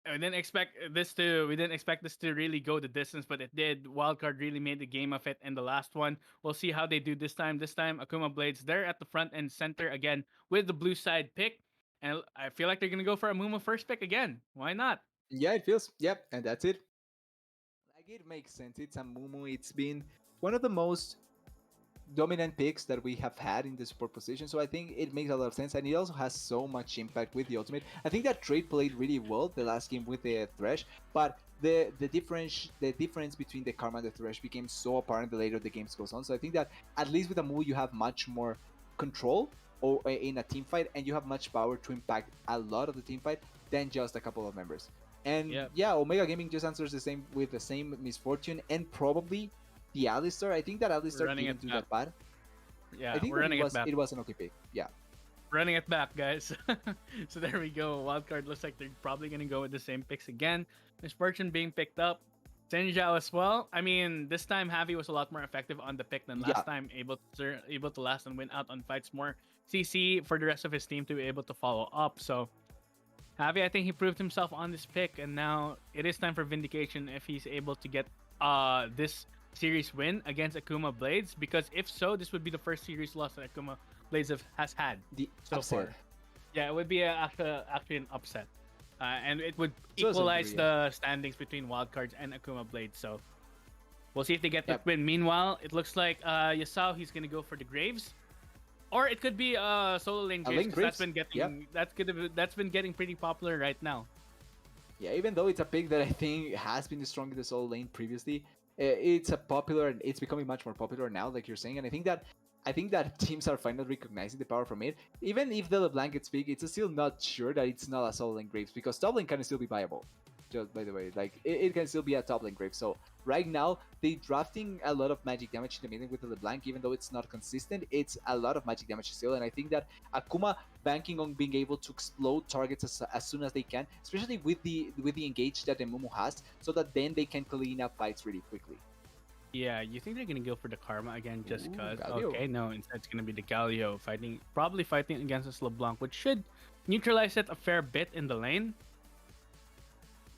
We didn't expect this to really go the distance, but it did. Wildcard really made the game of it in the last one. We'll see how they do this time. This time, Akuma Blades, they're at the front and center again with the blue side pick. And I feel like they're gonna go for a Mumu first pick again. Why not? Yeah, it feels. Yep, and that's it. Like it makes sense. It's a Mumu. It's been one of the most dominant picks that we have had in the support position. So I think it makes a lot of sense, and it also has so much impact with the ultimate. I think that trade played really well the last game with the Thresh, but the difference between the Karma and the Thresh became so apparent the later the games goes on. So I think that at least with a move you have much more control or in a team fight, and you have much power to impact a lot of the team fight than just a couple of members. And Yep. yeah, Omega Gaming just answers the same with the same misfortune and probably the Alistar. I think that Alistar Running didn't it do that bad. Yeah, I think we're that running it back. it was an okay pick. Yeah. Running it back, guys. So there we go. Wildcard looks like they're probably gonna go with the same picks again. Misfortune being picked up. Senjao as well. I mean, this time Javi was a lot more effective on the pick than Yeah. last time. Able to last and win out on fights more. CC for the rest of his team to be able to follow up. So Javi, I think he proved himself on this pick, and now it is time for vindication if he's able to get this series win against Akuma Blades. Because if so, this would be the first series loss that Akuma Blades has had The so upset. far. Yeah, it would be actually an upset. And it would So it's a equalize victory, the standings between Wildcards and Akuma Blades. So we'll see if they get the Yep. win. Meanwhile, it looks like Yasao, he's gonna go for the Graves. Or it could be solo lane A Graves, lane 'cause that's Graves, been getting that's been getting pretty popular right now. Yeah, even though it's a pick that I think has been strong in the solo lane previously, it's a popular and it's becoming much more popular now, like you're saying. And I think that teams are finally recognizing the power from it. Even if the LeBlanc gets big, it's still not sure that it's not a solo lane Graves because top lane can still be viable. Just by the way, like it can still be a top lane Graves. So right now they drafting a lot of magic damage in the middle with the LeBlanc, even though it's not consistent. It's a lot of magic damage still, and I think that Akuma banking on being able to explode targets as soon as they can, especially with the engage that the Mumu has, so that then they can clean up fights really quickly. Yeah, you think they're gonna go for the Karma again just Ooh, because? Galio. Okay, no, instead it's gonna be the Galio probably fighting against this LeBlanc, which should neutralize it a fair bit in the lane.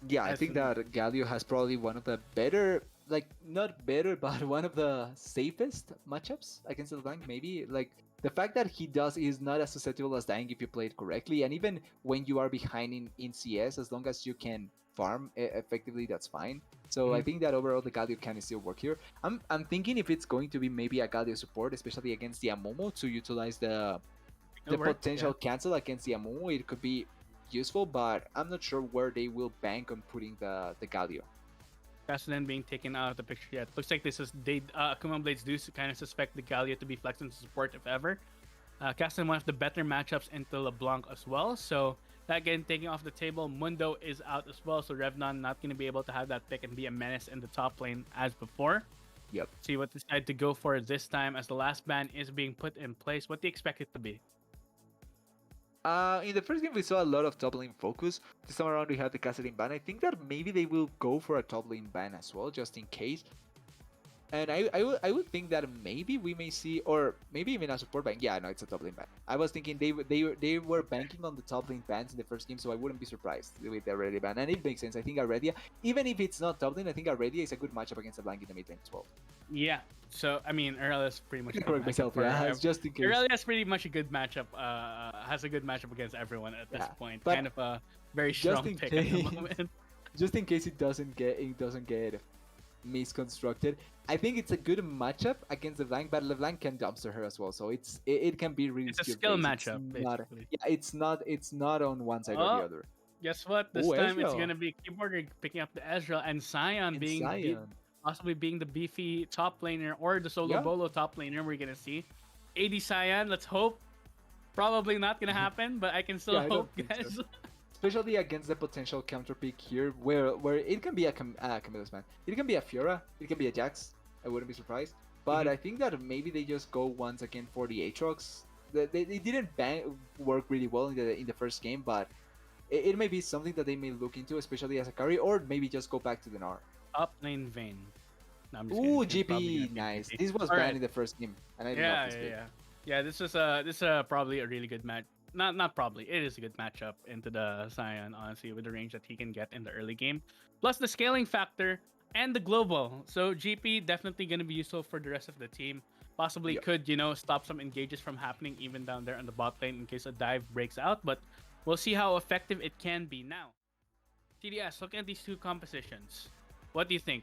Yeah, I As think in- that Galio has probably one of the better, like not better, but one of the safest matchups against the Blank. Maybe like the fact that is not as susceptible as dying if you play it correctly, and even when you are behind in CS, as long as you can farm effectively, that's fine. So I Mhm. think that overall the Galio can still work here. I'm thinking if it's going to be maybe a Galio support, especially against the Amomo, to utilize the It'll work, potential cancel against the Amumu, it could be useful, but I'm not sure where they will bank on putting the Galio. Castellan being taken out of the picture yet. Looks like Akuma Blades do kind of suspect the Galio to be flexed into support if ever. Castellan one of the better matchups into LeBlanc as well. So that getting taken off the table. Mundo is out as well. So Revnon not going to be able to have that pick and be a menace in the top lane as before. Yep. See what they decide to go for this time as the last ban is being put in place. What do you expect it to be? In the first game, we saw a lot of top lane focus. This time around, we had the Kassadin ban. I think that maybe they will go for a top lane ban as well, just in case. And I would think that maybe we may see, or maybe even a support ban. Yeah, no, it's a top lane ban. I was thinking they were banking on the top lane bans in the first game, so I wouldn't be surprised with the Aurelia ban. And it makes sense. I think Aurelia, even if it's not top lane, I think Aurelia is a good matchup against a blank in the mid lane as well. Yeah. So I mean, Aurelia's pretty much. I a can good correct myself, matchup for yeah, ev- just in case. Aurelia's pretty much a good matchup. Has a good matchup against everyone at this Yeah, point. but Kind of a very just strong in pick at the case- moment. Just in case it doesn't get misconstructed. I think it's a good matchup against LeBlanc, but LeBlanc can dumpster her as well, so it can be really It's a skill skill based. matchup, Not, basically. yeah, it's not on one side or Oh, the other. Guess what? This Oh, time it's Ezreal. gonna be Keyboarder picking up the Ezreal and Sion And being Zion. possibly being the beefy top laner or the solo Yeah. bolo top laner. We're gonna see AD Cyan. Let's hope. Probably not gonna happen, but I can still Yeah, I don't hope, think guys. so. Especially against the potential counter pick here, where it can be a Camillus man, it can be a Fiora, it can be a Jax. I wouldn't be surprised. But Mhm. I think that maybe they just go once again for the Aatrox. They didn't work really well in the first game, but it may be something that they may look into, especially as a carry, or maybe just go back to the Gnar. Top lane Vayne. No, I'm just kidding. Ooh, It's probably gonna GP, be nice. GP. This was All banned right. in the first game, and I love Yeah, this yeah, pick. yeah. Yeah, this is probably a really good match. Not probably. It is a good matchup into the Scion, honestly, with the range that he can get in the early game, plus the scaling factor and the global. So GP definitely gonna be useful for the rest of the team. Possibly Yep. could stop some engages from happening even down there on the bot lane in case a dive breaks out. But we'll see how effective it can be now. TDS, looking at these two compositions, what do you think?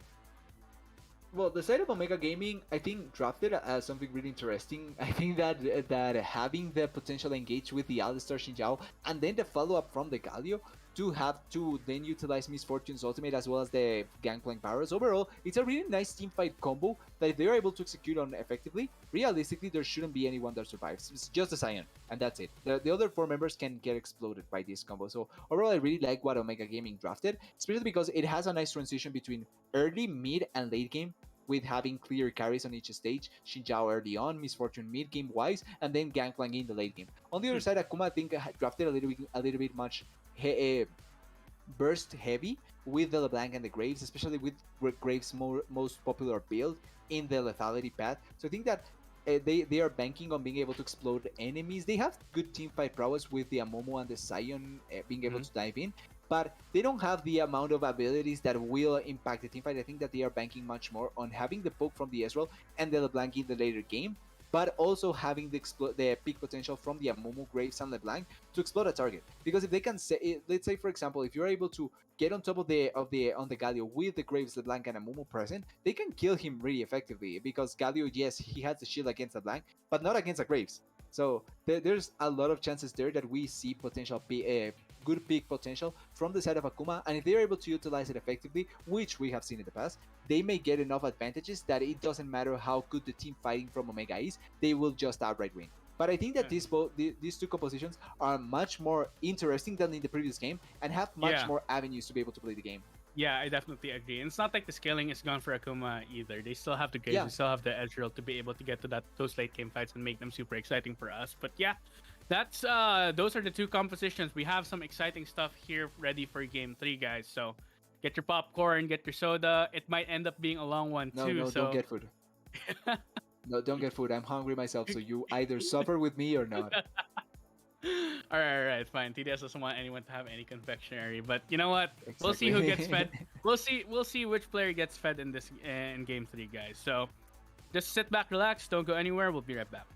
Well, the side of Omega Gaming, I think drafted as something really interesting. I think that having the potential engage with the Alistar Shinjao and then the follow up from the Galio to have to then utilize Miss Fortune's ultimate as well as the Gangplank Barrows. Overall, it's a really nice team fight combo that if they're able to execute on effectively, realistically there shouldn't be anyone that survives. It's just a Scion, and that's it. The other four members can get exploded by this combo. So overall, I really like what Omega Gaming drafted, especially because it has a nice transition between early, mid, and late game with having clear carries on each stage, Shinjao early on, Misfortune mid game wise, and then Gangplank in the late game. On the other side, Akuma I think drafted a little bit much burst heavy with the LeBlanc and the Graves, especially with Graves' most popular build in the lethality path. So I think that they are banking on being able to explode enemies. They have good team fight prowess with the Amomo and the Scion being able to dive in, but they don't have the amount of abilities that will impact the team fight. I think that they are banking much more on having the poke from the Ezreal and the LeBlanc in the later game, but also having the peak potential from the Amumu, Graves, and LeBlanc to explode a target. Because if they can say, let's say for example, if you're able to get on top of the on the Galio with the Graves, LeBlanc, and Amumu present, they can kill him really effectively. Because Galio, yes, he has the shield against LeBlanc, but not against the Graves. So there's a lot of chances there that we see potential good peak potential from the side of Akuma, and if they're able to utilize it effectively, which we have seen in the past, they may get enough advantages that it doesn't matter how good the team fighting from Omega is, they will just outright win. But I think that these two compositions are much more interesting than in the previous game and have much Yeah. more avenues to be able to play the game. Yeah, I definitely agree. And it's not like the scaling is gone for Akuma either. They still have the Graves, Yeah. they still have the Ezreal to be able to get to those late game fights and make them super exciting for us. But yeah, that's those are the two compositions. We have some exciting stuff here ready for game 3, guys. So get your popcorn, get your soda. It might end up being a long one No, too. no, So don't get food. No, don't get food. I'm hungry myself, so you either suffer with me or not. all right, fine. TDS doesn't want anyone to have any confectionery, but you know what? We'll see who gets fed. We'll see which player gets fed in this in game 3, guys. So just sit back, relax, don't go anywhere. We'll be right back.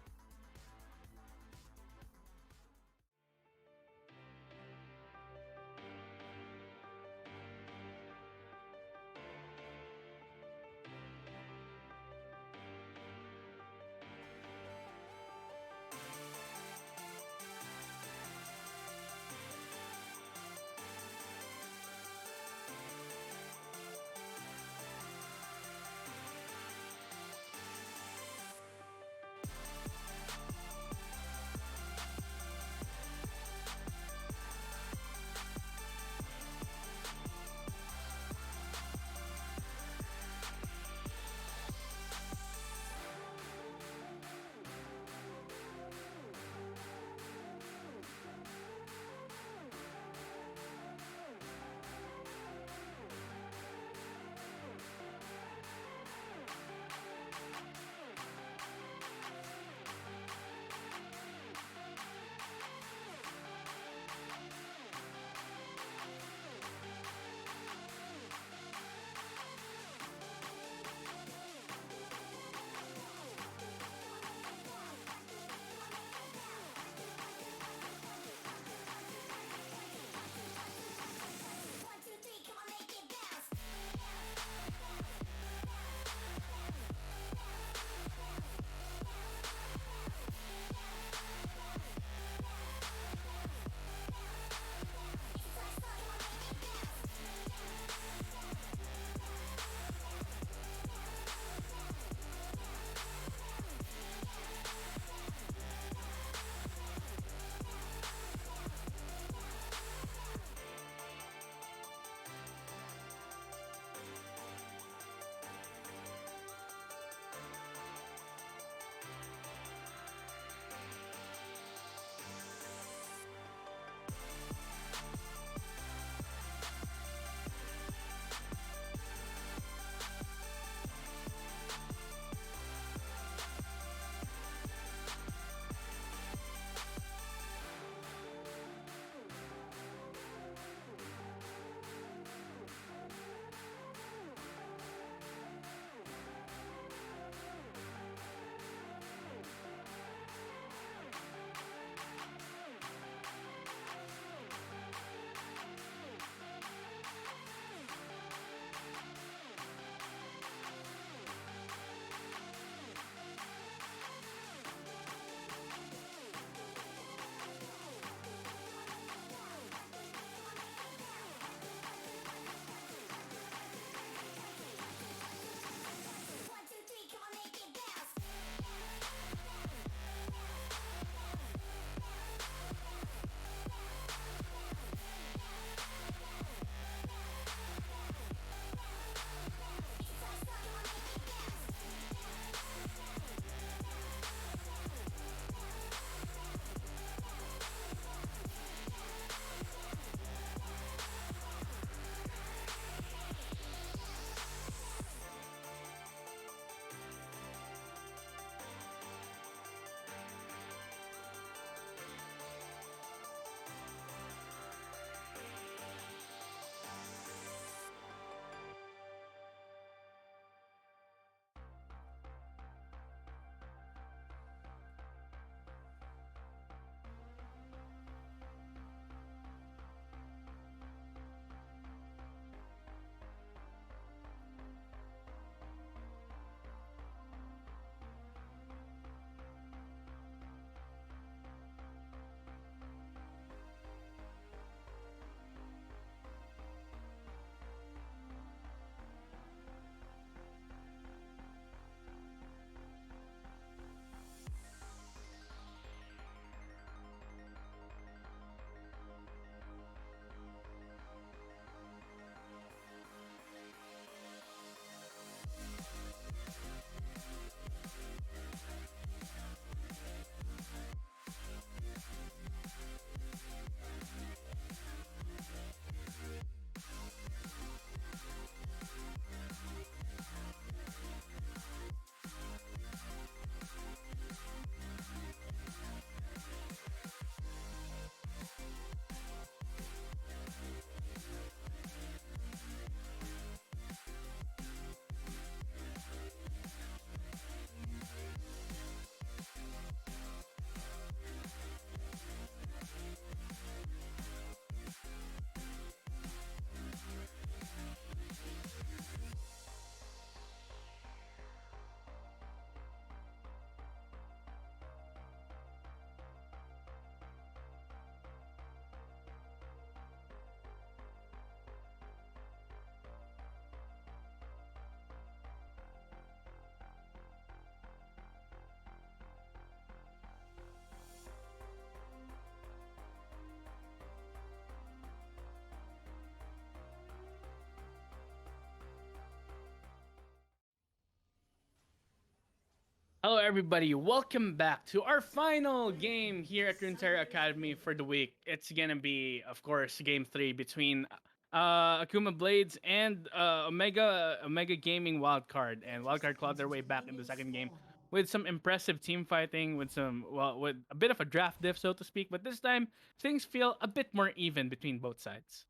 Hello, everybody. Welcome back to our final game here at Runeterra Academy for the week. It's gonna be, of course, Game 3 between Akuma Blades and Omega Gaming Wildcard. And Wildcard clawed their way back in the second game with some impressive team fighting, with a bit of a draft diff, so to speak. But this time, things feel a bit more even between both sides.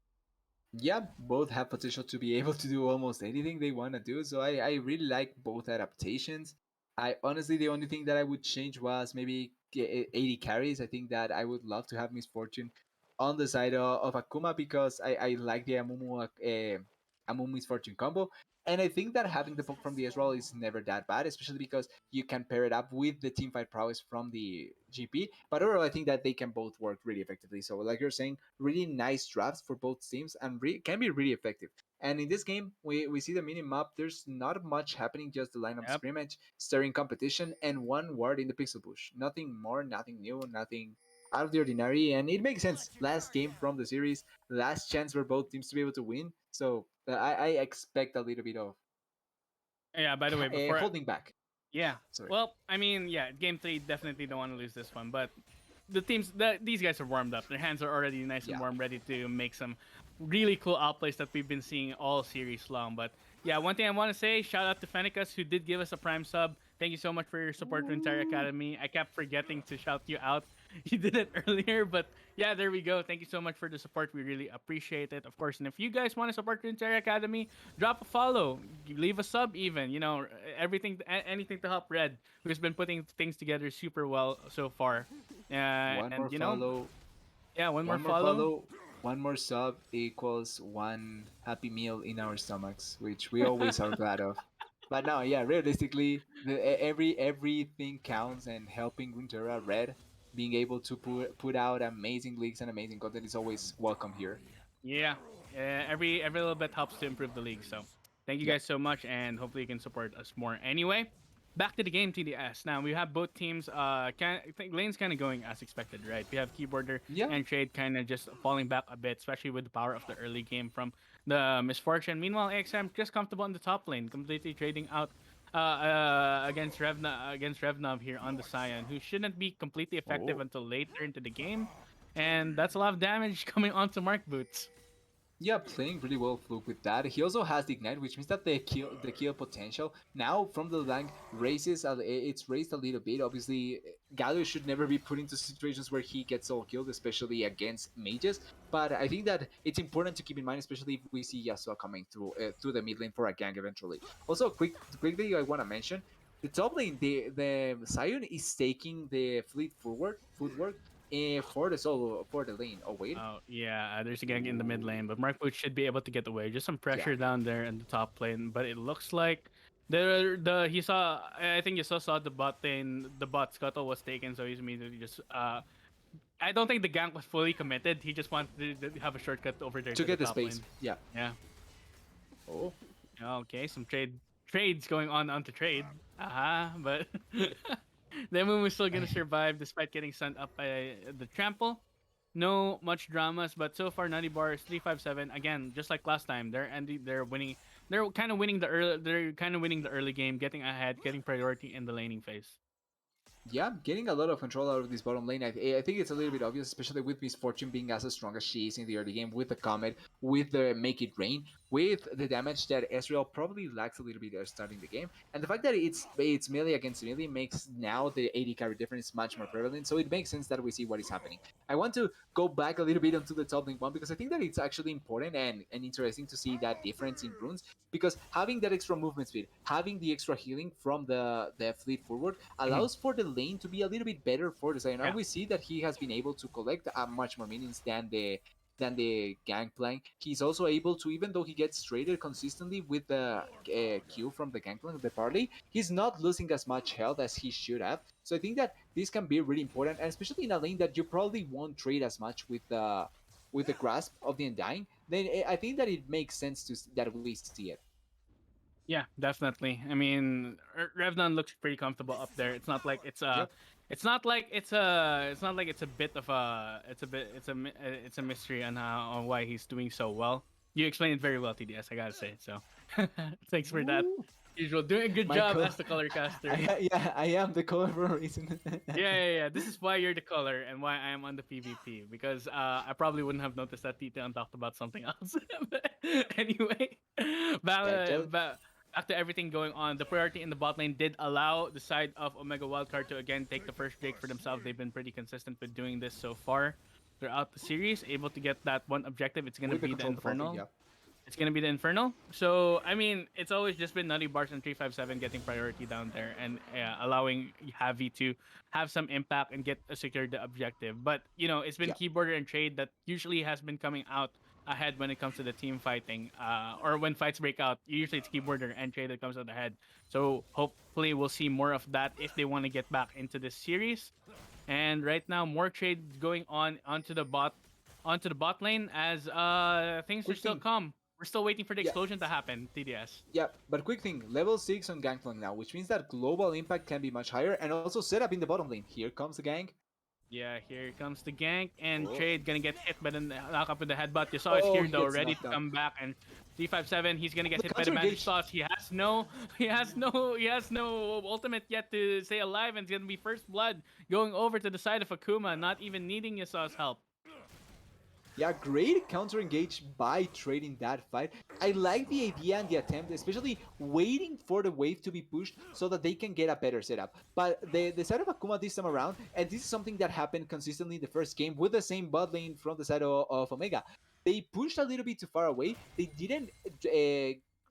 Yeah, both have potential to be able to do almost anything they want to do. So I really like both adaptations. I honestly, the only thing that I would change was maybe 80 carries. I think that I would love to have Misfortune on the side of Akuma because I like the Amumu Misfortune combo. And I think that having the poke from the Ezreal is never that bad, especially because you can pair it up with the team fight prowess from the GP. But overall, I think that they can both work really effectively. So, like you're saying, really nice drafts for both teams and can be really effective. And in this game, we see the mini map. There's not much happening, just the lineup Yep. scrimmage, stirring competition, and one ward in the pixel bush. Nothing more, nothing new, nothing out of the ordinary. And it makes sense. Last game from the series, last chance for both teams to be able to win. So I expect a little bit of Yeah. By the way, before holding back. Yeah. Sorry. Well, I mean, yeah, game 3 definitely don't want to lose this one, but these guys are warmed up. Their hands are already nice and Yeah. warm, ready to make some really cool outplays that we've been seeing all series long. But yeah, one thing I want to say, shout out to Fenicus who did give us a prime sub. Thank you so much for your support to entire academy. I kept forgetting to shout you out. You did it earlier, but yeah, there we go. Thank you so much for the support. We really appreciate it, of course. And if you guys want to support the entire academy, drop a follow, leave a sub, even. Anything to help Red, who's been putting things together super well so far. One more And follow, yeah, one more one more follow. follow, one more sub equals one happy meal in our stomachs, which we always are glad of. But no, yeah, realistically, everything counts, and helping Runeterra Red being able to put out amazing leagues and amazing content is always welcome here. Yeah, every little bit helps to improve the league. So thank you Yeah, guys so much, and hopefully you can support us more. Anyway, back to the game, TDS. Now we have both teams. I think lane's kind of going as expected, right? We have keyboarder yeah. and trade kind of just falling back a bit, especially with the power of the early game from the misfortune. Meanwhile, AXM just comfortable in the top lane, completely trading out. Against Revnov here on the Scion, who shouldn't be completely effective Oh. until later into the game, and that's a lot of damage coming onto Mark Boots. Yeah, playing really well Fluke with that. He also has the ignite, which means that the kill potential now from the rank raises. It's raised a little bit. Obviously, Galio should never be put into situations where he gets all killed, especially against mages. But I think that it's important to keep in mind, especially if we see Yasuo coming through the mid lane for a gank eventually. Also, quickly, I want to mention the top lane. The Sion is taking the fleet forward footwork for the solo for the lane. Oh wait, Oh yeah, there's a gang in the mid lane, but Mark Boots should be able to get away. Just some yeah. pressure down there in the top lane, but it looks like the he saw. I think saw the bot lane. The bot scuttle was taken, so he's immediately just. I don't think the gank was fully committed. He just wanted to have a shortcut over there To to the get the top space. lane. Yeah. Yeah. Oh. Okay, some trades going on to trade. But the moon was still gonna survive despite getting sent up by the trample. No much dramas, but so far Nutty Bar is 357. Again, just like last time, they're winning. They're kind of winning the early. They're kind of winning the early game, getting ahead, getting priority in the laning phase. Yeah, getting a lot of control out of this bottom lane. I think it's a little bit obvious, especially with Misfortune being as strong as she is in the early game, with the Comet, with the Make It Rain, with the damage that Ezreal probably lacks a little bit starting the game, and the fact that it's melee against melee makes now the 80 carry difference much more prevalent. So it makes sense that we see what is happening. I want to go back a little bit onto the top lane one because I think that it's actually important and interesting to see that difference in runes, because having that extra movement speed, having the extra healing from the fleet forward Mhm. allows for the lane to be a little bit better for the Sayonara. Yeah, We see that he has been able to collect much more minions than the Gangplank. He's also able to, even though he gets traded consistently with the Q from the Gangplank, the parley, he's not losing as much health as he should have. So I think that this can be really important, and especially in a lane that you probably won't trade as much with the grasp of the Undying. Then I think that it makes sense that we see it. yeah, definitely. I mean, Revnon looks pretty comfortable up there. It's not like Yep. it's not like it's a bit of a it's a mystery on how on why he's doing so well. You explained it very well, TDS. I gotta say so. Thanks for that. Usual, doing a good My job co- as the color caster. yeah, I am the color for a reason. Yeah. This is why you're the color and why I am on the PvP because I probably wouldn't have noticed that Tito and talked about something else. But anyway, back, Yeah, uh, back back to everything going on. The priority in the bot lane did allow the side of Omega Wildcard to again take the first Drake for themselves. They've been pretty consistent with doing this so far throughout the series, able to get that one objective. It's gonna with the be the control of the bot lane, Infernal. yeah. It's gonna be the Infernal. So I mean, it's always just been Nutty Bars and 357 getting priority down there and allowing Javi to have some impact and get secured the objective. But you know, it's been Yeah. Keyboarder and Trade that usually has been coming out ahead when it comes to the team fighting, or when fights break out. Usually it's Keyboarder and Trade that comes out ahead. So hopefully we'll see more of that if they want to get back into this series. And right now, more trade going on onto the bot lane as things are Quick still thing. calm. We're still waiting for the Yeah. explosion to happen. TDS. Yeah, but quick thing, level 6 on Gangplank now, which means that global impact can be much higher and also set up in the bottom lane. Here comes the gang. Yeah, here comes the gank and Oh. Trade gonna get hit by the knock up with the headbutt. You saw is Oh, here he though, gets ready knocked to out. come back and 357 he's gonna get The hit by the counter bandage engage. sauce. He has no ultimate yet to stay alive and it's gonna be first blood going over to the side of Akuma, not even needing Yasuo's help. Yeah, great counter engage by trading that fight. I like the idea and the attempt, especially waiting for the wave to be pushed so that they can get a better setup. But the side of Akuma this time around, and this is something that happened consistently in the first game with the same bot lane from the side of Omega. They pushed a little bit too far away. They didn't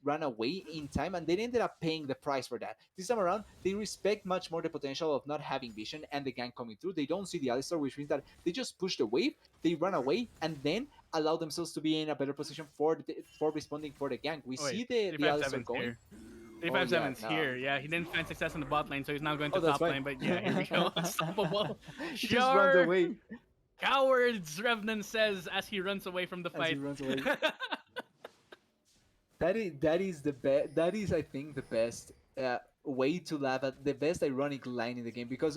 run away in time, and they ended up paying the price for that. This time around, they respect much more the potential of not having vision and the gang coming through. They don't see the Alistar, which means that they just push the wave, they run away, and then allow themselves to be in a better position for responding for the gang. We Oh wait, see the Alistar 357's going. here. Oh yeah, 357's no. here. Yeah, he didn't find success in the bot lane, so he's now going Oh, to that's top fine. lane. But yeah, here we go. Unstoppable. He just runs Sure. away Cowards, Revenant says as he runs away from the as he fight. runs away. That is the best. That is, I think, the best way to laugh at the best ironic line in the game because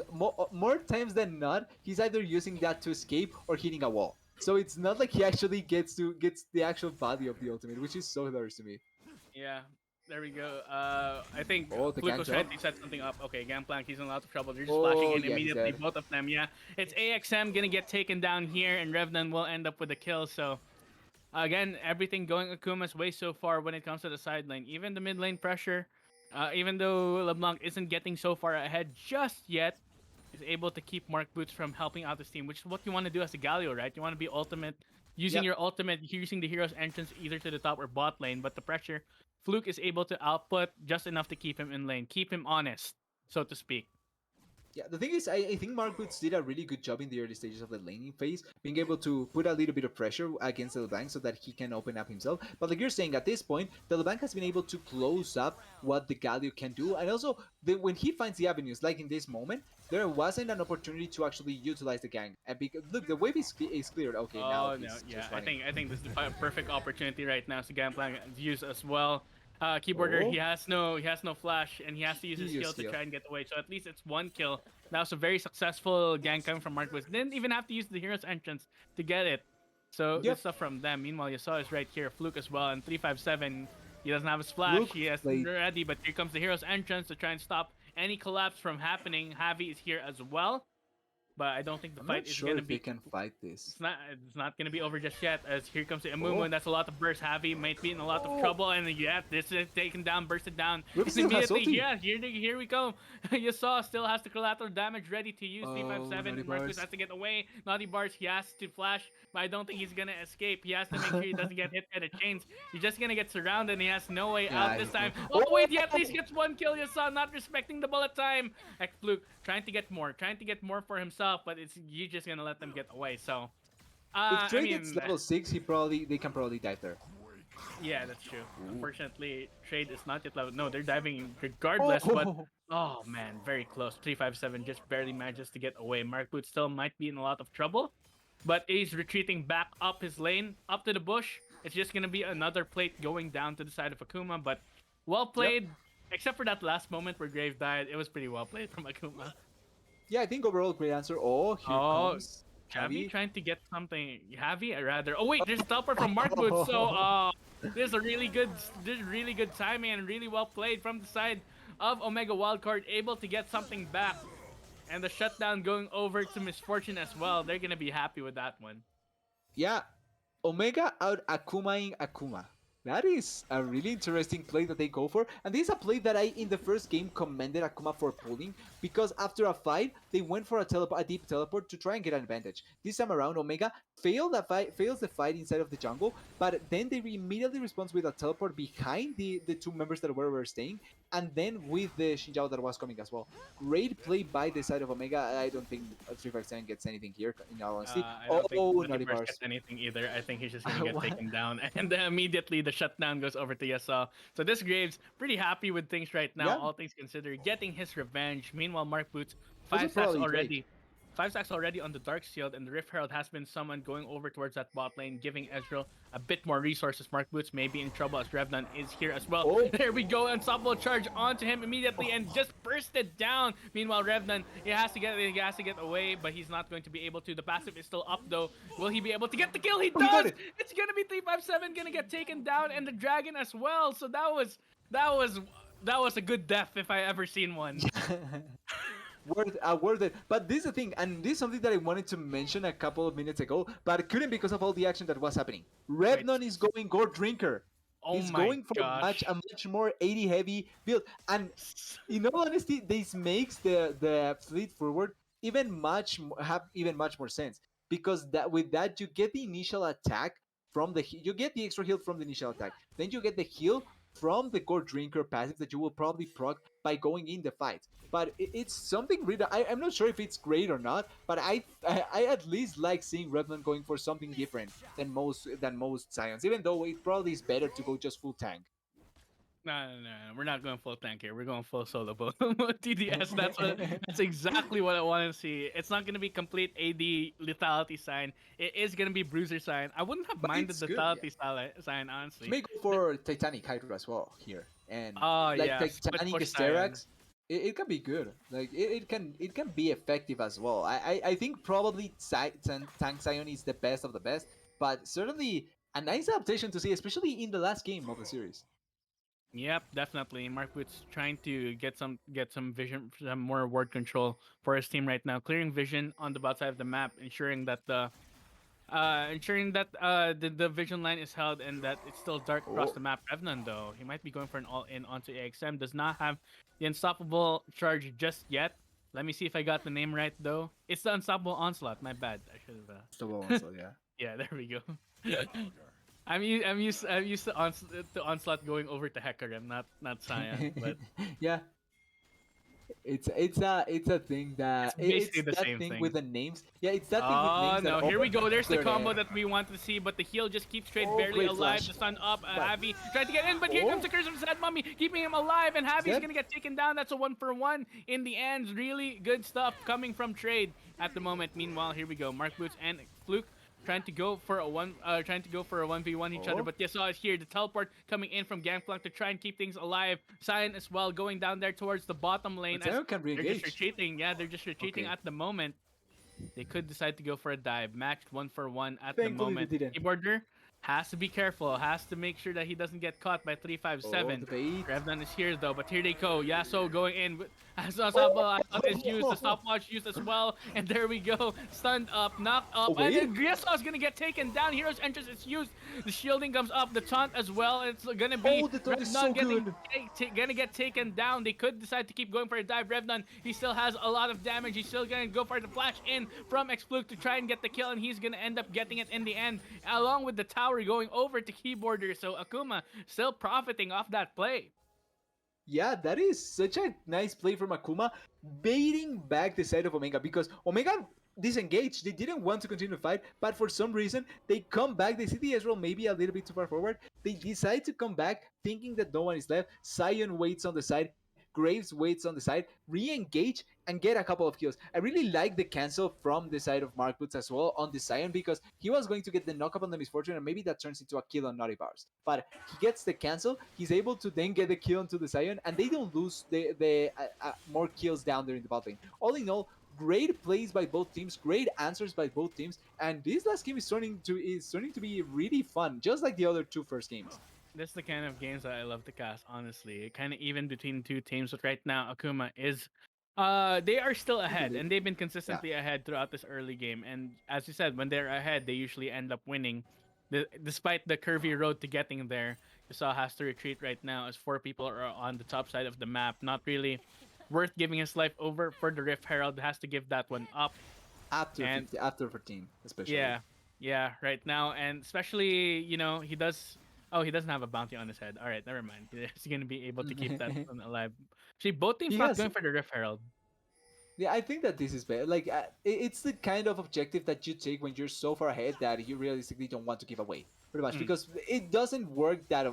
more times than not, he's either using that to escape or hitting a wall. So it's not like he actually gets the actual body of the ultimate, which is so hilarious to me. Yeah, there we go. I think Oh, the Fluke gang was trying jump. to set something up. Okay, Gangplank, he's in a lot of trouble. They're just flashing Oh in yeah, he's immediately, dead. both of them. Yeah, it's AXM gonna get taken down here, and Revenant will end up with a kill. So again, everything going Akuma's way so far when it comes to the side lane. Even the mid lane pressure, even though LeBlanc isn't getting so far ahead just yet, is able to keep Mark Boots from helping out his team, which is what you want to do as a Galio, right? You want to be ultimate, using Yep. your ultimate, using the hero's entrance either to the top or bot lane, but the pressure, Fluke is able to output just enough to keep him in lane, keep him honest, so to speak. Yeah, the thing is, I think Mark Boots did a really good job in the early stages of the laning phase, being able to put a little bit of pressure against the LeBlanc so that he can open up himself. But like you're saying, at this point, the LeBlanc has been able to close up what the Galio can do, and also when he finds the avenues, like in this moment, there wasn't an opportunity to actually utilize the gang. And because look, the wave is cleared. Okay, now Oh he's no, yeah, just I running. think this is the perfect opportunity right now. So Gangplank use as well. Keyboarder, Oh. he has no flash, and he has to use He his used heal to heal. try and get away. So at least it's one kill. That was a very successful gank coming from Marquez. Didn't even have to use the hero's entrance to get it. So good Yep. stuff from them. Meanwhile, Yasuo is right here, Fluke as well, and 357. He doesn't have his flash. Fluke He has played- ready, but here comes the hero's entrance to try and stop any collapse from happening. Javi is here as well, but I don't think the I'm fight not is sure gonna if be they can fight this. it's not gonna be over just yet as here comes the Amumu Oh. and that's a lot of burst. Javi might be in a lot of Oh. trouble and yeah, this is taken down, bursted down. Rip And still has immediately, ulti. yeah, here we go. Yasuo still has the collateral damage ready to use. Oh, 357 Naughty Marcus Bars. has to get away. Naughty Bars, he has to flash, but I don't think he's gonna escape. He has to make sure he doesn't get hit by the chains. He's just gonna get surrounded and he has no way Yeah, out this he's time. dead. Oh wait, he at least gets one kill. Yasuo not respecting the bullet time. Fluke trying to get more for himself, but it's you just gonna let them get away. So, If Trey I mean, gets level 6, they can probably dive there. yeah, that's true. Unfortunately, Trade is not yet level. No, they're diving regardless, but oh man, very close. 357 just barely manages to get away. Mark Boot still might be in a lot of trouble, but he's retreating back up his lane, up to the bush. It's just gonna be another plate going down to the side of Akuma, but well played. Except for that last moment where Grave died, it was pretty well played from Akuma. Yeah, I think overall great answer. Oh, here Oh, comes Javi Javi. trying to get something. Javi, rather. Oh wait, there's a teleport from Mark Boots. So this is a really good timing and really well played from the side of Omega Wildcard, able to get something back. And the shutdown going over to Misfortune as well. They're gonna be happy with that one. Yeah, Omega out Akumaing Akuma. That is a really interesting play that they go for, and this is a play that I in the first game commended Akuma for pulling because after a fight they went for a deep teleport to try and get an advantage. This time around, Omega fails the fight inside of the jungle, but then they immediately responds with a teleport behind the two members that were staying, and then with the Shinjao that was coming as well. Great play by the side of Omega. I don't think 357 gets anything here, in all honesty. I don't think Oh, Naughty naughty Bars bars. gets anything either. I think he's just gonna get What? taken down, and then immediately the shutdown goes over to Yasuo. So this Graves pretty happy with things right now, Yeah. all things considered, getting his revenge. Meanwhile, Mark Boots Also five stacks probably already. Drake. 5 stacks already on the Dark Shield, and the Rift Herald has been summoned going over towards that bot lane, giving Ezreal a bit more resources. Mark Boots may be in trouble as Revnan is here as well. Oh. There we go, unstoppable charge onto him immediately and just bursted down. Meanwhile, Revnan, he has to get away, but he's not going to be able to. The passive is still up though. Will he be able to get the kill? He Oh, he got does! it. It's gonna be 357 gonna get taken down, and the dragon as well. So that was a good death if I ever seen one. Worth it. But this is the thing, and this is something that I wanted to mention a couple of minutes ago, but I couldn't because of all the action that was happening. Rednon is going Gold Drinker. Oh He's my going for gosh. a much more 80 heavy build. And in all honesty, this makes the fleet forward have even much more sense. Because that with that you get the initial attack from you get the extra heal from the initial attack. Then you get the heal from the Gold Drinker passive that you will probably proc by going in the fight. But it's something really. I'm not sure if it's great or not, but I at least like seeing Redmond going for something different than most Scions. Even though it probably is better to go just full tank. No, we're not going full tank here. We're going full solo both. TDS. That's exactly what I want to see. It's not going to be complete AD lethality sign. It is going to be bruiser sign. I wouldn't have But minded it's the good, lethality sign honestly. You may go for Titanic Hydra as well here, and Oh like yeah, split Titanic push Sterak's, it can be good. Like it can be effective as well. I think probably Tank Sion is the best of the best, but certainly a nice adaptation to see, especially in the last game of the series. Yep, definitely. Mark Boots trying to get some vision, some more ward control for his team right now. Clearing vision on the bot side of the map, ensuring that the vision line is held and that it's still dark across Oh. the map. Revenant though, he might be going for an all-in onto AXM. Does not have the unstoppable charge just yet. Let me see if I got the name right though. It's the unstoppable onslaught. My bad. I should have. So yeah. Yeah, there we go. I'm used to onslaught going over to Hecarim, not Cyan, but Yeah, it's a thing that It's basically it's the that same thing thing. with the names. Yeah, it's that thing with oh names. no, that here we go. There's the they're combo there. that we want to see, but the heal just keeps Trade Oh, barely great alive. flash. The stun up, But- Javi trying to get in, but here Oh. comes the curse of Sad Mummy, keeping him alive, and Javi's Zed? gonna get taken down. That's a 1-for-1 in the end. Really good stuff coming from Trade at the moment. Meanwhile, here we go. Mark Boots and Fluke trying to go for a 1v1 each other, Oh. but Yasuo is here. The teleport coming in from Gangplank to try and keep things alive. Cyan as well going down there towards the bottom lane. But Zion can They're just re-engage. retreating. Yeah, they're just retreating Okay. at the moment. They could decide to go for a dive. Matched 1-for-1 at Thankfully, the moment. they didn't. Keyboarder has to be careful. Has to make sure that he doesn't get caught by 357. Oh, the bait. Revnan is here though, but here they go. Yasuo going in. As is used, the stopwatch used as well, and there we go. Stunned up, knocked up, Oh, and wait. then Yasuo is gonna get taken down. Hero's entrance is used. The shielding comes up, the taunt as well, and it's gonna be Oh, the taunt is Revnan so getting good. gonna get taken down. They could decide to keep going for a dive. Revnan, he still has a lot of damage. He's still gonna go for the flash in from Xfluke to try and get the kill, and he's gonna end up getting it in the end, along with the tower going over to Keyboarder. So Akuma still profiting off that play. Yeah, that is such a nice play from Akuma, baiting back the side of Omega because Omega disengaged. They didn't want to continue to fight, but for some reason they come back. They see the Ezreal maybe a little bit too far forward. They decide to come back, thinking that no one is left. Sion waits on the side. Graves waits on the side, re-engage, and get a couple of kills. I really like the cancel from the side of Mark Boots as well on the Sion because he was going to get the knock up on the Misfortune and maybe that turns into a kill on Naughty Bars. But he gets the cancel, he's able to then get the kill onto the Sion and they don't lose the more kills down there in the bot lane. All in all, great plays by both teams, great answers by both teams, and this last game is turning to be really fun, just like the other two first games. This is the kind of games that I love to cast, honestly. Kind of even between two teams, but right now Akuma is they are still In the ahead lead. and they've been Yeah, consistently ahead throughout this early game. And as you said, when they're ahead, they usually end up winning. Despite the curvy road to getting there, Yasuo has to retreat right now as four people are on the top side of the map. Not really worth giving his life over for the Rift Herald. Has to give that one up. after And 50, after 14, especially. yeah, yeah, right now, and especially he does. Oh, he doesn't have a bounty on his head. All right, never mind. He's gonna be able to keep that one alive. See, both teams He not has. going for the Rift Herald. Yeah, I think that this is better. Like, it's the kind of objective that you take when you're so far ahead that you realistically don't want to give away, pretty much, Mm. because it doesn't work that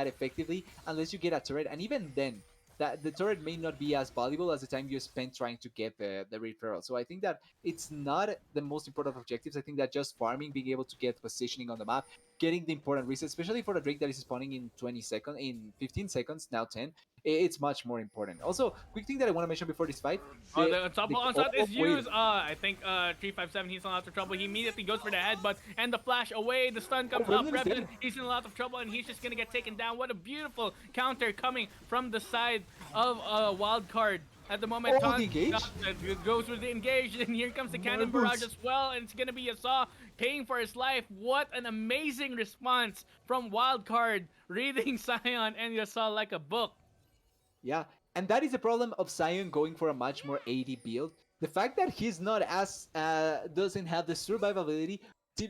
effectively unless you get a turret, and even then, that the turret may not be as valuable as the time you spend trying to get the referral. So I think that it's not the most important objectives. I think that just farming, being able to get positioning on the map, getting the important resets, especially for the Drake that is spawning in 20 seconds, in 15 seconds, now 10, it's much more important. Also, quick thing that I want to mention before this fight, Oh, the the the double onslaught oh is wait, used. I think 357 he's in a lot of trouble. He immediately goes for the headbutt and the flash away. The stun oh comes up. Remnant is Revenant, dead. he's in a lot of trouble and he's just gonna get taken down. What a beautiful counter coming from the side of Wildcard. At the moment, Oh, the Taunt engage. goes with the engage, and here comes the cannon barrage Marbles. as well, and it's gonna be Yasuo paying for his life. What an amazing response from Wildcard, reading Sion and Yasuo like a book. Yeah, and that is the problem of Sion going for a much more AD build. The fact that he's not as doesn't have the survivability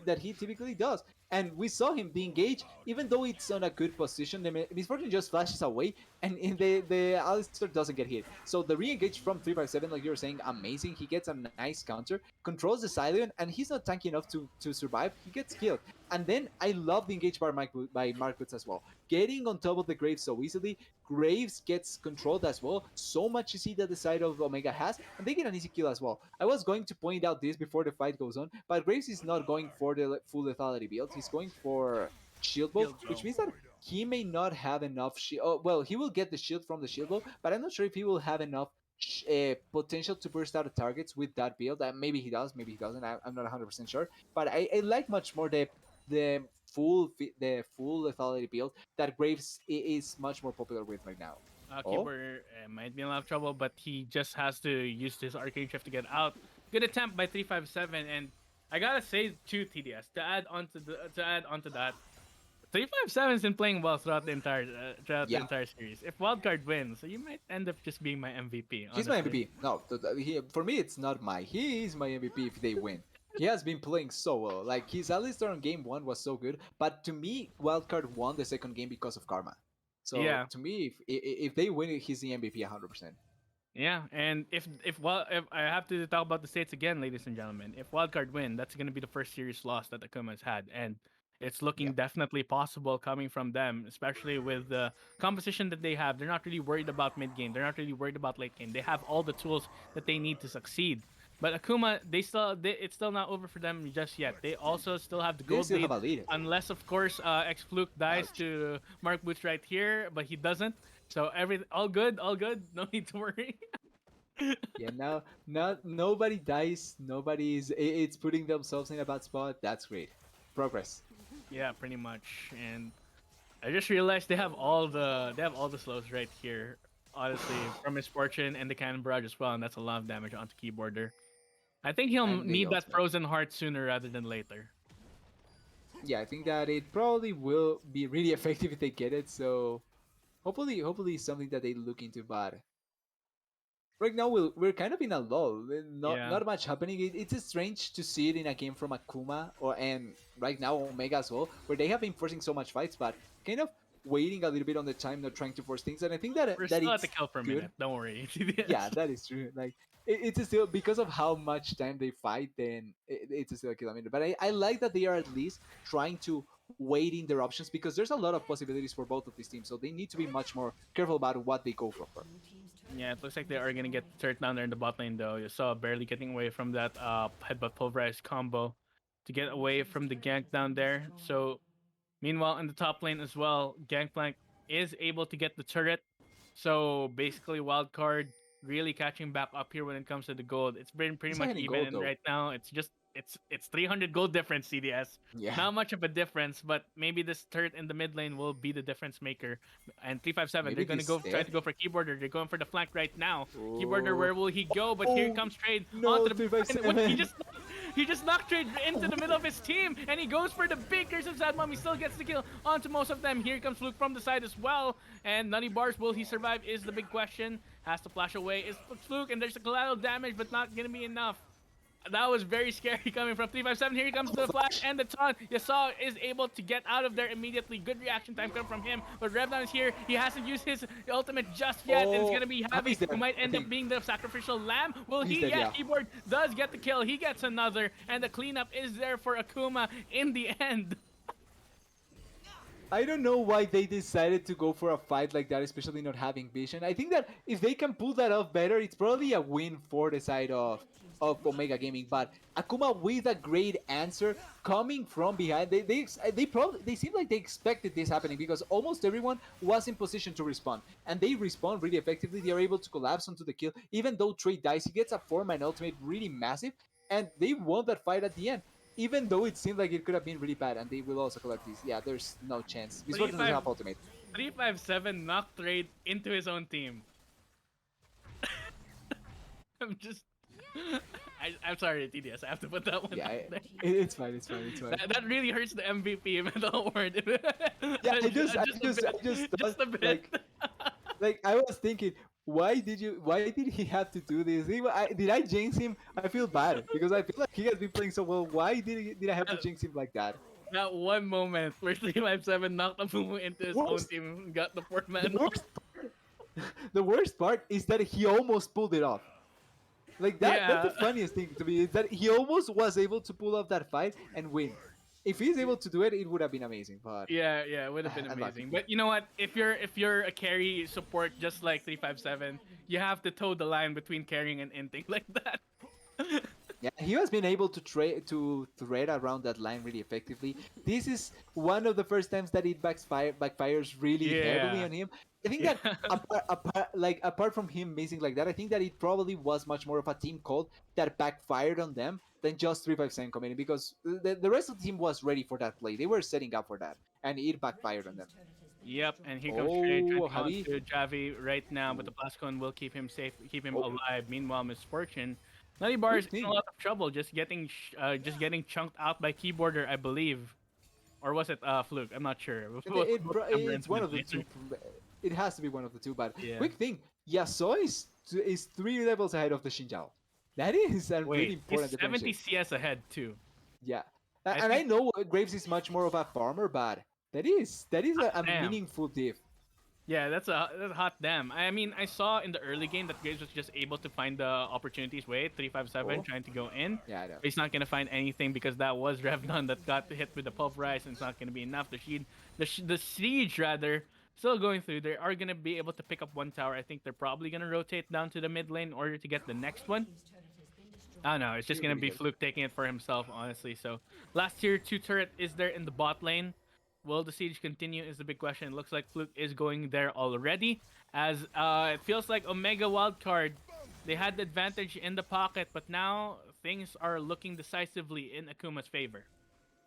that he typically does. And we saw him be engaged, even though it's on a good position. The Misfortune just flashes away, and in the Alistair doesn't get hit. So the re-engage from 357, like you were saying, amazing. He gets a nice counter, controls the Scion, and he's not tanky enough to survive. He gets killed. And then I love the engage by Mark Woods as well. Getting on top of the Graves so easily, Graves gets controlled as well. So much you see that the side of Omega has, and they get an easy kill as well. I was going to point out this before the fight goes on, but Graves is not going for the full lethality build. He's going for shield bow, Shield which bow. means that he may not have enough shield. Oh, well, he will get the shield from the shield bow, but I'm not sure if he will have enough potential to burst out of targets with that build. Maybe he does, maybe he doesn't. I'm not 100% sure, but I like much more the full lethality build that Graves is much more popular with right now. Oh, Keeper might be in a lot of trouble, but he just has to use his arcane shift to get out. Good attempt by 357, and I gotta say too, TDS to add onto that, 357's been playing well throughout the yeah, entire series. If Wildcard wins, you might end up just being my MVP, he's my honestly. MVP. No, for me, it's not he is my MVP if they win. He has been playing so well. Like his Alistar on game one was so good, but to me, Wildcard won the second game because of karma. So Yeah, to me, if they win it, he's the MVP 100%. yeah, and if I have to talk about the states again, ladies and gentlemen, if Wildcard win, that's gonna be the first series loss that Akuma's had, and it's Yeah, looking definitely possible coming from them, especially with the composition that they have. They're not really worried about mid game. They're not really worried about late game. They have all the tools that they need to succeed. But Akuma, it's still not over for them just yet. They also still have the they gold still lead, have a lead. unless of course X Fluke dies Ouch. to Mark Boots right here, but he doesn't. So all good, all good. No need to worry. Yeah, now not nobody dies. It's putting themselves in a bad spot. That's great. Progress. Yeah, pretty much. And I just realized they have all the slows right here. Honestly, from his fortune and the cannon barrage as well, and that's a lot of damage onto keyboarder. I think he'll And the need that ultimate. frozen heart sooner rather than later. Yeah, I think that it probably will be really effective if they get it. So hopefully it's something that they look into. But right now we're kind of in a lull. Not Yeah. not much happening. It's strange to see it in a game from Akuma and right now Omega as well, where they have been forcing so much fights, but kind of waiting a little bit on the time, not trying to force things. And I think that We're that still at the it's kill per good. minute. Don't worry. Yeah, that is true. Like it's still because of how much time they fight, then it's still a kilometer. But I like that they are at least trying to wait in their options because there's a lot of possibilities for both of these teams. So they need to be much more careful about what they go for. Yeah, it looks like they are gonna get third down there in the bot lane though. You saw barely getting away from that headbutt pulverized combo to get away from the gank down there. So meanwhile, in the top lane as well, Gangplank is able to get the turret. So basically, wild card, really catching back up here when it comes to the gold. It's been pretty He's much hiding even, gold and though. right now it's 300 gold difference, CDS. Yeah. Not much of a difference, but maybe this turret in the mid lane will be the difference maker. And 357, Maybe they're gonna this go try death. to go for keyboarder. They're going for the flank right now. Keyboarder, Oh. where will he go? But here Oh comes Trade no, onto the and what 357. he just knocked Trade into the middle of his team, and he goes for the big curse of Sad Mom. He still gets the kill onto most of them. Here comes Fluke from the side as well, and Nutty Bars, will he survive? Is the big question. Has to flash away. Is Fluke, and there's a collateral damage, but not gonna be enough. That was very scary coming from 357. Here comes the flash and the taunt. Yasuo is able to get out of there immediately. Good reaction time come from him. But Revdon is here. He hasn't used his ultimate just yet. And it's Oh, going to be Heavy, he's dead, who might I end up think. being the sacrificial lamb. Will He's he? dead, Yeah, yeah. Keyboard does get the kill. He gets another. And the cleanup is there for Akuma in the end. I don't know why they decided to go for a fight like that, especially not having vision. I think that if they can pull that off better, it's probably a win for the side of Omega Gaming. But Akuma with a great answer coming from behind. They seem like they expected this happening because almost everyone was in position to respond, and they respond really effectively. They are able to collapse onto the kill, even though Trey dies. He gets a 4-man ultimate, really massive, and they won that fight at the end. Even though it seemed like it could have been really bad, and they will also collect these. Yeah, there's no chance. This one doesn't have ultimate. 357 knocked Trade into his own team. I'm just. I'm sorry, TDS. I have to put that one Yeah, out there. it's fine. It's fine. It's fine. That really hurts the MVP, but don't worry. Yeah, I just just a thought, bit. like I was thinking, why did he have to do this? Did I jinx him? I feel bad because I feel like he has been playing so well. Why did I have to jinx him like that? That one moment where 357 knocked Amumu into his own Worst- team and got the fourth The man. worst part, the worst part is that he almost pulled it off. Like that. That's the Yeah. funniest thing to me is that he almost was able to pull off that fight and win. If he's able to do it, it would have been amazing. But Yeah, it would have been Unlucky. amazing. But you know what? If you're a carry support just like 357, you have to toe the line between carrying and inting like that. yeah, he has been able to thread around that line really effectively. This is one of the first times that it backfires really heavily Yeah. on him. I think that apart from him missing like that, I think that it probably was much more of a team call that backfired on them than just 357 committing because the rest of the team was ready for that play. They were setting up for that, and it backfired on them. Yep, and here comes Trey trying to Oh, go Javi. into Javi right now, but the Plascone will keep him safe, keep him Oh. alive. Meanwhile, Misfortune, Nutty Bar is Good in a thing. lot of trouble, just getting chunked out by Keyboarder, I believe, or was it Fluke? I'm not sure. It's one of the two. It has to be one of the two. But Yeah. quick thing, Yasuo is 3 levels ahead of the Xinjiao. That is a really Wait, important he's 70 differentiation. CS ahead too. Yeah, I and I think- know Graves is much more of a farmer, but that is a Damn. meaningful diff. Yeah, that's a hot damn. I mean, I saw in the early game that Graves was just able to find the opportunities. Wait, 357 Oh. trying to go in. Yeah, I know. But he's not gonna find anything because that was Revnon that got hit with the pulverize, and it's not gonna be enough. The siege rather, still going through. They are gonna be able to pick up one tower. I think they're probably gonna rotate down to the mid lane in order to get the next one. I don't know. It's just gonna be Fluke taking it for himself, honestly. So last tier 2 turret is there in the bot lane. Will the siege continue is the big question. It looks like Fluke is going there already, as it feels like Omega Wildcard, they had the advantage in the pocket, but now things are looking decisively in Akuma's favor.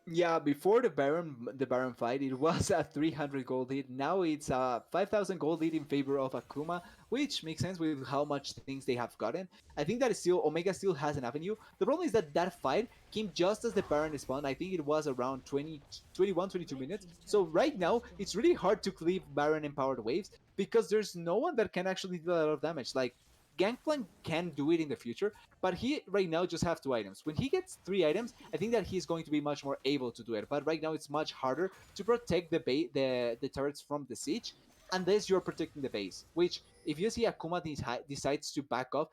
Yeah, before the Baron fight, it was a 300 gold lead. Now it's a 5,000 gold lead in favor of Akuma, which makes sense with how much things they have gotten. I think that still Omega still has an avenue. The problem is that that fight came just as the Baron spawned. I think it was around 21, 22 minutes. So right now, it's really hard to cleave Baron empowered waves because there's no one that can actually do a lot of damage. Like, Gangplank can do it in the future, but he right now just have 2 items. When he gets 3 items, I think that he's going to be much more able to do it. But right now, it's much harder to protect the turrets from the siege unless you're protecting the base. Which, if you see Akuma decides to back off,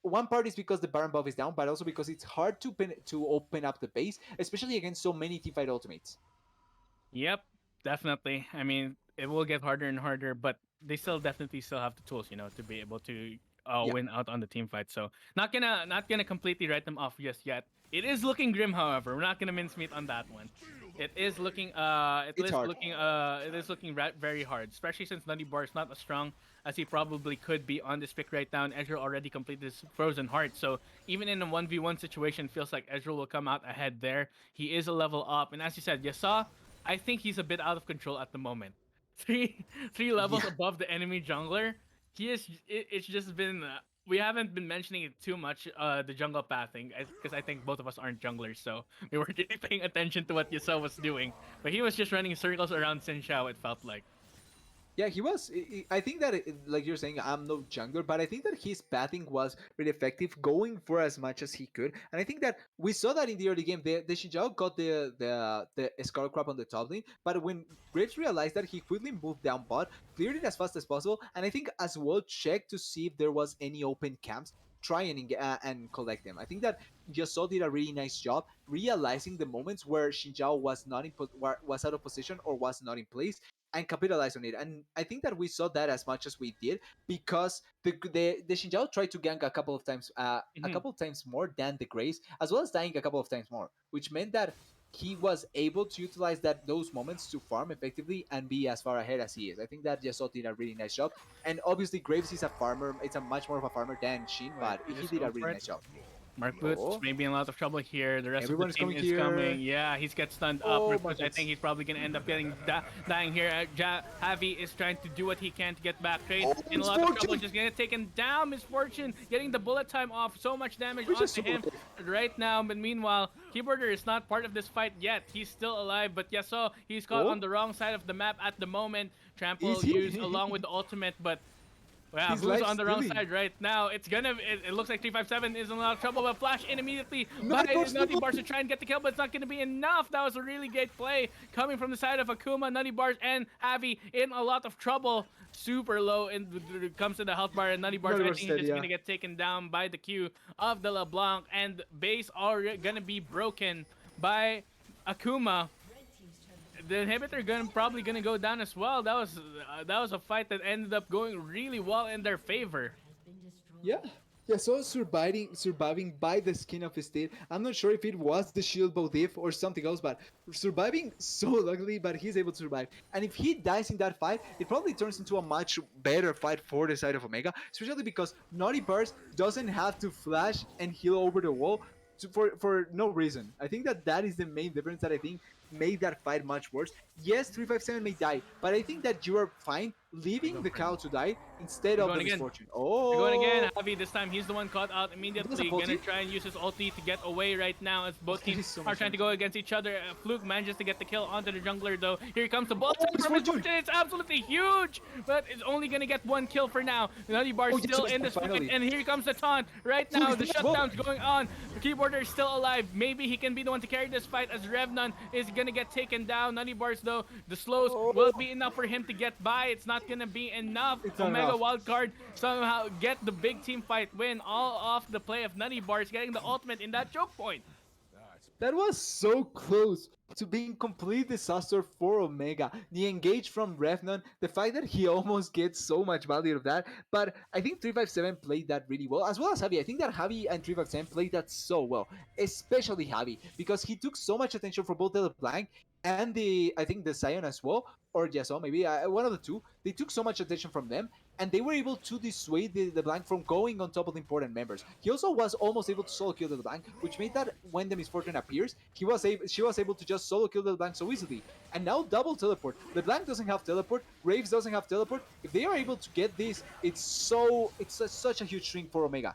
one part is because the Baron buff is down, but also because it's hard to open up the base, especially against so many teamfight ultimates. Yep, definitely. I mean, it will get harder and harder, but they definitely still have the tools, to be able to Yeah. win out on the team fight. So not gonna completely write them off just yet. It is looking grim, however. We're not gonna mincemeat on that one. It is looking It's hard. very hard, especially since Nutty Bar is not as strong as he probably could be on this pick right now. And Ezreal already completed his Frozen Heart, so even in a 1v1 situation, feels like Ezreal will come out ahead there. He is a level up, and as you said, Yasuo, I think he's a bit out of control at the moment. Three levels Yeah. above the enemy jungler. He is. It's just been. We haven't been mentioning it too much. The jungle pathing, because I think both of us aren't junglers, so we weren't really paying attention to what Yasuo was doing. But he was just running circles around Xin Shao. It felt like. Yeah, he was. I think that, like you're saying, I'm no jungler, but I think that his pathing was really effective, going for as much as he could. And I think that we saw that in the early game. The Shinjao got the Scarlet Crop on the top lane, but when Graves realized that, he quickly moved down bot, cleared it as fast as possible, and I think as well checked to see if there was any open camps. Try and collect them. I think that Yasuo did a really nice job realizing the moments where Shinjao was not was out of position or was not in place, and capitalize on it. And I think that we saw that as much as we did, because the Shinjao tried to gank a Mhm. couple of times more than the Grace, as well as dying a couple of times more, which meant that he was able to utilize those moments to farm effectively and be as far ahead as he is. I think that Yasuo did a really nice job. And obviously Graves is a farmer, it's a much more of a farmer than Shin, Wait, but we he just did go a for really it. nice job. Mark Boots Oh, may be in a lot of trouble here. The rest of the everyone is team coming is coming. here. Yeah, he's gets stunned up. Oh Mark my Boots, I god. think he's probably gonna end up getting dying here. Javi is trying to do what he can to get back. Trade Oh, in a lot of trouble, Misfortune! just getting taken down. Misfortune getting the bullet time off. So much damage We're just onto super him right now. But meanwhile, Keyboarder is not part of this fight yet. He's still alive. But Yasuo, he's caught on Oh, the wrong side of the map at the moment. is Trample used along with he? the ultimate, but yeah, His who's life on the wrong stealing. side right now? It's gonna. It looks like 357 is in a lot of trouble, but Flash in immediately by Nutty Bars, Nutty Bars to try and get the kill, but it's not gonna be enough. That was a really great play coming from the side of Akuma, Nutty Bars, and Avi in a lot of trouble. Super low and when it comes to the health bar, and Nutty Bars, Nutty I Bars think he's dead, just yeah. gonna get taken down by the Q of the LeBlanc, and base already gonna be broken by Akuma. The inhibitor probably gonna go down as well. That was a fight that ended up going really well in their favor. Yeah. Yeah, so surviving by the skin of his teeth. I'm not sure if it was the shield bow diff or something else, but surviving so luckily, but he's able to survive. And if he dies in that fight, it probably turns into a much better fight for the side of Omega, especially because Naughty Burst doesn't have to flash and heal over the wall for no reason. I think that that is the main difference that I think made that fight much worse. Yes, 357 may die, but I think that you are fine We leaving go the for it. cow to die instead We're of the going again. misfortune. We're going Oh, again. Javi this time, he's the one caught out there's a immediately. Gonna ulti. try and use his ulti to get away right now as both That teams is so are much trying to damage. go against each other. Fluke manages to get the kill onto the jungler though. Here comes the bullet Oh, from Misfortune! Misfortune. It's absolutely huge, but it's only gonna get one kill for now. Nutty Bar Oh, yes, still yes, in this fight, finally. and here comes the taunt right Fluke now. is The dead as well. shutdown's going on. The keyboarder is still alive. Maybe he can be the one to carry this fight as Revnon is gonna get taken down. Nutty Bars though, the slows will be enough for him to get by. It's not gonna be enough. It's not Omega enough. Wildcard somehow get the big team fight win all off the play of Nutty Bars getting the ultimate in that choke point. That was so close to being complete disaster for Omega. The engage from Revnon, the fact that he almost gets so much value of that. But I think 357 played that really well as Javi. I think that Javi and 357 played that so well, especially Javi, because he took so much attention for both the LeBlanc and I think the Sion as well, or Yasuo maybe, one of the two. They took so much attention from them, and they were able to dissuade the Blanc from going on top of the important members. He also was almost able to solo kill the Blanc, which made that when the misfortune appears, she was able to just solo kill the Blanc so easily. And now double teleport. The Blanc doesn't have teleport. Graves doesn't have teleport. If they are able to get this, it's such a huge string for Omega.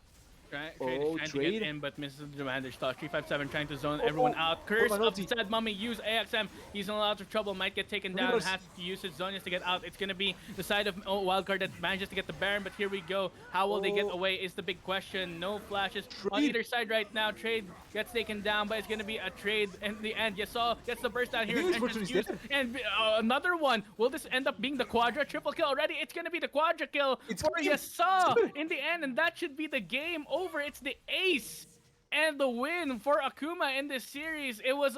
Trade is Oh, trying to get trade. in, but misses the commander's toss. 357 trying to zone Oh, everyone oh, out. Curse an of the ulti. Sad Mummy, use AXM. He's in a lot of trouble, might get taken down, Reverse. has to use his Zonias to get out. It's going to be the side of Wildcard that manages to get the Baron, but here we go. How will they get Oh. away is the big question. No flashes on Trade. either side right now. Trade gets taken down, but it's going to be a trade in the end. Yasuo gets the burst down here. think And, Misfortune is dead. and another one. Will this end up being the quadra triple kill already? It's going to be the quadra kill It's for game. Yasuo in the end, and that should be the game over. It's the ace and the win for Akuma in this series. It was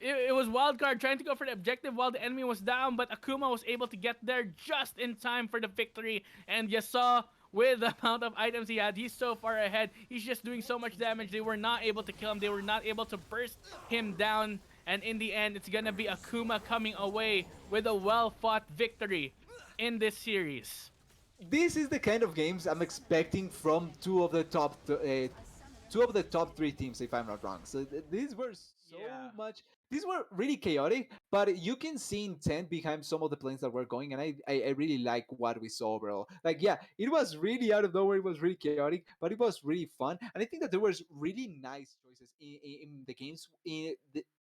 Wildcard trying to go for the objective while the enemy was down, but Akuma was able to get there just in time for the victory. And you saw with the amount of items he had, he's so far ahead. He's just doing so much damage. They were not able to kill him. They were not able to burst him down. And in the end, it's gonna be Akuma coming away with a well-fought victory in this series. this is the kind of games I'm expecting from two of the top three teams, if I'm not wrong. So these were Yeah. so much. These were really chaotic, but you can see intent behind some of the planes that were going, and I really like what we saw overall. Like, yeah, it was really out of nowhere. It was really chaotic, but it was really fun, and I think that there was really nice choices in the games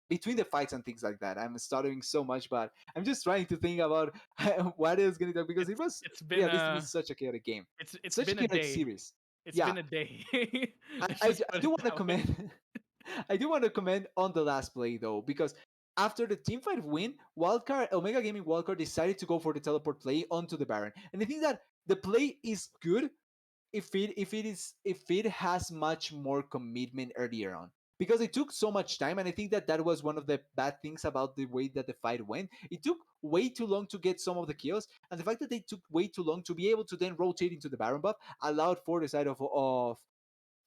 between the fights and things like that. I'm stuttering so much, but I'm just trying to think about what is going to do because it It's was, it's been yeah, this to me a is such a chaotic game, it's such a been a chaotic day. series. It's Yeah, been a day. I, Let's I, just I put do it want to that way. comment. I do want to comment on the last play though, because after the teamfight win, Wildcard Omega Gaming Wildcard decided to go for the teleport play onto the Baron, and I think that the play is good if it has much more commitment earlier on, because it took so much time, and I think that that was one of the bad things about the way that the fight went. It took way too long to get some of the kills, and the fact that they took way too long to be able to then rotate into the Baron buff allowed for the side of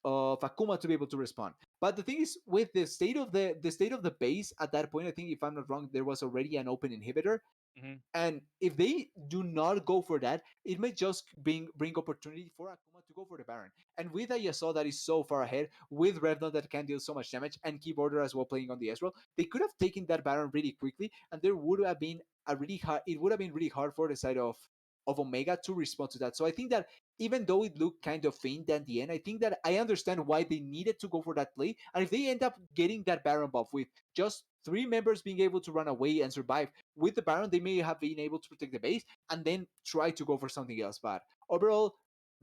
Akuma to be able to respond. But the thing is, with the state of the base at that point, I think if I'm not wrong, there was already an open inhibitor, Mhm. and if they do not go for that, it may just bring opportunity for Akuma to go for the Baron. And with a Yasuo that is so far ahead, with Revnon that can deal so much damage, and Keyboarder as well playing on the Ezreal, they could have taken that Baron really quickly, and there would have been a really hard. It would have been really hard for the side of Omega to respond to that. So I think that even though it looked kind of faint at the end, I think that I understand why they needed to go for that play. And if they end up getting that Baron buff with just three members being able to run away and survive with the Baron, they may have been able to protect the base and then try to go for something else. But overall,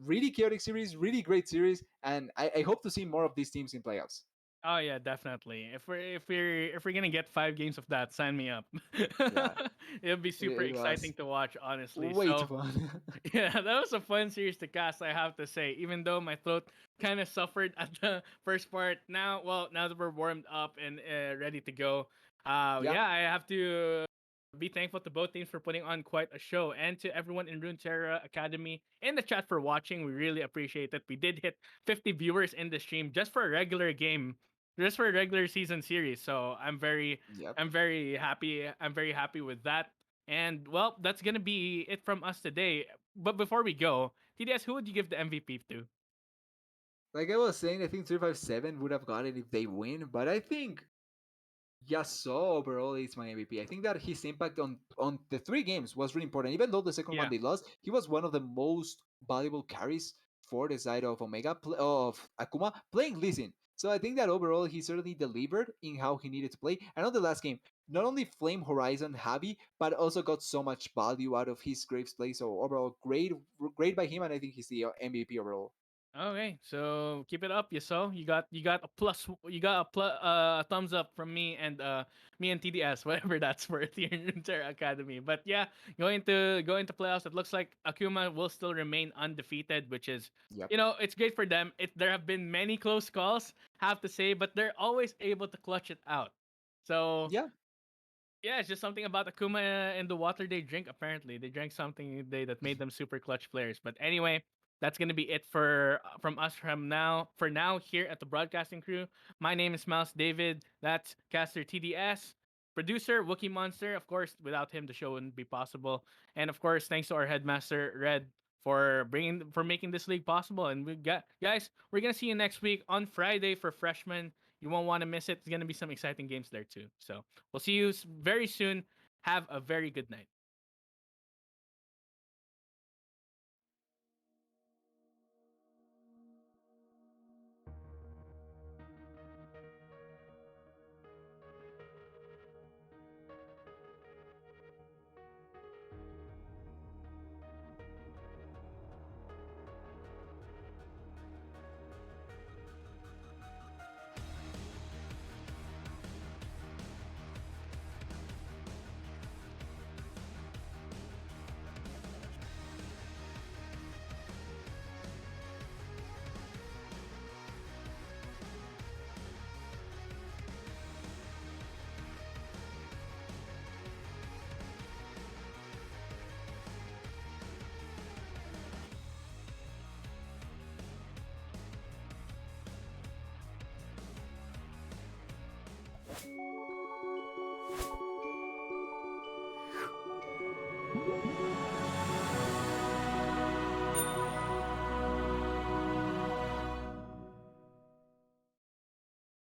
really chaotic series, really great series, and I hope to see more of these teams in playoffs. Oh yeah, definitely. If we're gonna get 5 games of that, sign me up. Yeah, It'll be super it exciting was to watch, honestly. way too So fun. yeah, that was a fun series to cast, I have to say. Even though my throat kind of suffered at the first part, now that we're warmed up and ready to go, Yeah, yeah, I have to be thankful to both teams for putting on quite a show, and to everyone in Runeterra Academy in the chat for watching. We really appreciate it. We did hit 50 viewers in the stream just for a regular game, just for a regular season series. So yep. I'm very happy. I'm very happy with that. And well, that's gonna be it from us today. But before we go, TDS, who would you give the MVP to? Like I was saying, I think 357 would have got it if they win, but I think Yasuo overall is my MVP. I think that his impact on the three games was really important. Even though the second one Yeah. they lost, he was one of the most valuable carries for the side of of Akuma playing Lee Sin. So I think that overall he certainly delivered in how he needed to play. And on the last game, not only Flame Horizon Habi, but also got so much value out of his Graves play. So overall, great by him, and I think he's the MVP overall. Okay, so keep it up, Yaso. You got a plus. You got a thumbs up from me and TDS, whatever that's worth here in Runeterra Academy. But yeah, going to playoffs, it looks like Akuma will still remain undefeated, which is, Yep. it's great for them. There have been many close calls, have to say, but they're always able to clutch it out. So Yeah. yeah, it's just something about Akuma and the water they drink. Apparently, they drank something today that made them super clutch players. But anyway, that's gonna be it for from us from now. For now, here at the broadcasting crew, my name is Mouse David. That's caster TDS, producer Wookie Monster. Of course, without him, the show wouldn't be possible. And of course, thanks to our headmaster Red for making this league possible. And we got guys, we're gonna see you next week on Friday for freshmen. You won't want to miss it. There's gonna be some exciting games there too. So we'll see you very soon. Have a very good night.